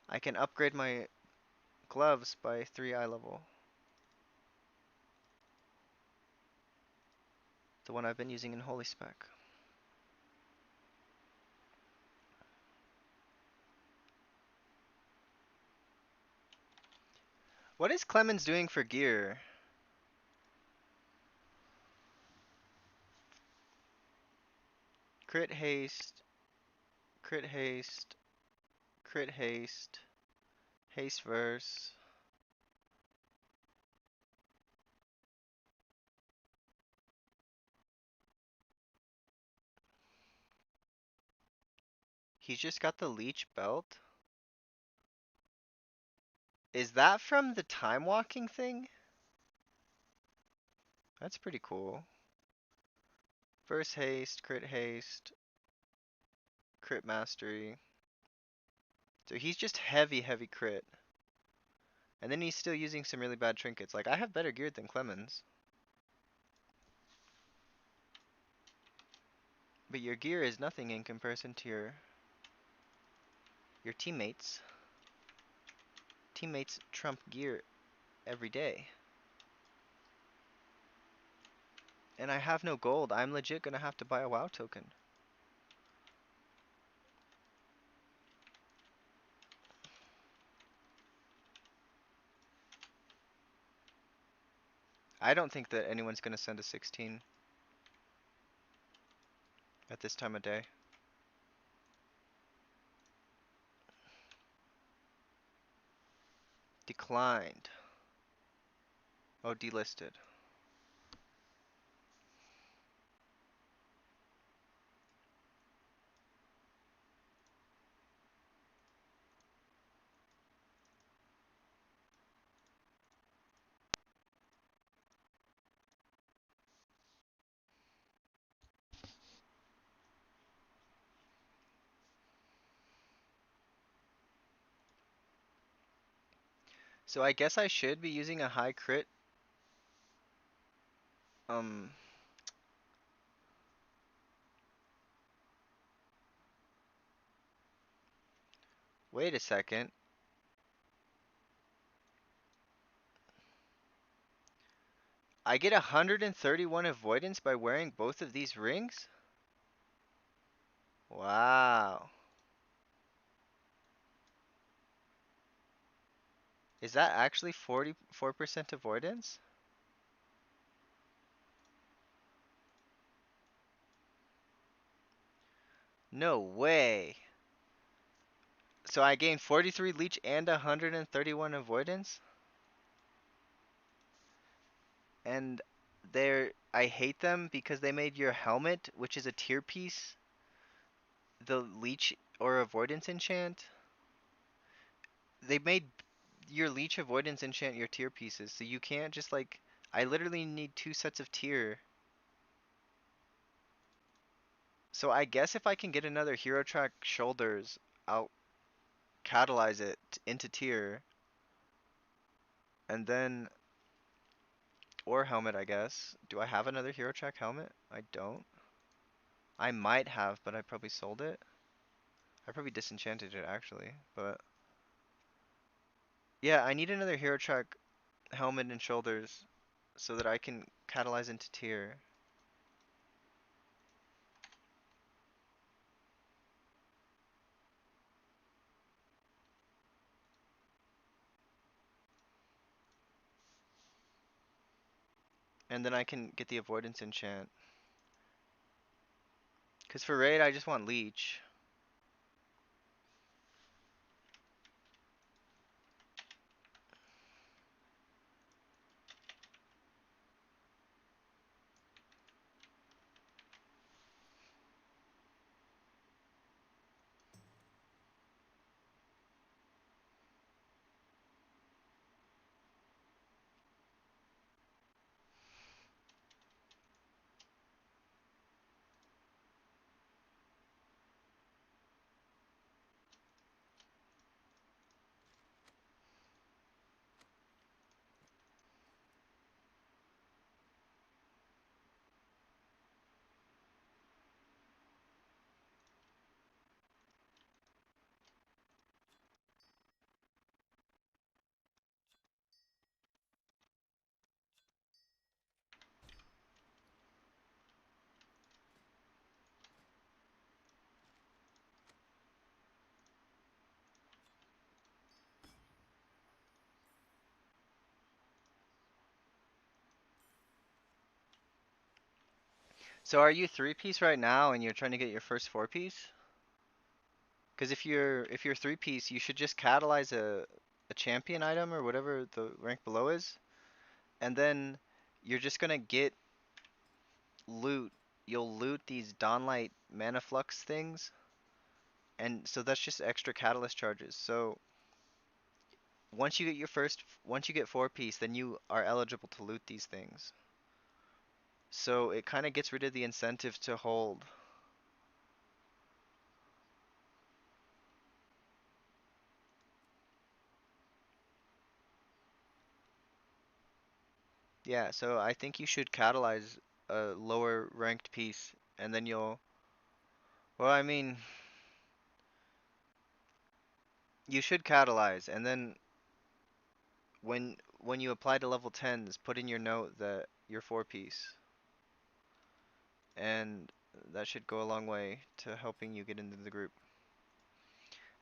Speaker 2: I can upgrade my gloves by 3 eye level. The one I've been using in Holy Spec. What is Clemens doing for gear? Crit haste, crit haste, crit haste, haste verse. He's just got the leech belt. Is that from the time walking thing? That's pretty cool. Verse haste, crit mastery. So he's just heavy crit. And then he's still using some really bad trinkets. Like, I have better gear than Clemens. But your gear is nothing in comparison to your teammates. Teammates trump gear every day. And I have no gold. I'm legit gonna have to buy a WoW token. I don't think that anyone's gonna send a 16 at this time of day. Declined. Oh, delisted. So I guess I should be using a high crit. Um, Wait a second. I get 131 avoidance by wearing both of these rings? Wow. Is that actually 44% avoidance? No way. So I gained 43 leech and 131 avoidance? And I hate them because they made your helmet, which is a tier piece, the leech or avoidance enchant. They made your leech avoidance enchant your tier pieces, so you can't just like I literally need two sets of tier. So I guess if I can get another hero track shoulders, I'll catalyze it into tier and then or helmet, I guess. Do I have another hero track helmet? I don't. I might have, but I probably sold it. I probably disenchanted it actually, but yeah, I need another hero track helmet and shoulders so that I can catalyze into tier. And then I can get the avoidance enchant. Cause for raid I just want leech. So are you 3-piece right now and you're trying to get your first 4-piece? Cause if you're 3-piece, you should just catalyze a champion item or whatever the rank below is, and then you're just gonna get loot. You'll loot these Dawnlight mana flux things, and so that's just extra catalyst charges. So once you get 4-piece, then you are eligible to loot these things. So it kind of gets rid of the incentive to hold. Yeah, so I think you should catalyze a lower ranked piece, and then you'll. Well, I mean, you should catalyze, and then when you apply to level 10s, put in your note that you're 4-piece, and that should go a long way to helping you get into the group.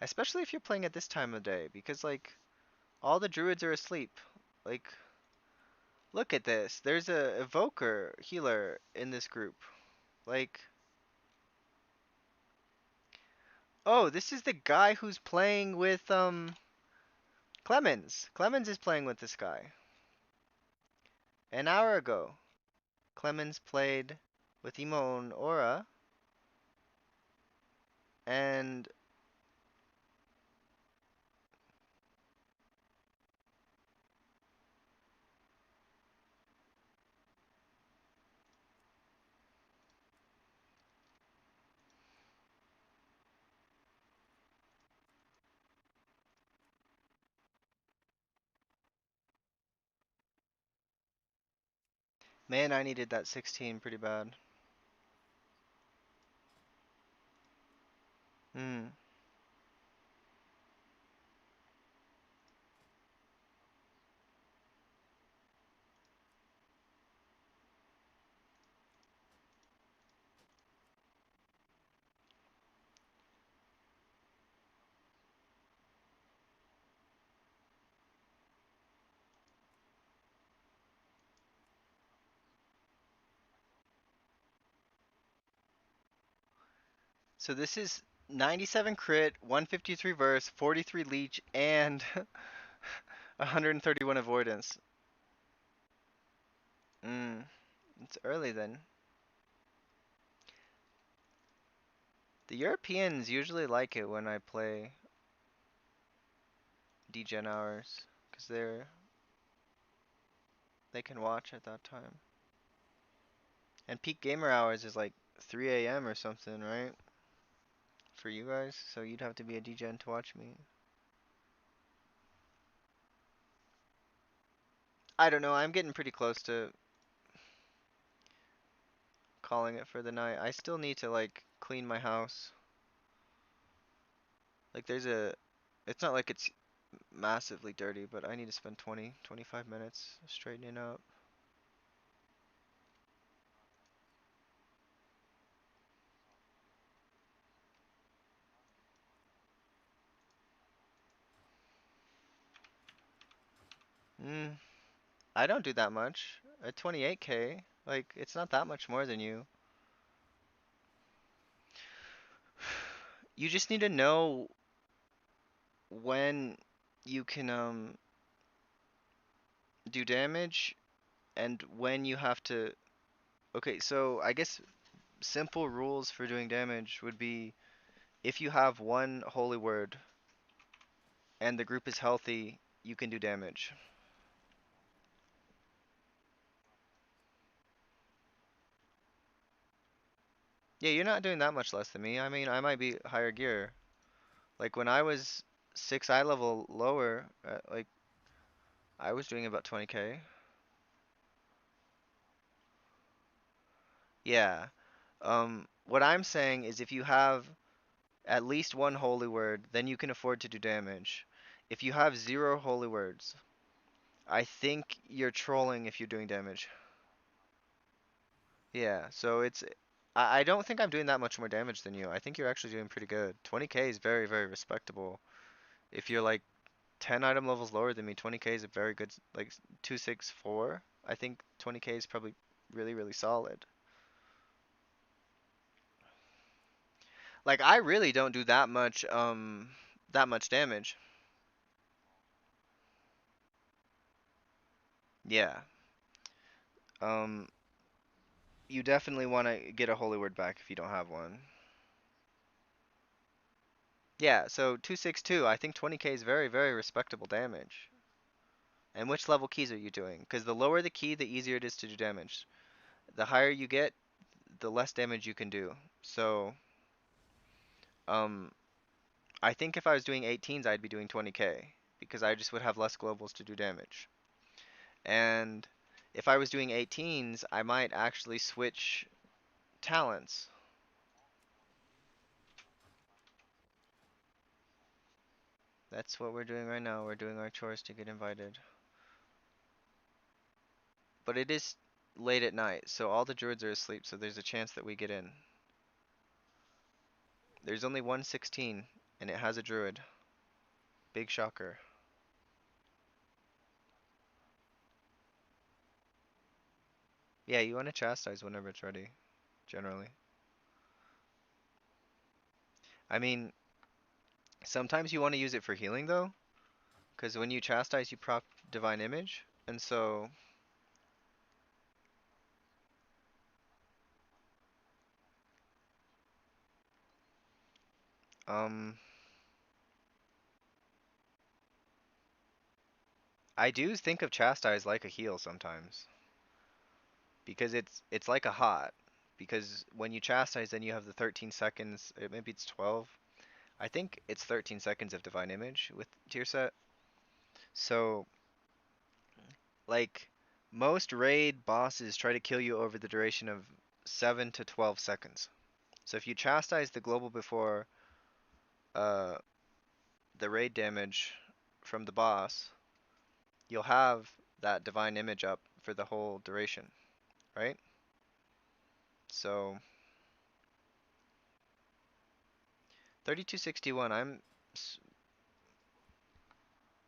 Speaker 2: Especially if you're playing at this time of day, because like all the druids are asleep. Like Look at this. There's a evoker healer in this group. Like, oh, this is the guy who's playing with Clemens. Clemens is playing with this guy. An hour ago, Clemens played with Imon Aura, and man, I needed that 16 pretty bad. Hmm. So this is 97 crit, 153 verse, 43 leech, and 131 avoidance. Hmm. It's early then. The Europeans usually like it when I play degen hours, because they can watch at that time. And peak gamer hours is like 3 a.m. or something, right? For you guys, so you'd have to be a degen to watch me. I don't know, I'm getting pretty close to calling it for the night. I still need to like clean my house. Like it's not like it's massively dirty, but I need to spend 20, 25 minutes straightening up. Mm, I don't do that much. At 28k, like it's not that much more than you. You just need to know when you can do damage and when you have to. Okay, so I guess simple rules for doing damage would be if you have one holy word and the group is healthy, you can do damage. Yeah, you're not doing that much less than me. I mean, I might be higher gear. Like when I was 6 eye level lower, like I was doing about 20k. Yeah. What I'm saying is if you have at least one holy word, then you can afford to do damage. If you have 0 holy words, I think you're trolling if you're doing damage. Yeah, so I don't think I'm doing that much more damage than you. I think you're actually doing pretty good. 20k is very, very respectable. If you're like 10 item levels lower than me, 20k is a very good, like 264. I think 20k is probably really, really solid. Like I really don't do that much damage. Yeah. Um, you definitely want to get a holy word back if you don't have one. Yeah, so 262, I think 20k is very, very respectable damage. And which level keys are you doing? Because the lower the key, the easier it is to do damage. The higher you get, the less damage you can do. So, um, I think if I was doing 18s, I'd be doing 20k because I just would have less globals to do damage. And if I was doing 18s, I might actually switch talents. That's what we're doing right now. We're doing our chores to get invited. But it is late at night, so all the druids are asleep, so there's a chance that we get in. There's only 116, and it has a druid. Big shocker. Yeah, you want to chastise whenever it's ready, generally. I mean, sometimes you want to use it for healing though, because when you chastise, you proc divine image, and so um, I do think of chastise like a heal sometimes, because it's like a hot. Because when you chastise, then you have the 13 seconds. Maybe it's 12. I think it's 13 seconds of divine image with tier set. So like most raid bosses try to kill you over the duration of 7 to 12 seconds. So if you chastise the global before uh, the raid damage from the boss, you'll have that divine image up for the whole duration, right? So 3261, I'm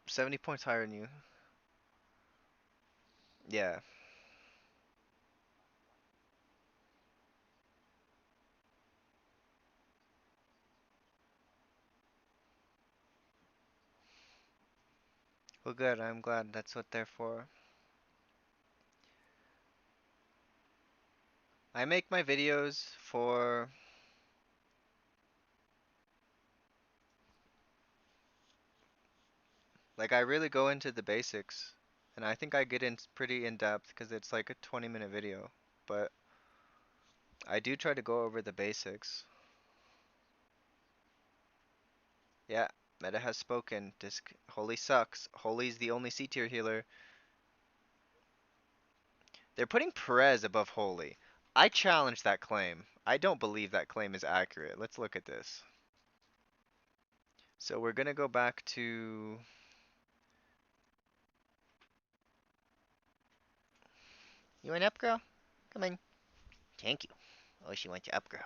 Speaker 2: 70 points higher than you. Yeah. Well, good. I'm glad that's what they're for. I make my videos for like I really go into the basics, and I think I get in pretty in depth because it's like a 20-minute video. But I do try to go over the basics. Yeah, Meta has spoken. Disc Holy sucks. Holy's the only C tier healer. They're putting Perez above Holy. I challenge that claim. I don't believe that claim is accurate. Let's look at this. So we're gonna go back to. You went up, girl? Come on. Thank you. Oh, she went to up, girl.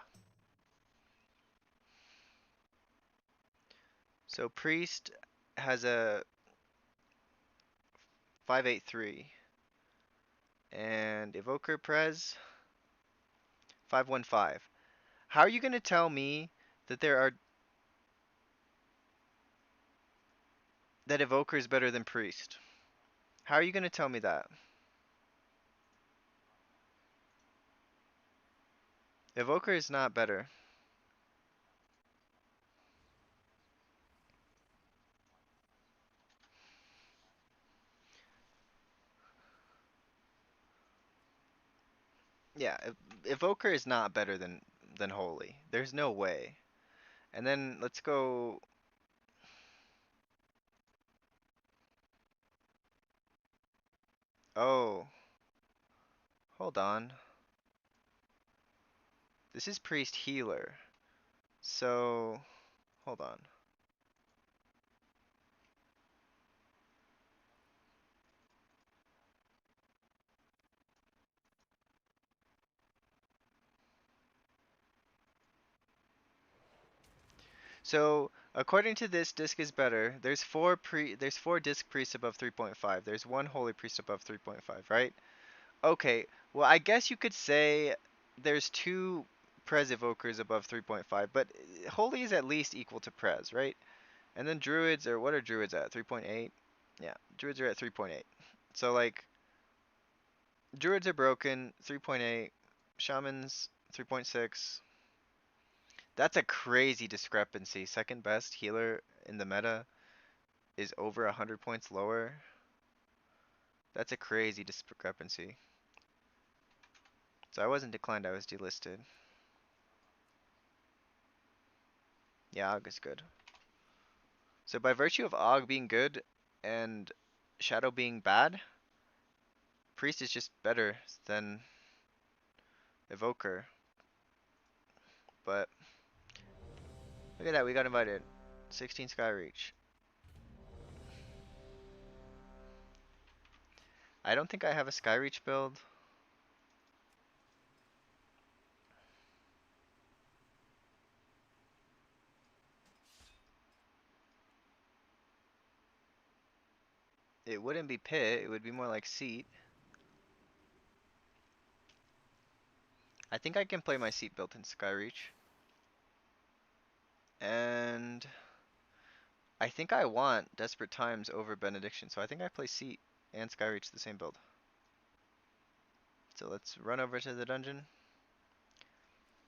Speaker 2: So Priest has a 583. And Evoker Prez 515. How are you gonna tell me that that Evoker is better than Priest? How are you gonna tell me that? Evoker is not better. Yeah, Evoker is not better than Holy. There's no way. And then let's go. Oh, hold on. This is Priest Healer. So, hold on. So, according to this, disc is better. There's four disc priests above 3.5. There's one holy priest above 3.5, right? Okay. Well, I guess you could say there's two Prez evokers above 3.5, but holy is at least equal to Prez, right? And then druids are what are druids at? 3.8? Yeah, druids are at 3.8. So like druids are broken, 3.8. Shamans 3.6. That's a crazy discrepancy. Second best healer in the meta is over 100 points lower. That's a crazy discrepancy. So I wasn't declined, I was delisted. Yeah, Og is good. So by virtue of Og being good and Shadow being bad, Priest is just better than Evoker. But look at that, we got invited. 16 Skyreach. I don't think I have a Skyreach build. It wouldn't be Pit, it would be more like Seat. I think I can play my seat built in Skyreach. And I think I want Desperate Times over Benediction, so I think I play seat and Skyreach the same build. So let's run over to the dungeon.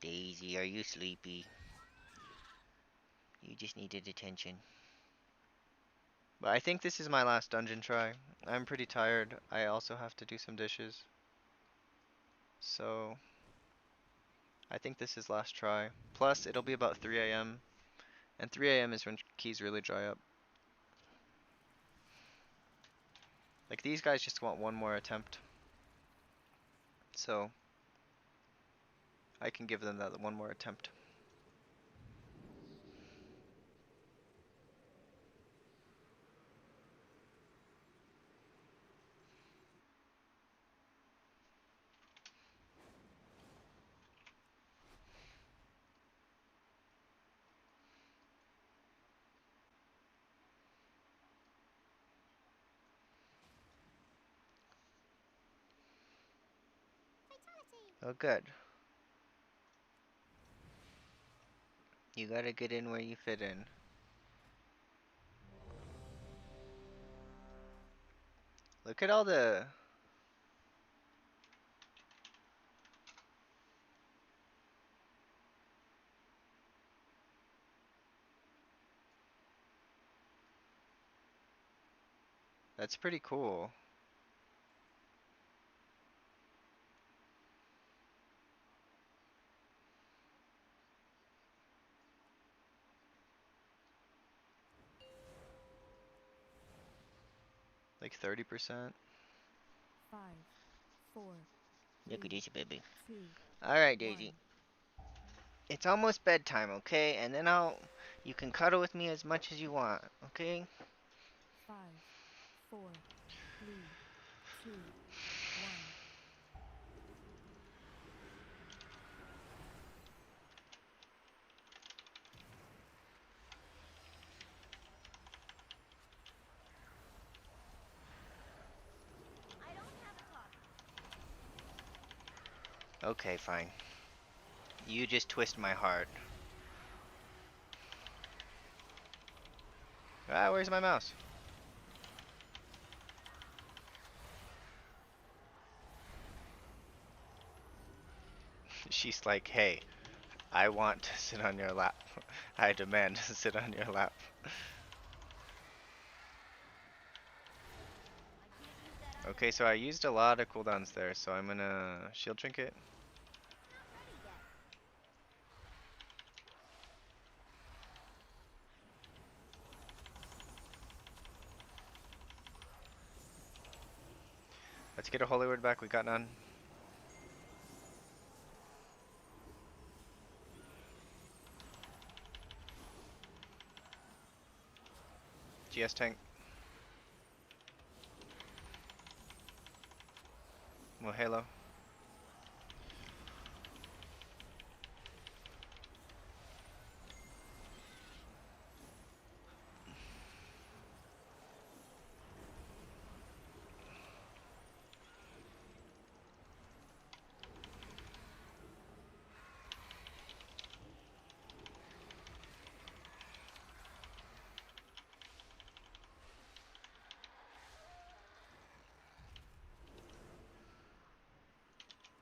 Speaker 2: Daisy, are you sleepy? You just needed attention. But I think this is my last dungeon try. I'm pretty tired. I also have to do some dishes. So I think this is last try. Plus, it'll be about 3 a.m. And 3 a.m. is when keys really dry up. Like, these guys just want one more attempt. So I can give them that one more attempt. Oh, good. You gotta get in where you fit in. Look at all the... That's pretty cool. Like 30%.
Speaker 5: 5, 4,
Speaker 2: Look at
Speaker 5: 3,
Speaker 2: this baby.
Speaker 5: 2,
Speaker 2: Alright,
Speaker 5: 1.
Speaker 2: Daisy. It's almost bedtime, okay? And then you can cuddle with me as much as you want, okay?
Speaker 5: 5, 4, 3, 2, 1.
Speaker 3: I don't have a clock.
Speaker 2: Okay, fine. You just twist my heart. Ah, where's my mouse? She's like, hey, I want to sit on your lap. I demand to sit on your lap.
Speaker 3: I can't use that item
Speaker 2: Okay,
Speaker 3: yet.
Speaker 2: so I used a lot of cooldowns there, so I'm gonna shield trinket.
Speaker 3: Not ready yet.
Speaker 2: Let's get a holy word back, we got none. GS tank. Well, Halo.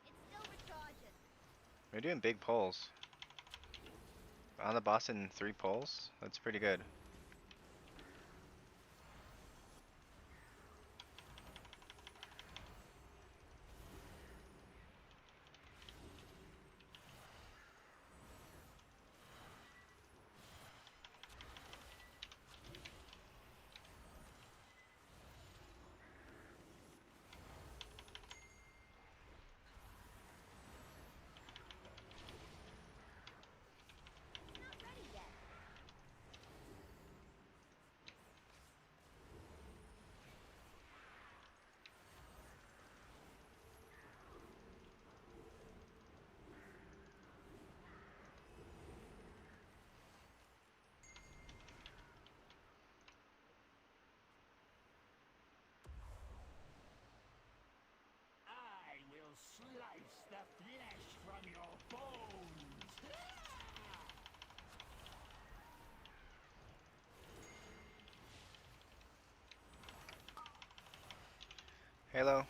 Speaker 3: It's still recharging.
Speaker 2: We're doing big pulls. On the boss in 3 pulls? That's pretty good.
Speaker 3: Not ready yet.
Speaker 7: slice the flesh from your bones.
Speaker 2: Halo.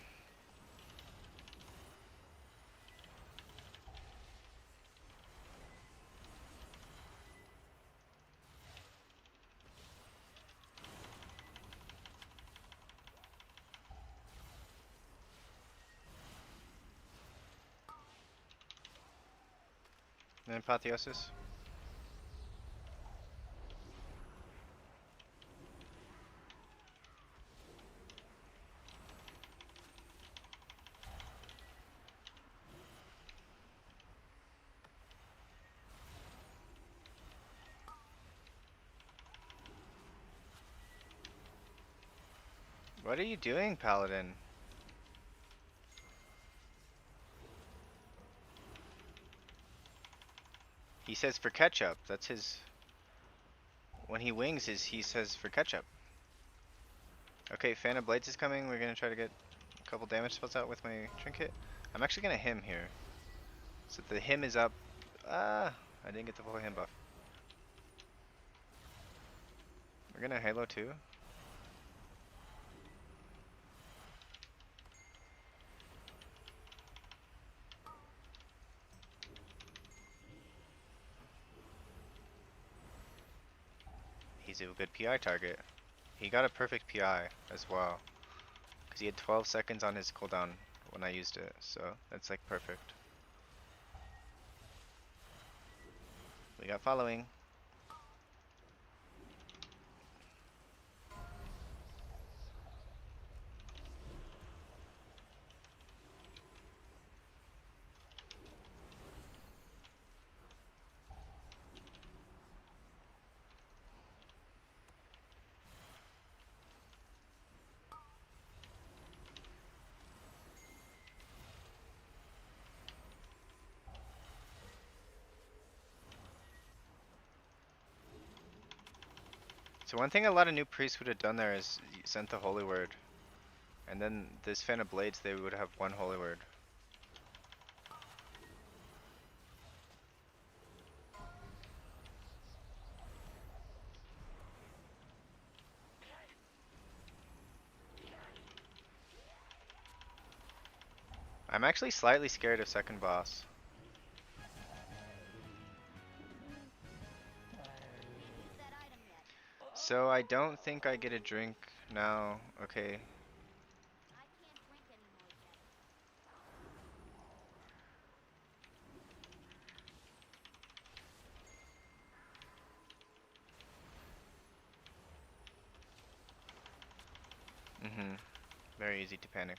Speaker 2: And apotheosis. What are you doing, Paladin? He says for ketchup. That's his. When he wings, he says for ketchup. Okay, Fan of Blades is coming. We're gonna try to get a couple damage spells out with my trinket. I'm actually gonna him here. So the him is up. Ah, I didn't get the full him buff. We're gonna Halo too. He's a good PI target. He got a perfect PI as well. Because he had 12 seconds on his cooldown when I used it. So that's like perfect. We got following. So one thing a lot of new priests would have done there is sent the holy word. And then this Fan of Blades, they would have one holy word. I'm actually slightly scared of second boss.
Speaker 3: Use that item yet?
Speaker 2: So I don't think I get a drink now. Okay.
Speaker 3: I can't drink anymore yet.
Speaker 2: Very easy to panic.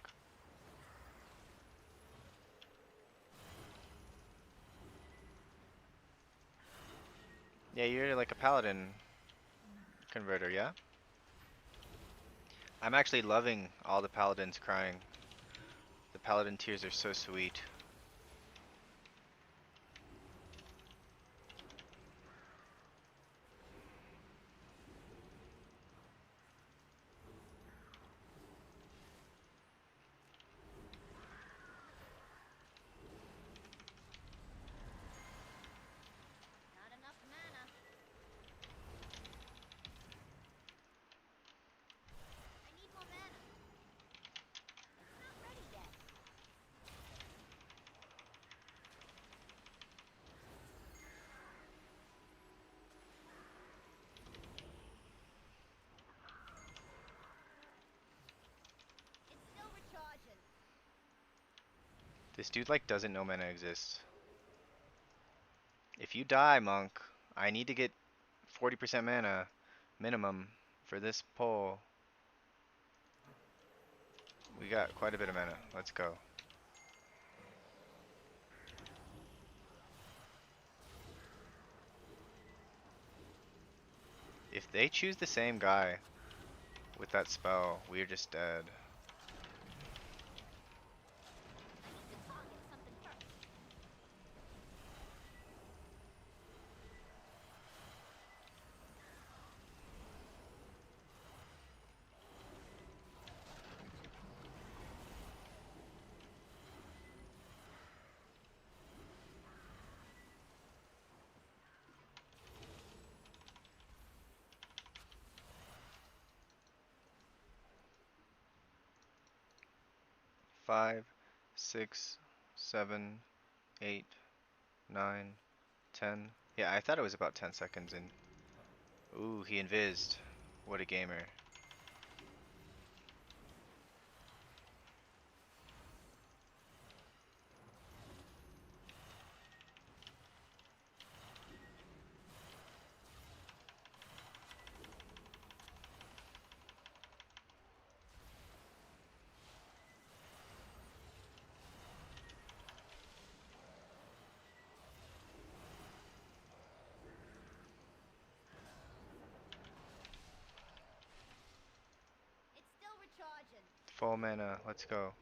Speaker 2: Yeah, you're like a paladin converter, yeah? I'm actually loving all the paladins crying. The paladin tears are so sweet.
Speaker 3: Not enough mana. I need more mana. It's not ready yet. It's still recharging.
Speaker 2: This dude like doesn't know mana exists. If you die, monk, I need to get 40% mana minimum for this pull. We got quite a bit of mana. Let's go. If they choose the same guy with that spell, we're just dead.
Speaker 3: I need to target something first.
Speaker 2: 5, 6, 7, 8, 9, 10. Yeah, I thought it was about 10 seconds in. Ooh, he invised. What a gamer.
Speaker 3: It's still recharging.
Speaker 2: Full mana, let's go.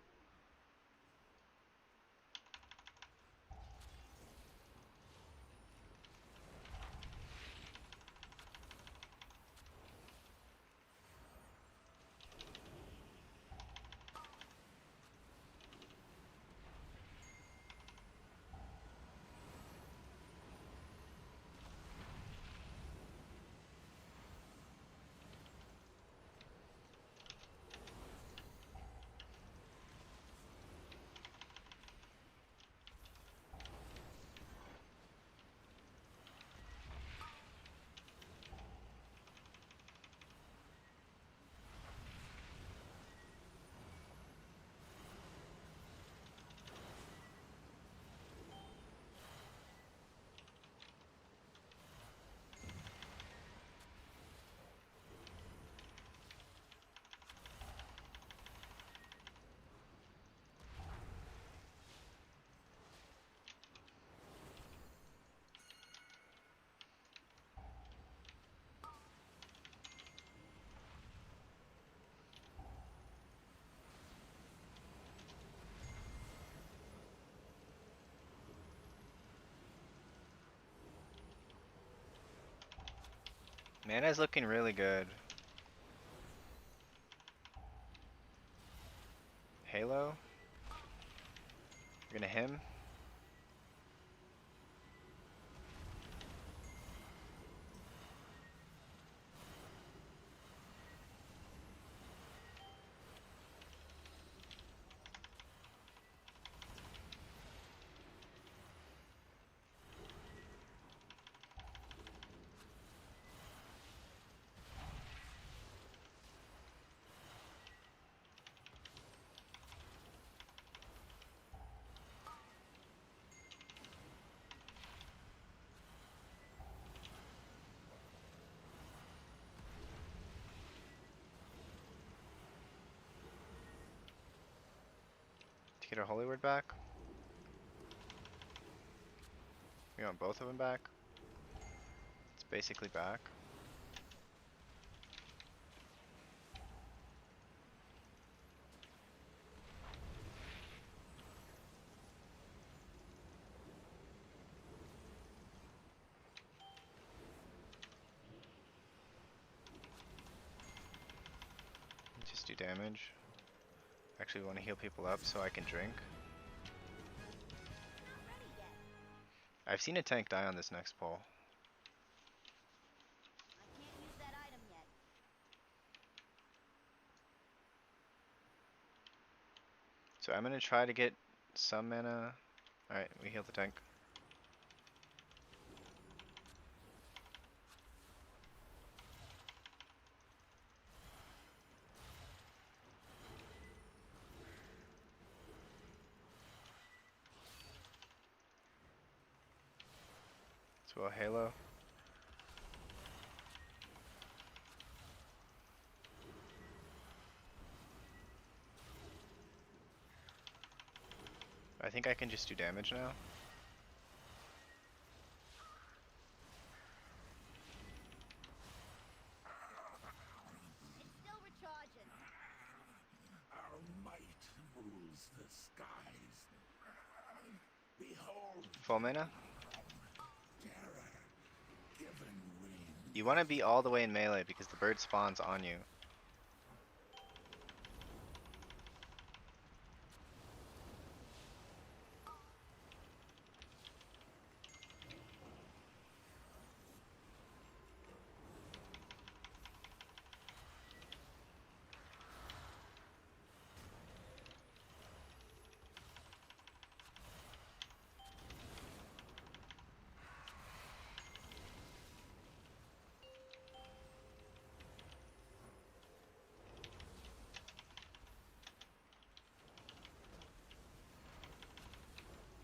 Speaker 2: Mana's looking really good. Halo? We're gonna him? To get our holy word back? We want both of them back? It's basically back. Just do damage. Actually, we want to heal people up so I can drink.
Speaker 3: Not ready yet.
Speaker 2: I've seen a tank die on this next pull.
Speaker 3: I can't use that item yet.
Speaker 2: So I'm gonna try to get some mana. Alright, we heal the tank. So we'll Halo. I think I can just do damage now.
Speaker 3: It's still recharging.
Speaker 7: Our might rules the skies. Behold
Speaker 2: Full mana.
Speaker 7: terror given wings.
Speaker 2: You want to be all the way in melee because the bird spawns on you.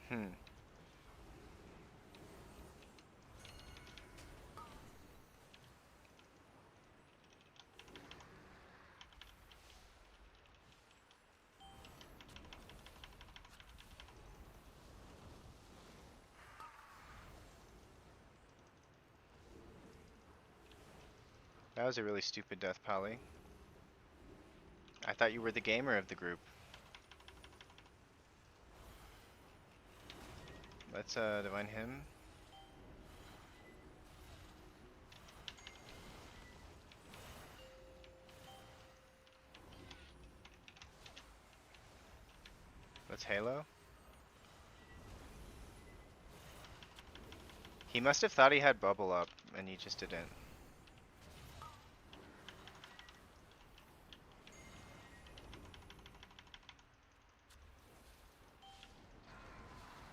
Speaker 2: Hmm. That was a really stupid death, Pally. I thought you were the gamer of the group. Let's divine him. Let's Halo. He must have thought he had bubble up, and he just didn't.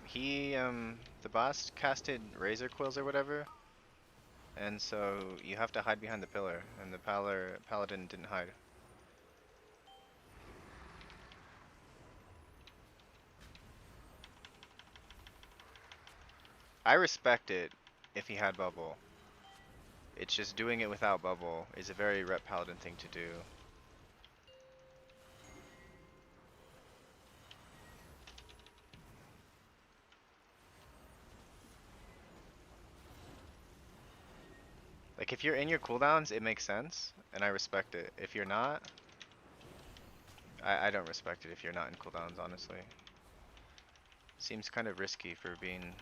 Speaker 2: He, the boss casted Razor Quills or whatever, and so you have to hide behind the pillar, and the paladin didn't hide. I respect it if he had bubble. It's just doing it without bubble is a very rep paladin thing to do. Like, if you're in your cooldowns, it makes sense, and I respect it. If you're not, I don't respect it if you're not in cooldowns, honestly. Seems kind of risky for being...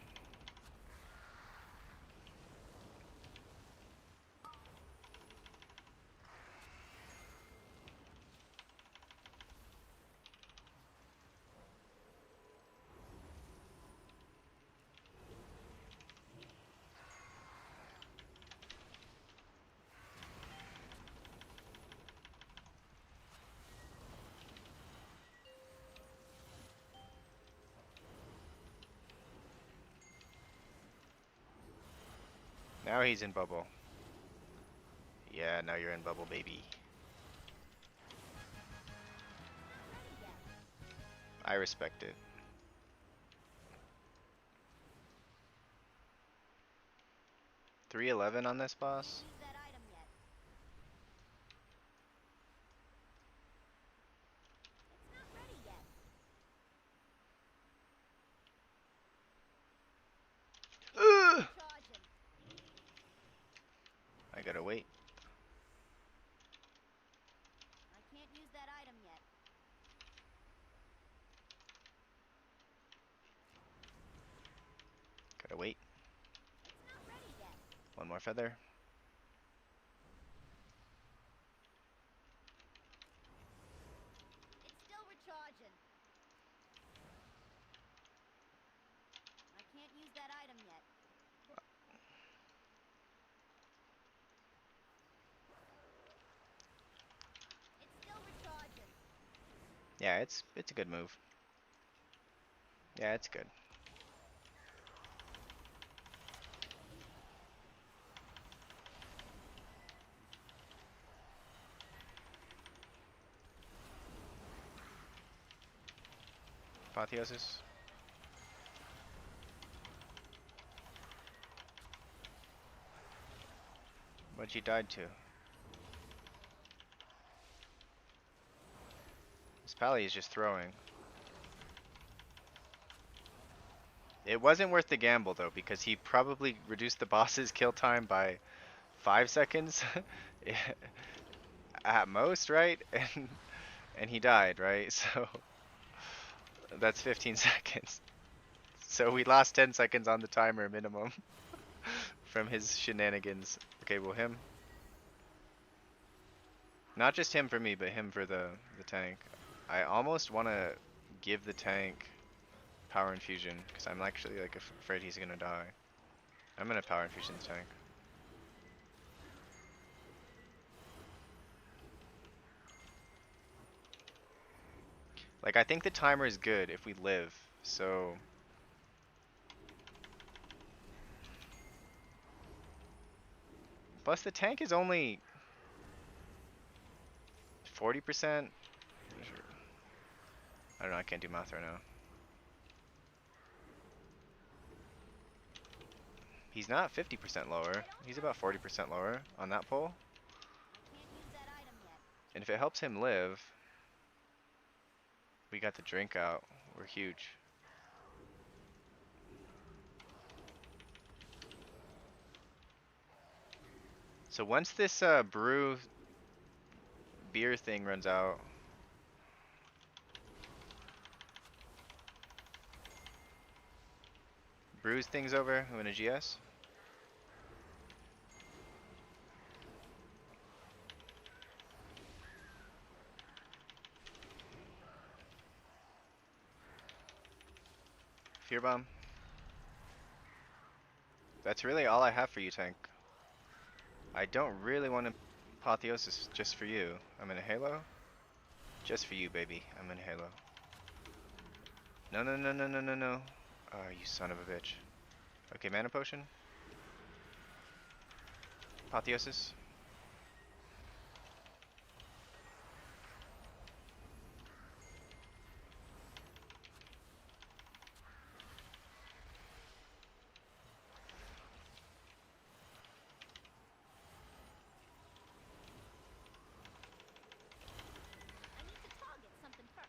Speaker 2: Now he's in bubble. Yeah, now you're in bubble, baby. I respect it. $311 on this boss?
Speaker 3: Use that item yet. It's not ready yet.
Speaker 2: Ugh!
Speaker 3: Charging.
Speaker 2: I gotta wait.
Speaker 3: I can't use that item yet.
Speaker 2: Gotta wait.
Speaker 3: It's not ready yet.
Speaker 2: One more feather.
Speaker 3: It's still recharging. I can't use that item yet. It's still recharging.
Speaker 2: Yeah, it's a good move. Yeah, it's good. Apotheosis. What'd you died to? This Pally is just throwing. It wasn't worth the gamble though, because he probably reduced the boss's kill time by 5 seconds at most, right? And he died, right? So that's 15 seconds. So we lost 10 seconds on the timer minimum from his shenanigans. Okay, well him. Not just him for me, but him for the tank. I almost want to give the tank power infusion, because I'm actually like afraid he's gonna die. I'm gonna power infusion the tank. Like, I think the timer is good if we live, so... Plus the tank is only 40%. I don't know, I can't do math right now. He's not 50% lower. He's about 40% lower on that pole.
Speaker 3: Can't use that item yet.
Speaker 2: And if it helps him live, we got the drink out. We're huge. So once this brew beer thing runs out, brews thing's over, we win a GS. Fear bomb. That's really all I have for you, tank. I don't really want to apotheosis just for you. I'm in a halo. Just for you, baby. I'm in a halo. No, no, no, no, no, no, no. Oh, you son of a bitch. Okay, mana potion. Apotheosis.
Speaker 3: I need to target something first.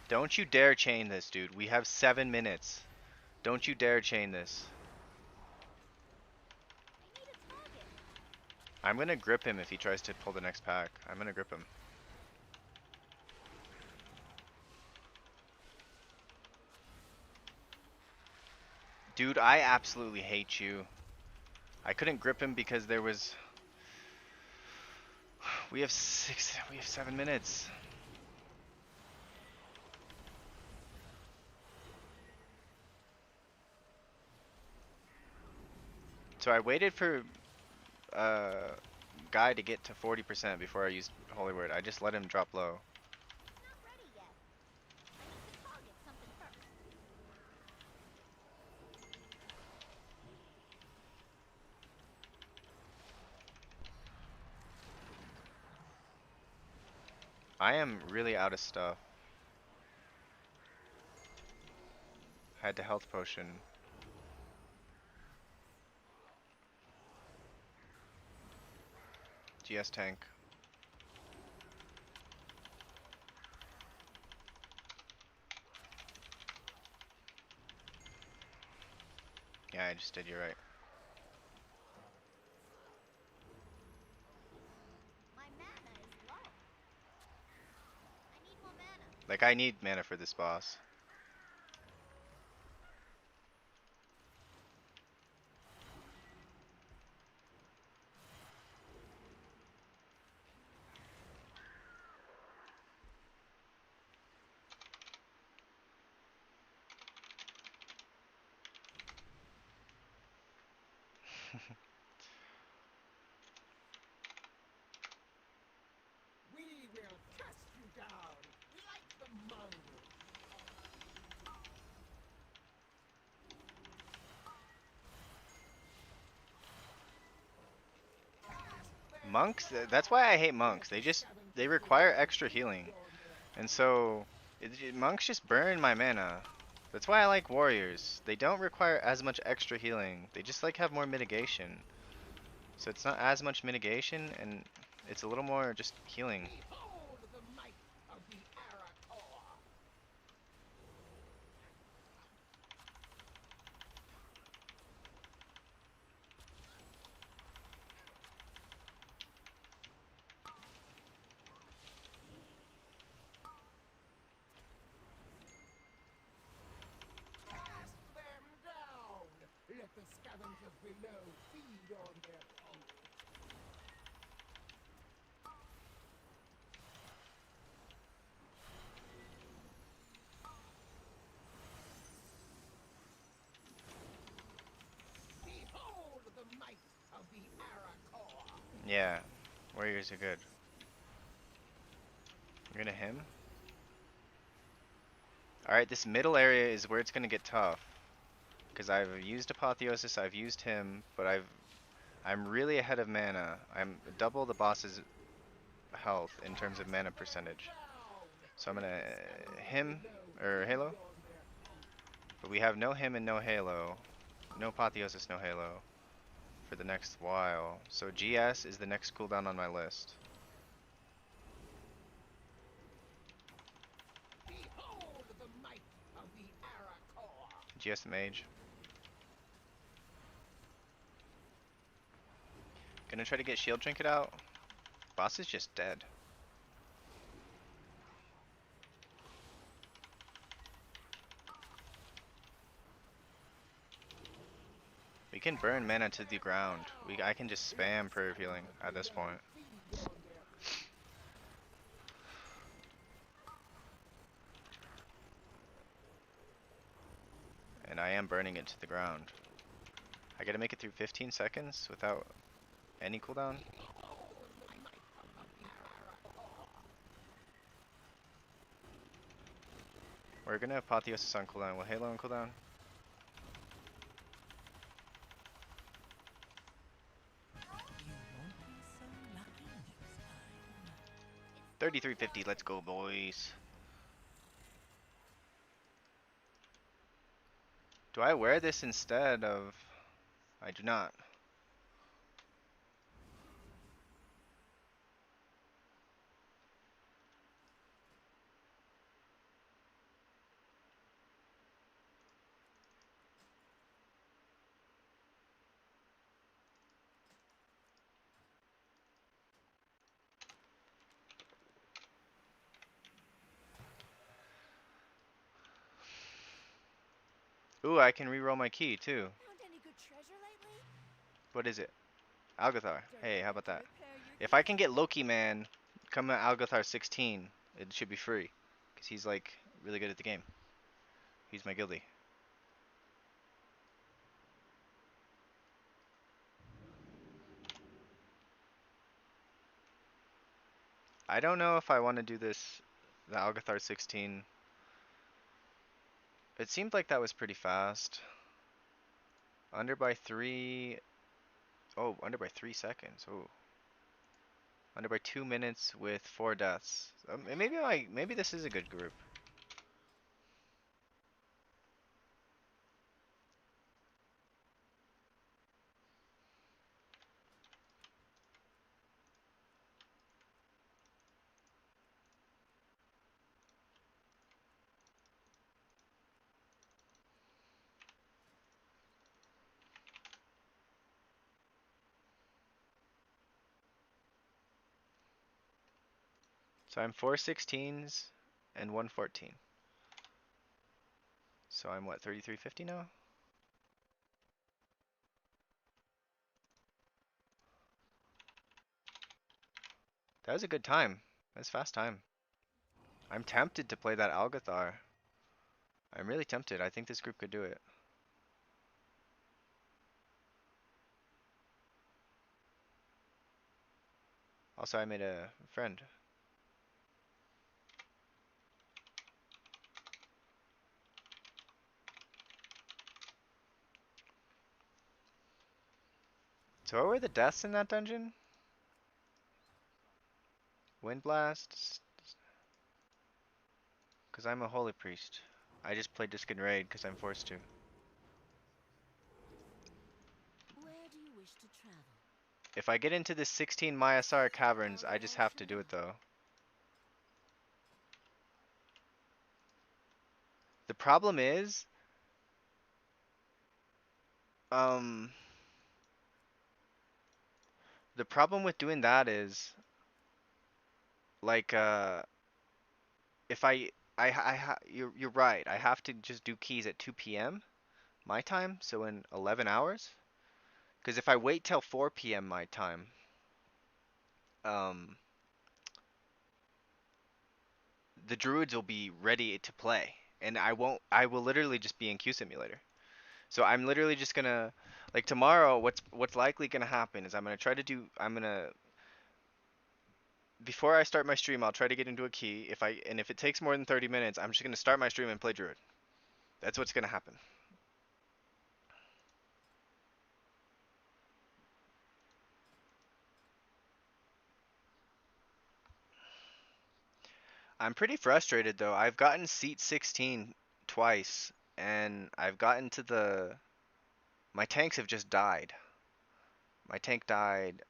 Speaker 2: Don't you dare chain this, dude. We have 7 minutes. Don't you dare chain this.
Speaker 3: I need a target.
Speaker 2: I'm gonna grip him if he tries to pull the next pack. I'm gonna grip him. Dude, I absolutely hate you. I couldn't grip him because there was... We have 7 minutes. So I waited for Guy to get to 40% before I used Holy Word. I just let him drop low.
Speaker 3: It's not ready yet. I need to target something first.
Speaker 2: I am really out of stuff. Had to health potion. GS tank. Yeah, I just did, you're right.
Speaker 3: My mana is low. I need more mana.
Speaker 2: Like, I need mana for this boss.
Speaker 4: We will cast you down like the mongoose.
Speaker 2: Monks, that's why I hate monks. They require extra healing. And so, monks just burn my mana. That's why I like warriors. They don't require as much extra healing. They just like have more mitigation. So it's not as much mitigation, and it's a little more just healing.
Speaker 4: Behold the might of the Arator. Cast them down. Let the scavengers below feed on their food. Behold the might of the Arator.
Speaker 2: Yeah, warriors are good. We're gonna him. Alright, this middle area is where it's gonna get tough. Because I've used Apotheosis, I've used him, but I'm really ahead of mana. I'm double the boss's health in terms of mana percentage. So I'm gonna him, or Halo. But we have no him and no Halo. No Apotheosis, no Halo. For the next while. So GS is the next cooldown on my list.
Speaker 4: Behold the might of the Arakor.
Speaker 2: GS Mage. Gonna try to get Shield Trinket out. Boss is just dead. We can burn mana to the ground. I can just spam prayer healing at this point. And I am burning it to the ground. I gotta make it through 15 seconds without any cooldown. We're gonna Apotheosis on cooldown. Will Halo on cooldown?
Speaker 5: You won't be so lucky next time.
Speaker 2: 3350, let's go, boys. Do I wear this instead of... I do not. Ooh, I can reroll my key too.
Speaker 3: Found any good treasure lately?
Speaker 2: What is it? Algothar. Hey, how about that?
Speaker 3: Repair your
Speaker 2: If I can get Loki Man, come at Algothar 16, it should be free. Because he's like really good at the game. He's my guildie. I don't know if I want to do this, the Algothar 16. It seemed like that was pretty fast. Under by 3. Oh, under by 3 seconds. Oh. Under by 2 minutes with 4 deaths. Maybe this is a good group. So I'm 4 16s and 1 14. So I'm what, 3350 now? That was a good time. That's fast time. I'm tempted to play that Algothar. I'm really tempted. I think this group could do it. Also, I made a friend. So what were the deaths in that dungeon? Wind Blast? Because I'm a holy priest. I just played Disc and Raid because I'm forced to.
Speaker 3: Where do you wish to travel?
Speaker 2: If I get into the 16 maisara caverns, I just have to do it though. The problem is, um, the problem with doing that is, like, if you're right. I have to just do keys at 2 p.m. my time, so in 11 hours. Because if I wait till 4 p.m. my time, um, the druids will be ready to play, and I won't. I will literally just be in Q Simulator. So I'm literally just gonna, like tomorrow. What's likely gonna happen is I'm gonna try to do. I'm gonna before I start my stream, I'll try to get into a key. If it takes more than 30 minutes, I'm just gonna start my stream and play druid. That's what's gonna happen. I'm pretty frustrated though. I've gotten seat 16 twice and I've gotten to the. My tanks have just died. My tank died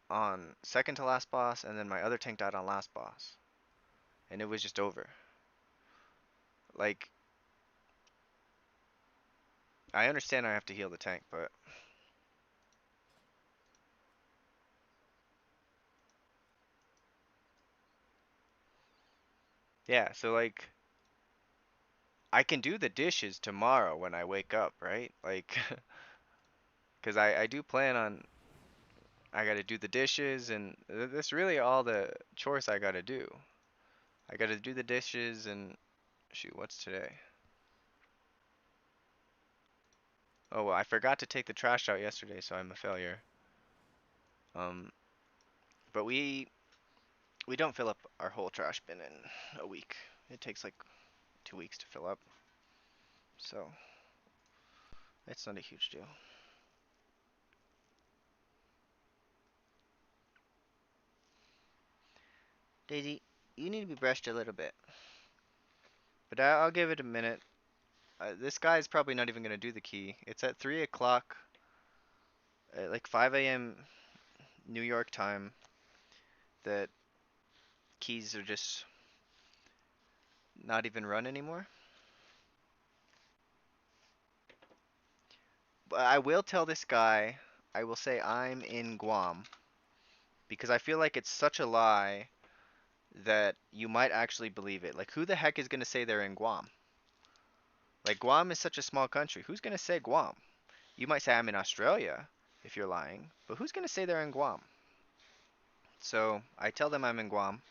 Speaker 2: on second to last boss, and then my other tank died on last boss, and it was just over. Like, I understand I have to heal the tank, but yeah, so like I can do the dishes tomorrow when I wake up, right? Like, because I do plan on I gotta do the dishes, and that's really all the chores I gotta do. I gotta do the dishes and shoot, what's today? Oh, well, I forgot to take the trash out yesterday, so I'm a failure. Um, but we don't fill up our whole trash bin in a week. It takes like 2 weeks to fill up, so it's not a huge deal. Daisy, you need to be brushed a little bit, but I'll give it a minute. This guy's probably not even gonna do the key. It's at 3 o'clock, like 5 a.m. New York time, that keys are just not even run anymore. But I will tell this guy, I will say I'm in Guam, because I feel like it's such a lie that you might actually believe it. Like, who the heck is gonna say they're in Guam? Like, Guam is such a small country. Who's gonna say Guam? You might say I'm in Australia if you're lying, but who's gonna say they're in Guam? So I tell them I'm in Guam,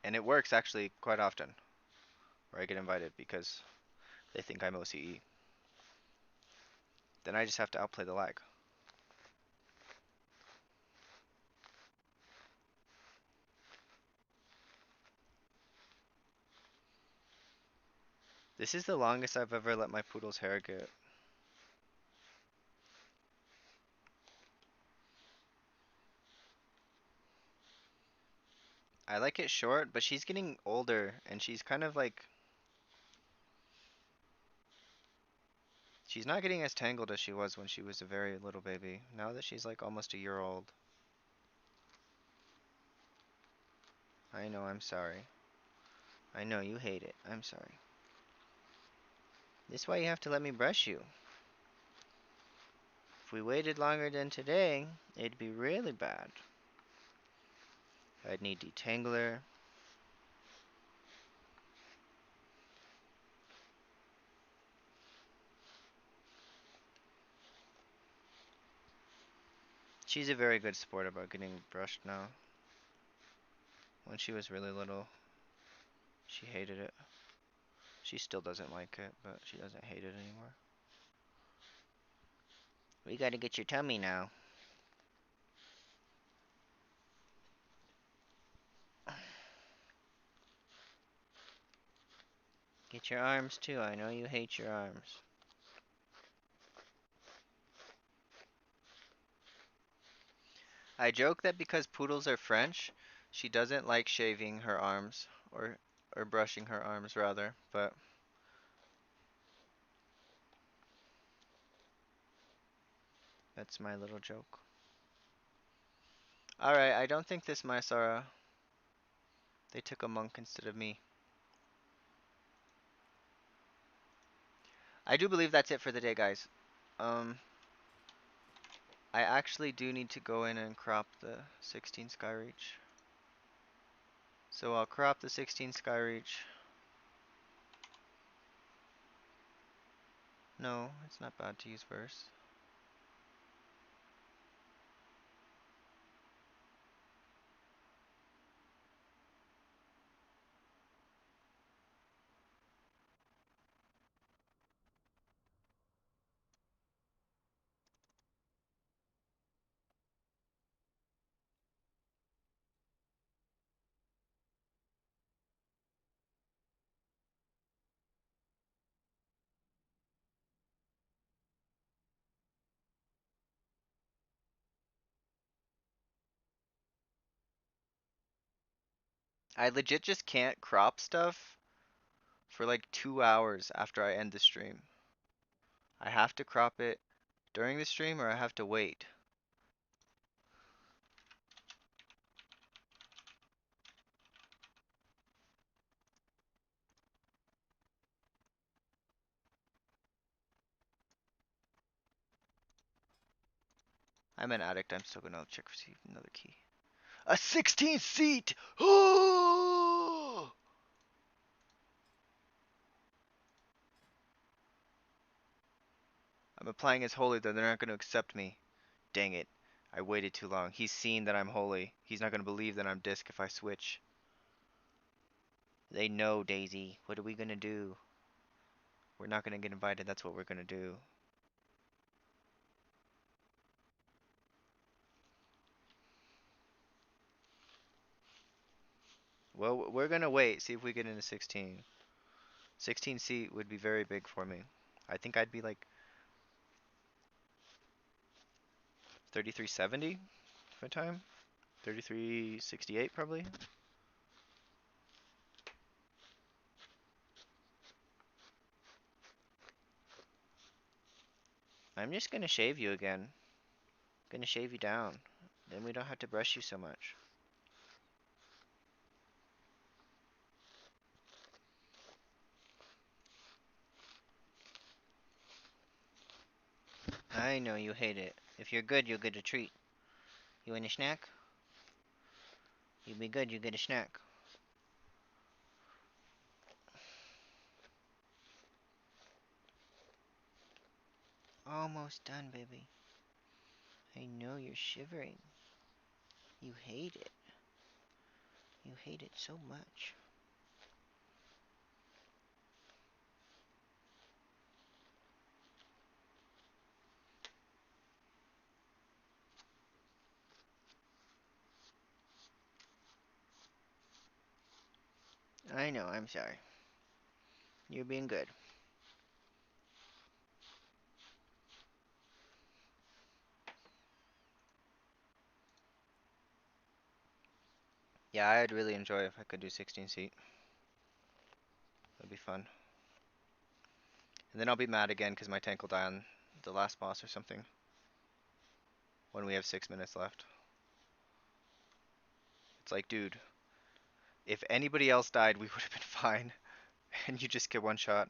Speaker 2: and it works actually quite often, where I get invited because they think I'm OCE. Then I just have to outplay the lag. This is the longest I've ever let my poodle's hair get. I like it short, but she's getting older, and she's kind of like, she's not getting as tangled as she was when she was a very little baby. Now that she's like almost a year old. I know, I'm sorry. I know, you hate it. I'm sorry. This is why you have to let me brush you. If we waited longer than today, it'd be really bad. I'd need detangler. She's a very good sport about getting brushed now. When she was really little, she hated it. She still doesn't like it, but she doesn't hate it anymore. We gotta get your tummy now. Get your arms too. I know you hate your arms. I joke that because poodles are French, she doesn't like shaving her arms, or brushing her arms rather, but that's my little joke. Alright, I don't think this maisara. They took a monk instead of me. I do believe that's it for the day, guys. Um, I actually do need to go in and crop the 16 Skyreach. So I'll crop the 16 Skyreach. No, it's not bad to use verse. I legit just can't crop stuff for like 2 hours after I end the stream. I have to crop it during the stream or I have to wait. I'm an addict. I'm still gonna check receive another key. A 16th seat! Oh! I'm applying as holy, though they're not gonna accept me. Dang it. I waited too long. He's seen that I'm holy. He's not gonna believe that I'm disc if I switch. They know, Daisy. What are we gonna do? We're not gonna get invited. That's what we're gonna do. Well, we're gonna wait, see if we get into 16. 16 seat would be very big for me. I think I'd be like 3370 for time. 3368 probably. I'm just gonna shave you again. Gonna shave you down. Then we don't have to brush you so much. I know you hate it. If you're good, you'll get a treat. You want a snack? You be good, you get a snack. Almost done, baby. I know you're shivering. You hate it. You hate it so much. I know, I'm sorry. You're being good. Yeah, I'd really enjoy if I could do 16 seat. That'd be fun. And then I'll be mad again because my tank will die on the last boss or something. When we have 6 minutes left. It's like, dude, if anybody else died, we would have been fine. And you just get one shot.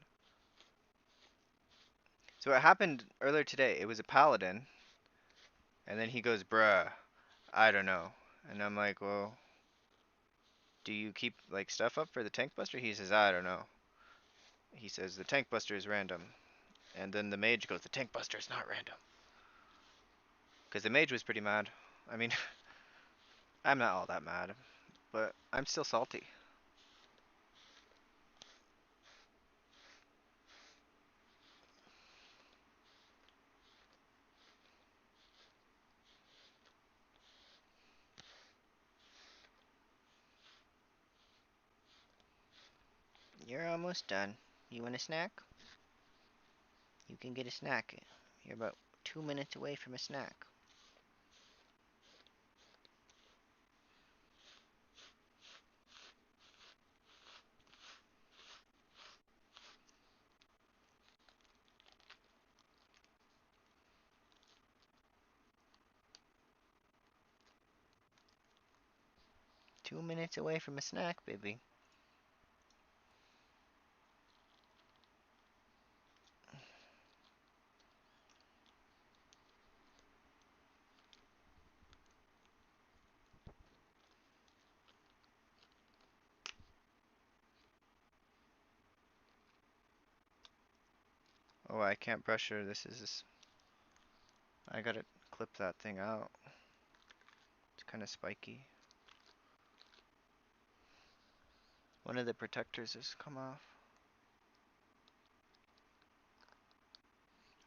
Speaker 2: So it happened earlier today. It was a paladin. And then he goes, bruh, I don't know. And I'm like, well, do you keep like stuff up for the tank buster? He says, I don't know. He says, the tank buster is random. And then the mage goes, the tank buster is not random. Because the mage was pretty mad. I mean, I'm not all that mad. But I'm still salty. You're almost done. You want a snack? You can get a snack. You're about 2 minutes away from a snack. Two minutes away from a snack, baby. Oh, I can't brush her. This is... I gotta clip that thing out. It's kind of spiky. One of the protectors has come off.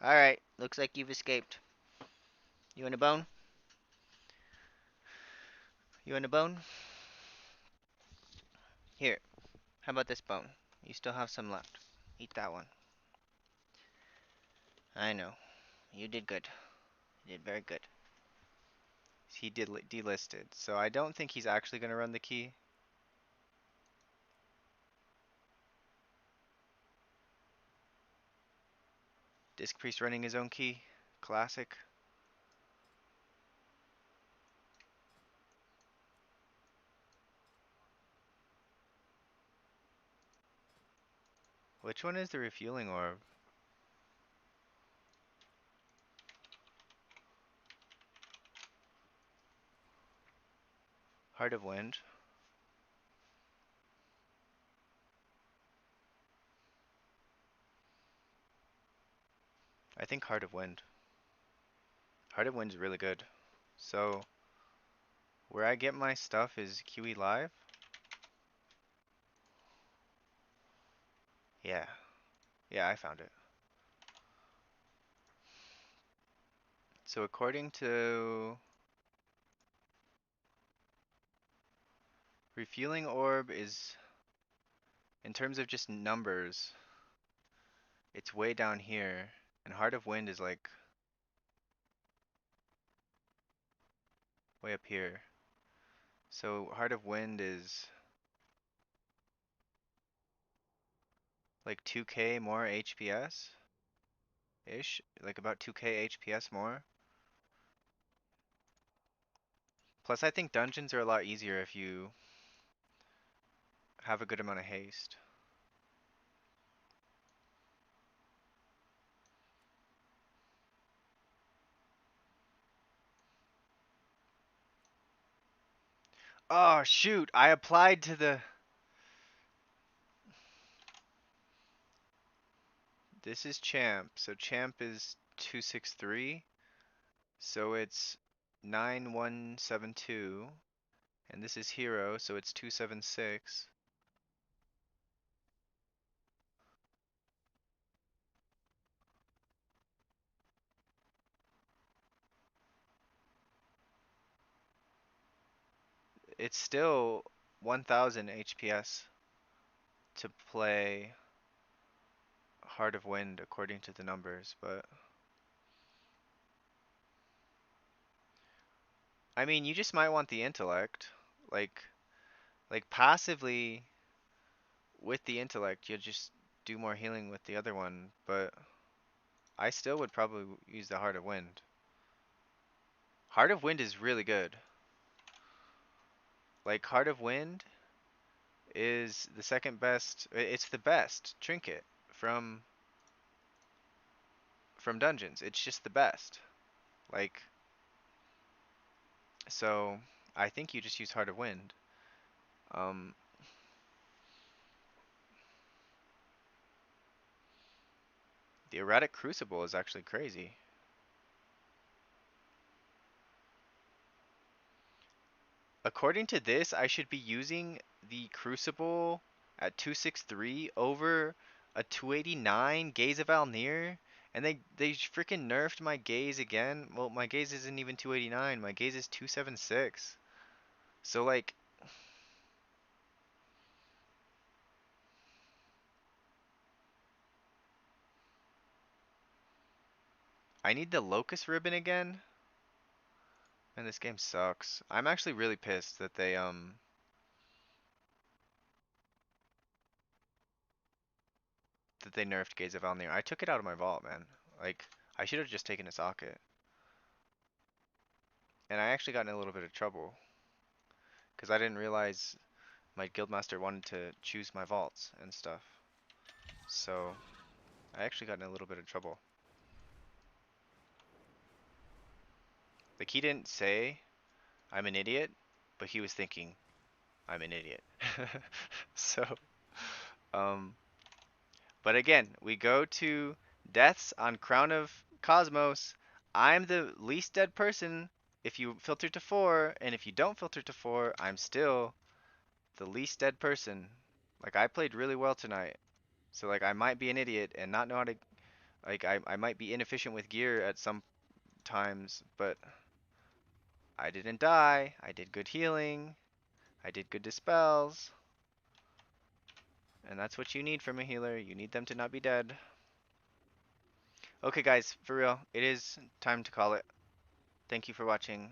Speaker 2: Alright, looks like you've escaped. You want a bone? You want a bone? Here, how about this bone? You still have some left. Eat that one. I know. You did good. You did very good. He did delisted, so I don't think he's actually gonna run the key. Disc Priest running his own key. Classic. Which one is the refueling orb? Heart of Wind. I think Heart of Wind. Heart of Wind's really good. So, where I get my stuff is QE Live. Yeah. Yeah, I found it. So according to Refueling Orb is, in terms of just numbers, it's way down here. And Heart of Wind is like way up here. So Heart of Wind is like 2k more HPS ish, like about 2k HPS more. Plus I think dungeons are a lot easier if you have a good amount of haste. Oh shoot, I applied to the... This is Champ, so Champ is 263, so it's 9172, and this is Hero, so it's 276. It's still 1000 HPS to play Heart of Wind according to the numbers, but I mean, you just might want the intellect. Like passively with the intellect, you'll just do more healing with the other one, but I still would probably use the Heart of Wind. Heart of Wind is really good. Like Heart of Wind is the second best, it's the best trinket from dungeons. It's just the best. Like, so I think you just use Heart of Wind. Um, the Erratic Crucible is actually crazy. According to this, I should be using the Crucible at 263 over a 289 Gaze of Alnir, and they freaking nerfed my Gaze again. Well, my Gaze isn't even 289. My Gaze is 276. So like, I need the Locust Ribbon again. And this game sucks. I'm actually really pissed that they nerfed Gaze of Alnir. I took it out of my vault, man. Like, I should have just taken a socket. And I actually got in a little bit of trouble because I didn't realize my guildmaster wanted to choose my vaults and stuff. So I actually got in a little bit of trouble. Like, he didn't say I'm an idiot, but he was thinking I'm an idiot. So, um, but again, we go to deaths on Crown of Cosmos. I'm the least dead person if you filter to 4, and if you don't filter to 4, I'm still the least dead person. Like, I played really well tonight. So like, I might be an idiot and not know how to, like, I might be inefficient with gear at some times, but I didn't die. I did good healing. I did good dispels. And that's what you need from a healer. You need them to not be dead. Okay guys, for real, it is time to call it. Thank you for watching.